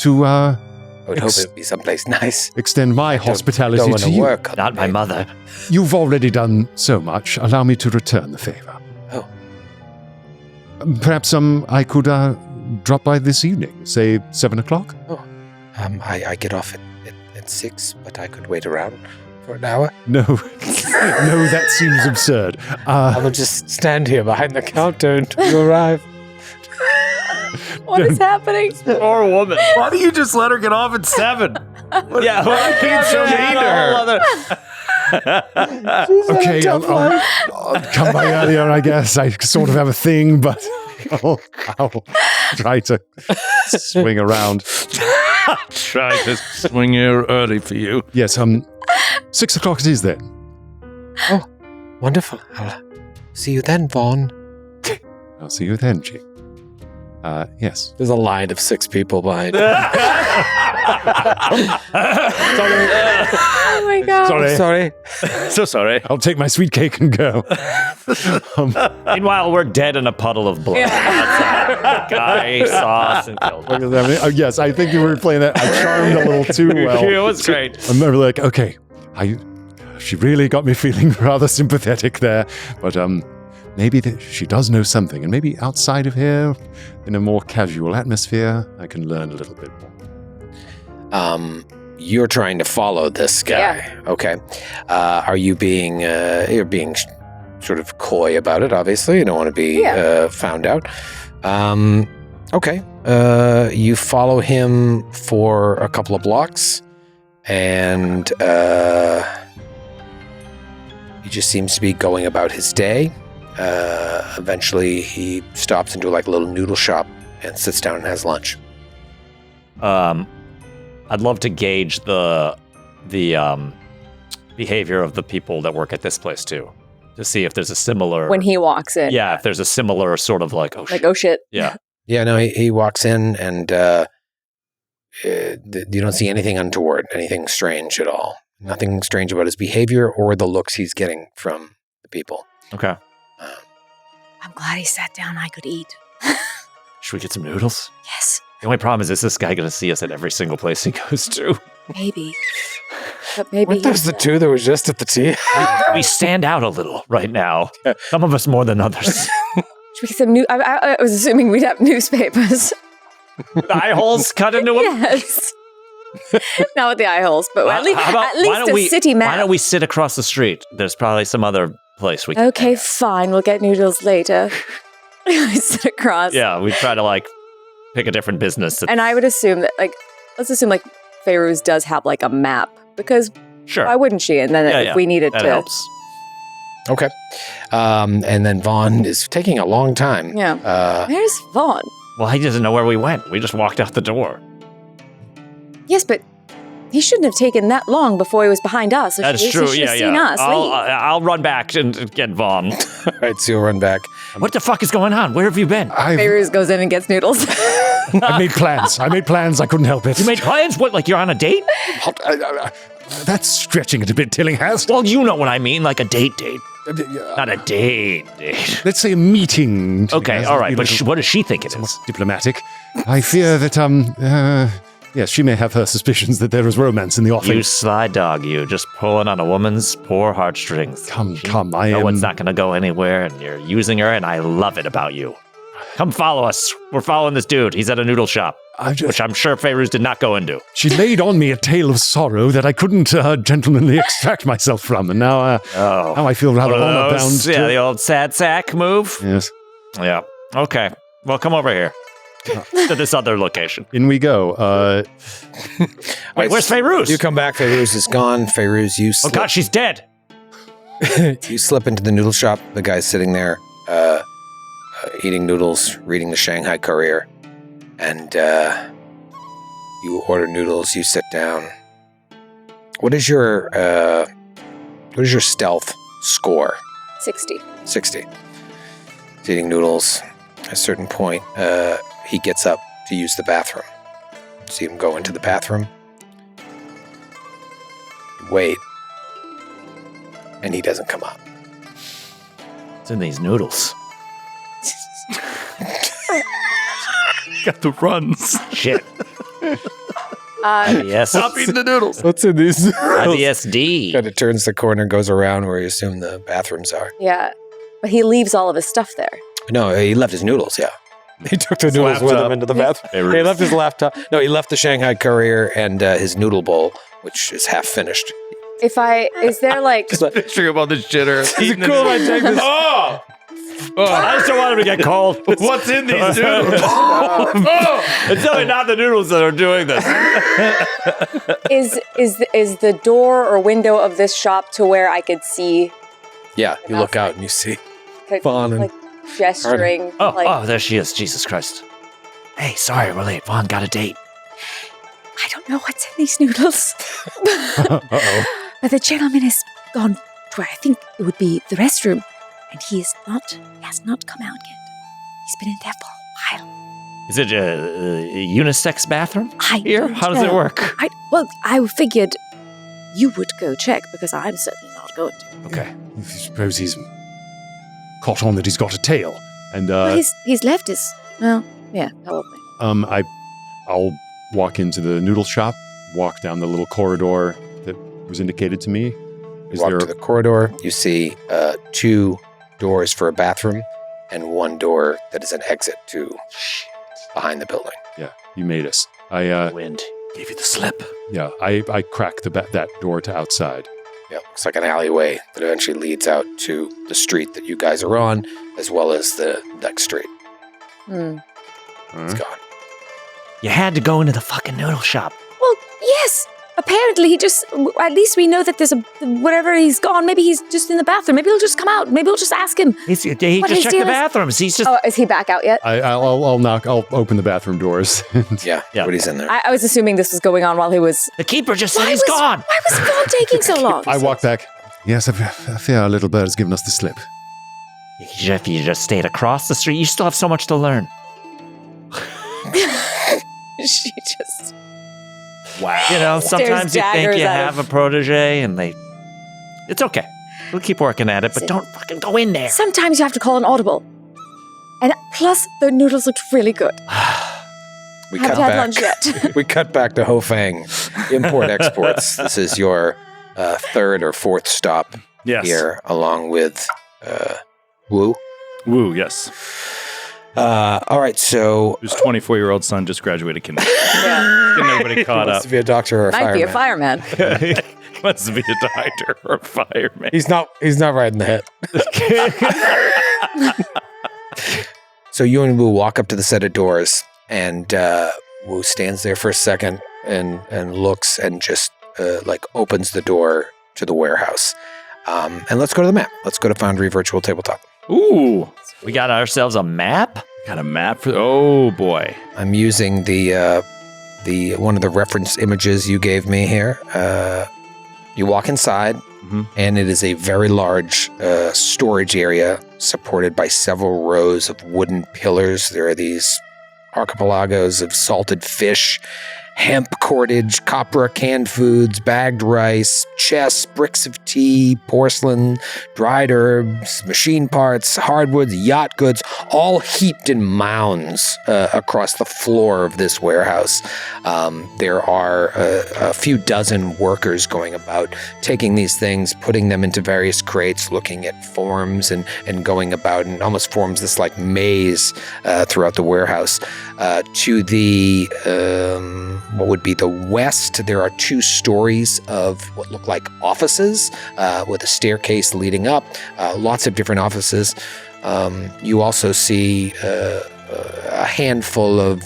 to I would hope it would be someplace nice. extend my hospitality Go to and you. work on Not the my day. mother. You've already done so much. Allow me to return the favor. Oh. Perhaps I could drop by this evening, say 7 o'clock? I get off at 6, but I could wait around for an hour. No, no, that seems absurd. I will just stand here behind the counter until you arrive. What is happening? Poor woman. Why do you just let her get off at 7? Yeah, why are you so mean to her? Okay, I'll come by earlier, I guess. I sort of have a thing, but I'll try to swing around. Try to swing here early for you. Yes, 6 o'clock it is then. Wonderful. I'll see you then, Vaughn. I'll see you then, Jake. Yes. There's a line of 6 people behind. Oh my god. Sorry. So sorry. I'll take my sweet cake and go. Meanwhile, we're dead in a puddle of blood. That's guy, sauce, and killed. Yes, I think you were playing that. I charmed a little too well. It was great. I remember, like, okay, she really got me feeling rather sympathetic there, but maybe she does know something, and maybe outside of here, in a more casual atmosphere, I can learn a little bit more. You're trying to follow this guy. Yeah. Okay. Are you being, you're being sort of coy about it, obviously. You don't want to be found out. Okay. You follow him for a couple of blocks, and he just seems to be going about his day. Eventually, he stops into like a little noodle shop and sits down and has lunch. I'd love to gauge the behavior of the people that work at this place too, to see if there's a similar. When he walks in. Yeah, if there's a similar sort of like, Oh shit. Yeah. Yeah, no, he walks in and you don't see anything untoward, anything strange at all. Nothing strange about his behavior or the looks he's getting from the people. Okay. I'm glad he sat down. I could eat. Should we get some noodles? Yes, The only problem is this guy going to see us at every single place he goes to? maybe. But maybe Weren't those the two that were just at the tea? We stand out a little right now. Some of us more than others. Should we get some I was assuming we'd have newspapers. The eye holes cut into them? Yes. Not with the eye holes, but at least, How about- at least a city map. Why don't we sit across the street? There's probably some other place we can. Okay, fine. We'll get noodles later. We sit across. Yeah, we try to like pick a different business. And I would assume that, like, let's assume like Feyruz does have like a map, because Sure. why wouldn't she? And then if we needed that to, helps. Okay. And then Vaughn is taking a long time. yeah. Where's Vaughn? Well, he doesn't know where we went. We just walked out the door. Yes, but he shouldn't have taken that long before he was behind us. So That's he true. should Yeah, have seen yeah. us leave. I'll run back and get Vaughn. All right, so you'll run back. What the fuck is going on? Where have you been? Feyruz goes in and gets noodles. I made plans. I couldn't help it. You made plans? What, like you're on a date? That's stretching it a bit, Tillinghast. Well, you know what I mean, like a date. Not a date. Let's say a meeting. Okay, Tillinghast. all right, Be a but little what does she think it somewhat is? diplomatic. I fear that, yes, she may have her suspicions that there is romance in the offing. You sly dog, you. Just pulling on a woman's poor heartstrings. Come, No one's not going to go anywhere, and you're using her, and I love it about you. Come follow us. We're following this dude. He's at a noodle shop, which I'm sure Feyruz did not go into. She laid on me a tale of sorrow that I couldn't gentlemanly extract myself from, and now I feel rather One of honor bound. those, yeah, the old sad sack move. Yes. Yeah. Okay. Well, come over here to this other location. In we go. Wait, where's Feyruz? You come back, Feyruz is gone. Feyruz, you Oh slip, God, she's dead. you slip into the noodle shop. The guy's sitting there eating noodles, reading the Shanghai Courier. And you order noodles, you sit down. What is your What is your stealth score? 60. 60. He's eating noodles. At a certain point, he gets up to use the bathroom. See him go into the bathroom. Wait. And he doesn't come up. It's in these noodles. Got the runs. Shit. Yes. Stop eating the noodles. What's in these? IBSD. Kind of turns the corner and goes around where you assume the bathrooms are. Yeah. But he leaves all of his stuff there. No, he left his noodles, yeah. He took the noodles with him into the bathroom. He left his laptop. No, he left the Shanghai Courier and his noodle bowl, which is half finished. Is there like... Picturing him on the shitter. Is it cool if I take this? Oh! I just don't want him to get cold. What's in these noodles? It's definitely not the noodles that are doing this. Is the door or window of this shop to where I could see... Yeah, you look out and you see Vaughn and... like gesturing. Oh, there she is. Jesus Christ. Hey, sorry, we're late. Vaughn got a date. I don't know what's in these noodles. Uh-oh. But the gentleman has gone to where I think it would be the restroom, and he has not come out yet. He's been in there for a while. Is it a unisex bathroom I here? don't How does it know. work? I figured you would go check because I'm certainly not going to. Okay. I suppose he's caught on that he's got a tail. And Well, he's left his. Well, yeah, probably. I'll walk into the noodle shop, walk down the little corridor that was indicated to me. You walk to the corridor. You see 2 doors for a bathroom and 1 door that is an exit to behind the building. Yeah, you made us. I Wind gave you the slip. I cracked that door to outside. Yeah, looks like an alleyway that eventually leads out to the street that you guys are on, as well as the next street. It's gone. You had to go into the fucking noodle shop. Well, yes. Apparently, he just. At least we know that there's whatever he's gone. Maybe he's just in the bathroom. Maybe he'll just come out. Maybe we'll just ask him. He What just his checked deal the is. bathrooms. He's just. Oh, is he back out yet? I'll knock. I'll open the bathroom doors. Yeah, Yeah. but he's in there. I was assuming this was going on while he was... The keeper just said he's gone. Why was Vaughn taking so long? I walk back. Yes, I fear our little bird has given us the slip. If you just stayed across the street, you still have so much to learn. She just... Wow. You know, sometimes you think daggers you at have a protege and they... It's okay. We'll keep working at it, but don't fucking go in there. Sometimes you have to call an audible. And plus, the noodles looked really good. We Haven't cut had back. lunch yet. We cut back to Hofang Import Exports. This is your 3rd or 4th stop Yes. here, along with Wu. Woo, yes. All right, so His 24-year-old son just graduated kindergarten. Yeah. Getting everybody caught wants up. to be a doctor or a Might fireman. be a fireman. Wants to be a doctor or a fireman. He's not right in the head. So you and Wu walk up to the set of doors, and Wu stands there for a second and looks and just opens the door to the warehouse. And let's go to the map. Let's go to Foundry Virtual Tabletop. Ooh. We got ourselves a map? Got a map for... Oh, boy. I'm using the one of the reference images you gave me here. You walk inside, and it is a very large storage area supported by several rows of wooden pillars. There are these archipelagos of salted fish, hemp cordage, copra, canned foods, bagged rice, chests, bricks of tea, porcelain, dried herbs, machine parts, hardwoods, yacht goods, all heaped in mounds across the floor of this warehouse. There are a few dozen workers going about, taking these things, putting them into various crates, looking at forms and going about, and almost forms this like maze throughout the warehouse. To the what would be the west, there are 2 stories of what look like offices with a staircase leading up, lots of different offices. You also see a handful of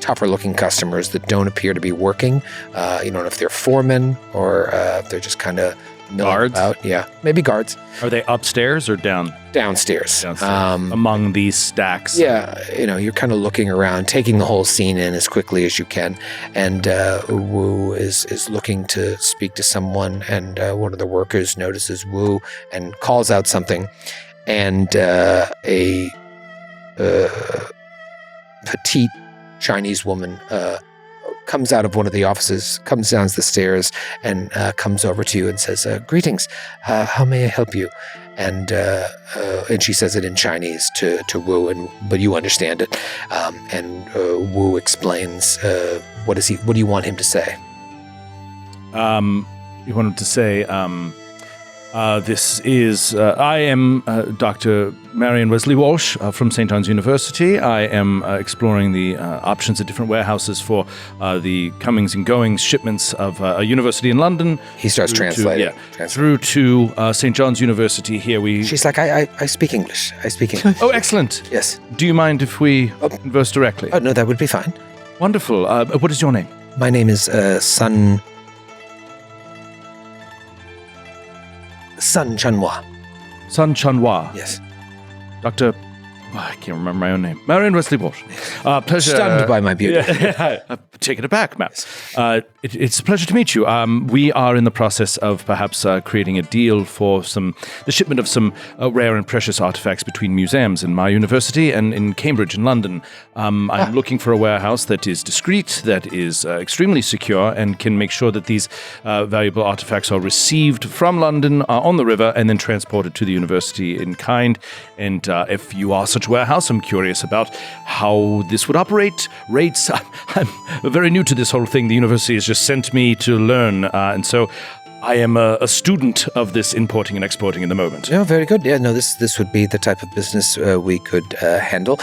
tougher looking customers that don't appear to be working. You don't know if they're foremen or if they're just kind of Guards? About. Yeah, maybe guards. Are they upstairs or Downstairs. among these stacks? Yeah, you're kind of looking around, taking the whole scene in as quickly as you can. And Wu is looking to speak to someone, and one of the workers notices Wu and calls out something. And a petite Chinese woman comes out of one of the offices, comes down the stairs, and comes over to you and says, "Greetings. How may I help you?" And she says it in Chinese to Wu, but you understand it. And Wu explains, what do you want him to say? You want him to say, this is, I am Dr. Marion Wesley Walsh from St. John's University. I am exploring the options at different warehouses for the comings and goings shipments of a university in London. He starts translating. Through to St. John's University here. She's like, I speak English. I speak English. Oh, excellent. Yes. Do you mind if we converse directly? Oh, no, that would be fine. Wonderful. What is your name? My name is Sun Chanhua. Sun Chanhua. Yes. Dr. I can't remember my own name. Marion Wesley Walsh. Pleasure. Stunned by my beauty. Taken aback, Matt. It's a pleasure to meet you. We are in the process of perhaps creating a deal for the shipment of some rare and precious artifacts between museums in my university and in Cambridge in London. I'm looking for a warehouse that is discreet, that is extremely secure, and can make sure that these valuable artifacts are received from London on the river and then transported to the university in kind. And if you are such a warehouse, I'm curious about how this would operate. Rates. I'm very new to this whole thing. The university has just sent me to learn, and so I am a student of this importing and exporting in the moment. Oh, very good. Yeah, no, this would be the type of business we could handle.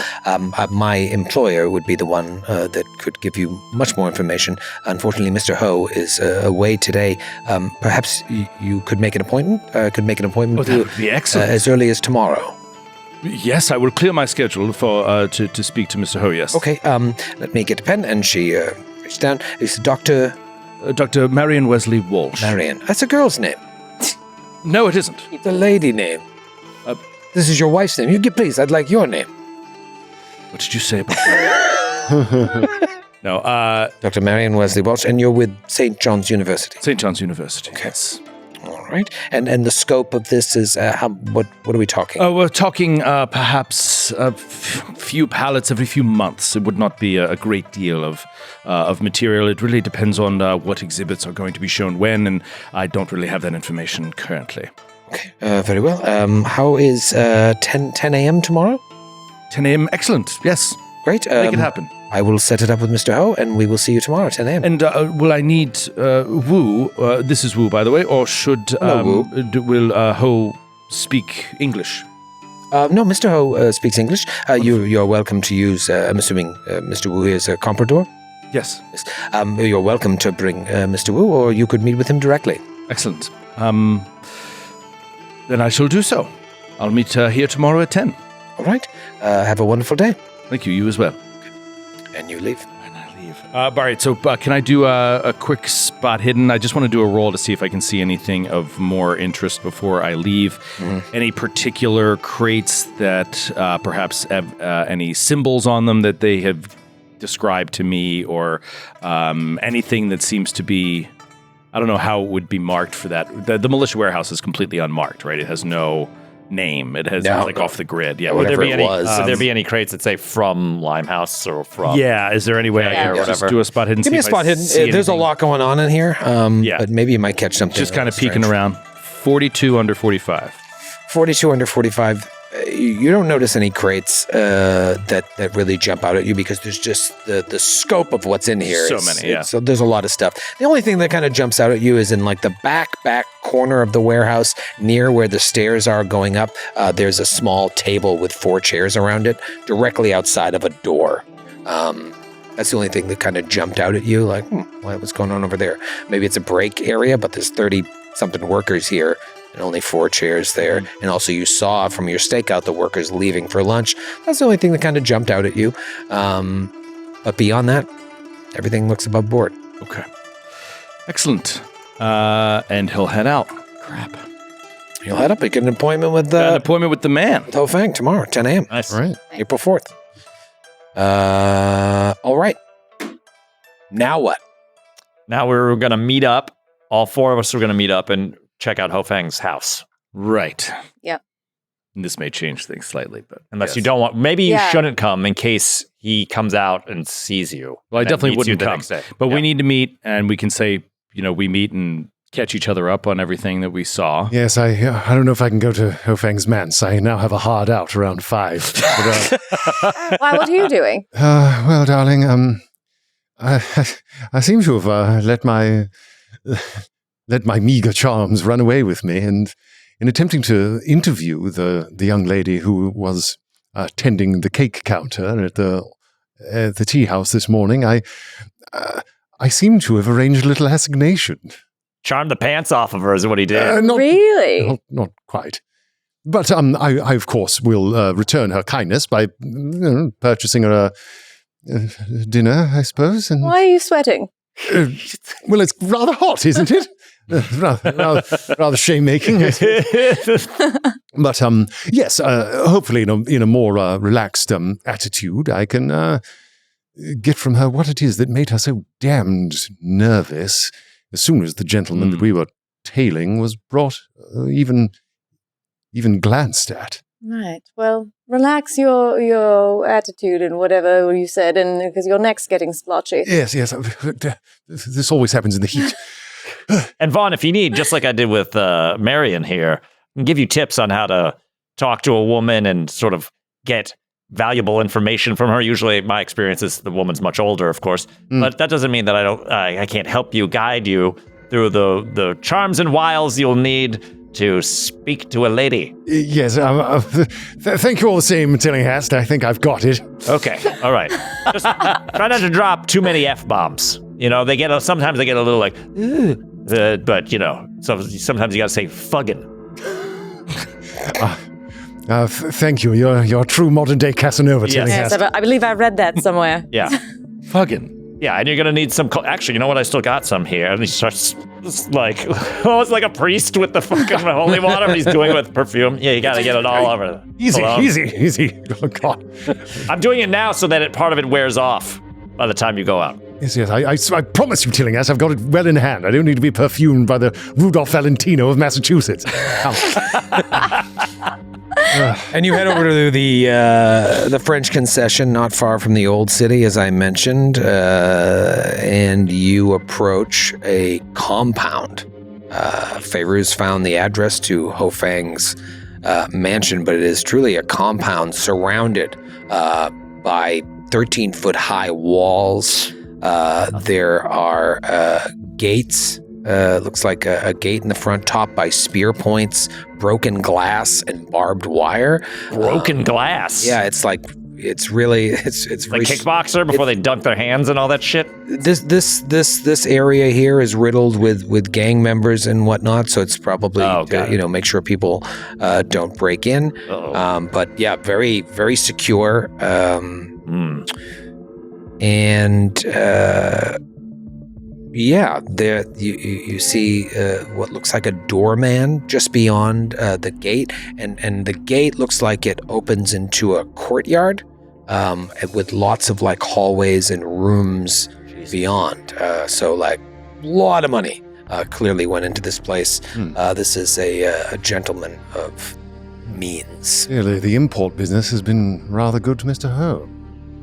My employer would be the one that could give you much more information. Unfortunately, Mr. Ho is away today. Perhaps you could make an appointment. Oh, that would be excellent. As early as tomorrow. Yes, I will clear my schedule for to speak to Mr. Ho, yes. Okay, let me get a pen. And she reached down. It's Dr. Marion Wesley Walsh. Marion. That's a girl's name. No, it isn't. It's a lady name. This is your wife's name. Please, I'd like your name. What did you say about that? No, Dr. Marion Wesley Walsh, and you're with St. John's University. St. John's University, okay. Yes. All right. And the scope of this is, what are we talking? We're talking perhaps a few pallets every few months. It would not be a great deal of material. It really depends on what exhibits are going to be shown when, and I don't really have that information currently. Okay, very well. How is 10 a.m. tomorrow? 10 a.m. Excellent. Yes. Great. Make it happen. I will set it up with Mr. Ho, and we will see you tomorrow at 10 a.m. And will I need Wu? This is Wu, by the way, or should will Ho speak English? No, Mr. Ho speaks English. You're welcome to use. I'm assuming Mr. Wu is a comprador. Yes. You're welcome to bring Mr. Wu, or you could meet with him directly. Excellent. Then I shall do so. I'll meet here tomorrow at 10. All right. Have a wonderful day. Thank you. You as well. And you leave. And I leave. All right. So can I do a quick spot hidden? I just want to do a roll to see if I can see anything of more interest before I leave. Mm-hmm. Any particular crates that perhaps have any symbols on them that they have described to me, or anything that seems to be, I don't know how it would be marked for that. The militia warehouse is completely unmarked, right? It has no name. It has off the grid. Yeah. Would there be any crates that say from Limehouse or from? Yeah. Is there any way I can just do a spot hidden? Give me a spot hidden. There's a lot going on in here. But maybe you might catch something. Just kind of peeking around. 42 under 45. 42 under 45. You don't notice any crates that really jump out at you, because there's just the scope of what's in here. So many, yeah. So there's a lot of stuff. The only thing that kind of jumps out at you is in like the back corner of the warehouse, near where the stairs are going up. There's a small table with 4 chairs around it, directly outside of a door. That's the only thing that kind of jumped out at you, like, what's going on over there? Maybe it's a break area, but there's 30-something workers here. And only 4 chairs there. And also you saw from your stakeout the workers leaving for lunch. That's the only thing that kind of jumped out at you. But beyond that, everything looks above board. Okay. Excellent. And he'll head out. Crap. You'll head up. You get an appointment with Got an appointment with the man. Ho Fang tomorrow, 10 a.m. Nice. All right. April 4th. All right. Now what? Now we're going to meet up. All four of us are going to meet up and check out Ho Fang's house. Right. Yep. And this may change things slightly, but Unless you don't want, maybe you Yeah. shouldn't come in case he comes out and sees you. Well, I and then definitely meets you wouldn't the come. next day. But Yeah. we need to meet, and we can say, we meet and catch each other up on everything that we saw. Yes, I don't know if I can go to Ho Fang's manse. I now have a hard out around 5. But, Why? What are you doing? well, darling, I seem to have let my meager charms run away with me, and in attempting to interview the young lady who was tending the cake counter at the tea house this morning, I seem to have arranged a little assignation. Charm the pants off of her is what he did. Really? Not quite. But I of course will return her kindness by purchasing her a dinner, I suppose. And Why are you sweating? well, it's rather hot, isn't it? rather shame-making. But yes, hopefully in a more relaxed attitude, I can get from her what it is that made her so damned nervous as soon as the gentleman that we were tailing was brought, even glanced at. Right. Well, relax your attitude and whatever you said, and because your neck's getting splotchy. Yes. This always happens in the heat. And Vaughn, if you need, just like I did with Marion here, I can give you tips on how to talk to a woman and sort of get valuable information from her. Usually my experience is the woman's much older, of course, but that doesn't mean that I can't help you, guide you through the charms and wiles you'll need to speak to a lady. Yes, thank you all the same, Tillinghast. I think I've got it. Okay, all right. Just try not to drop too many F-bombs. Sometimes they get a little like, but so sometimes you gotta say fuggin'. Thank you. You're a true modern-day Casanova, Yes. Tillinghast. Yes, I believe I read that somewhere. Yeah. Fuggin'. Yeah, and you're gonna need some. Actually, you know what? I still got some here. And he starts like, almost like a priest with the fucking holy water. And he's doing it with perfume. Yeah, you gotta get it all over. Easy. Oh, God. I'm doing it now so that part of it wears off by the time you go out. Yes. I promise you, Tillinghast, I've got it well in hand. I don't need to be perfumed by the Rudolph Valentino of Massachusetts. And you head over to the French concession, not far from the old city, as I mentioned, and you approach a compound. Feyru's found the address to Ho Fang's mansion, but it is truly a compound surrounded by 13-foot-high walls. There are gates. Looks like a gate in the front topped by spear points, broken glass, and barbed wire. Broken glass. Yeah, it's really it's Like kickboxer before they dunk their hands and all that shit. This area here is riddled with gang members and whatnot, so it's probably to make sure people don't break in. But yeah, very very secure. And there you see what looks like a doorman just beyond the gate, and the gate looks like it opens into a courtyard with lots of like hallways and rooms beyond. So like a lot of money clearly went into this place. This is a gentleman of means. Clearly, the import business has been rather good to Mr. Ho.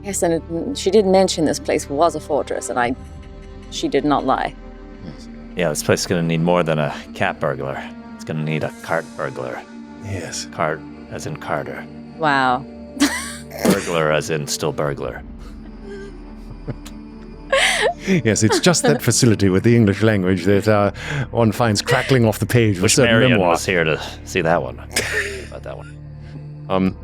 Yes, and she did mention this place was a fortress, and she did not lie. Yeah, this place is gonna need more than a cat burglar. It's gonna need a cart burglar. Yes. Cart as in Carter. Wow. Burglar as in still burglar. Yes, it's just that facility with the English language that one finds crackling off the page with Wish certain Marion memoirs. was here to see that one. About that one.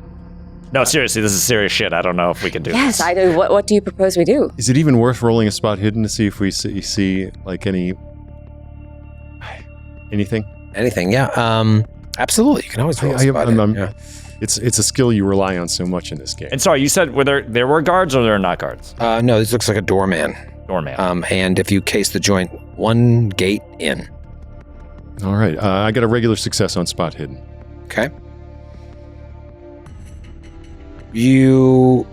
No, seriously, this is serious shit. I don't know if we can do Yes, this. I do. What do you propose we do? Is it even worth rolling a spot hidden to see if we see like anything? Anything, yeah. Absolutely, you can always roll a spot in, yeah. It's a skill you rely on so much in this game. And sorry, you said there were guards or there are not guards? No, this looks like a doorman. Doorman. And if you case the joint, one gate in. All right. I got a regular success on spot hidden. Okay. You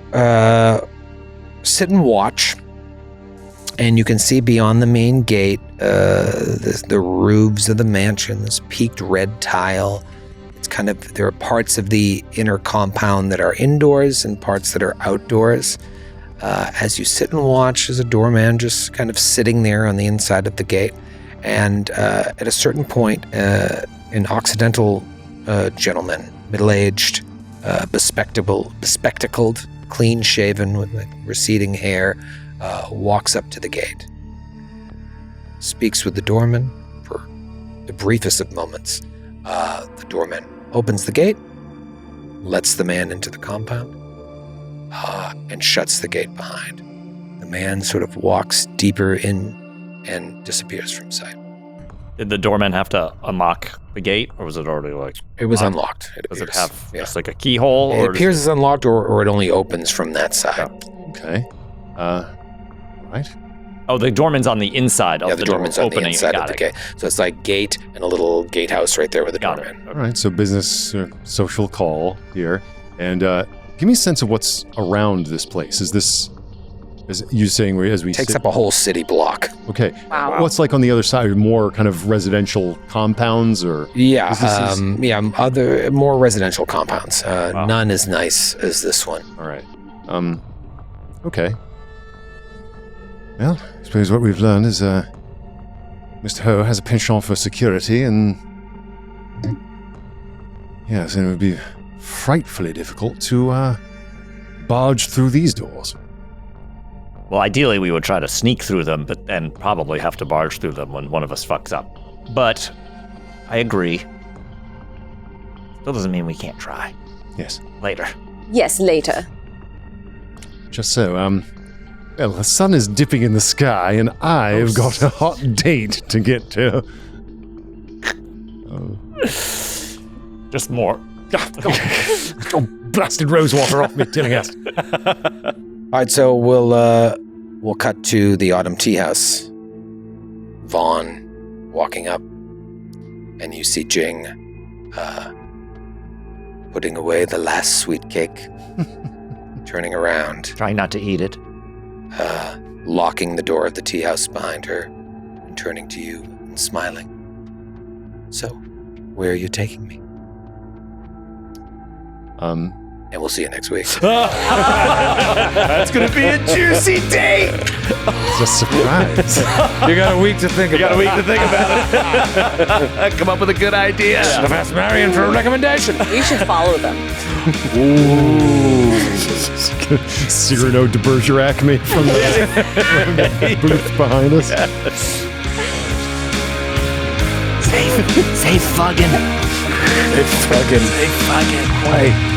sit and watch, and you can see beyond the main gate the roofs of the mansion, this peaked red tile. It's kind of, there are parts of the inner compound that are indoors and parts that are outdoors. As you sit and watch, there's a doorman just kind of sitting there on the inside of the gate. And at a certain point, an Occidental gentleman, middle-aged, bespectacled, clean-shaven with like receding hair, walks up to the gate, speaks with the doorman for the briefest of moments. The doorman opens the gate, lets the man into the compound, and shuts the gate behind. The man sort of walks deeper in and disappears from sight. Did the doorman have to unlock the gate, or was it already like... It was unlocked. Does it have just like a keyhole? It appears it's unlocked, or it only opens from that side. Okay. Right. Oh, the doorman's on the inside of the doorman's on the inside of the gate. So it's like gate and a little gatehouse right there with the doorman. All right, so business, social call here. And give me a sense of what's around this place. Is this... Is you saying as we takes up a whole city block? Okay. Wow. What's like on the other side? More kind of residential compounds, or other more residential compounds. None as nice as this one. All right. Okay. Well, I suppose what we've learned is Mr. Ho has a penchant for security, and yes, and it would be frightfully difficult to barge through these doors. Well, ideally, we would try to sneak through them, but then probably have to barge through them when one of us fucks up. But I agree. Still doesn't mean we can't try. Yes. Later. Yes, later. Just so, well, the sun is dipping in the sky, and I've got a hot date to get to. Just more. Oh, blasted rosewater off me, Tillinghast. All right, so we'll cut to the Autumn Tea House. Vaughn walking up, and you see Jing putting away the last sweet cake, turning around, Trying not to eat it. locking the door of the tea house behind her, and turning to you and smiling. So, where are you taking me? And we'll see you next week. That's gonna be a juicy date. It's a surprise. You got a week to think about it. Come up with a good idea. Should have asked Marion for a recommendation. You should follow them. Ooh. Cyrano de Bergerac me from the booth behind us. Say fucking. It's fucking. Say fucking. Wait.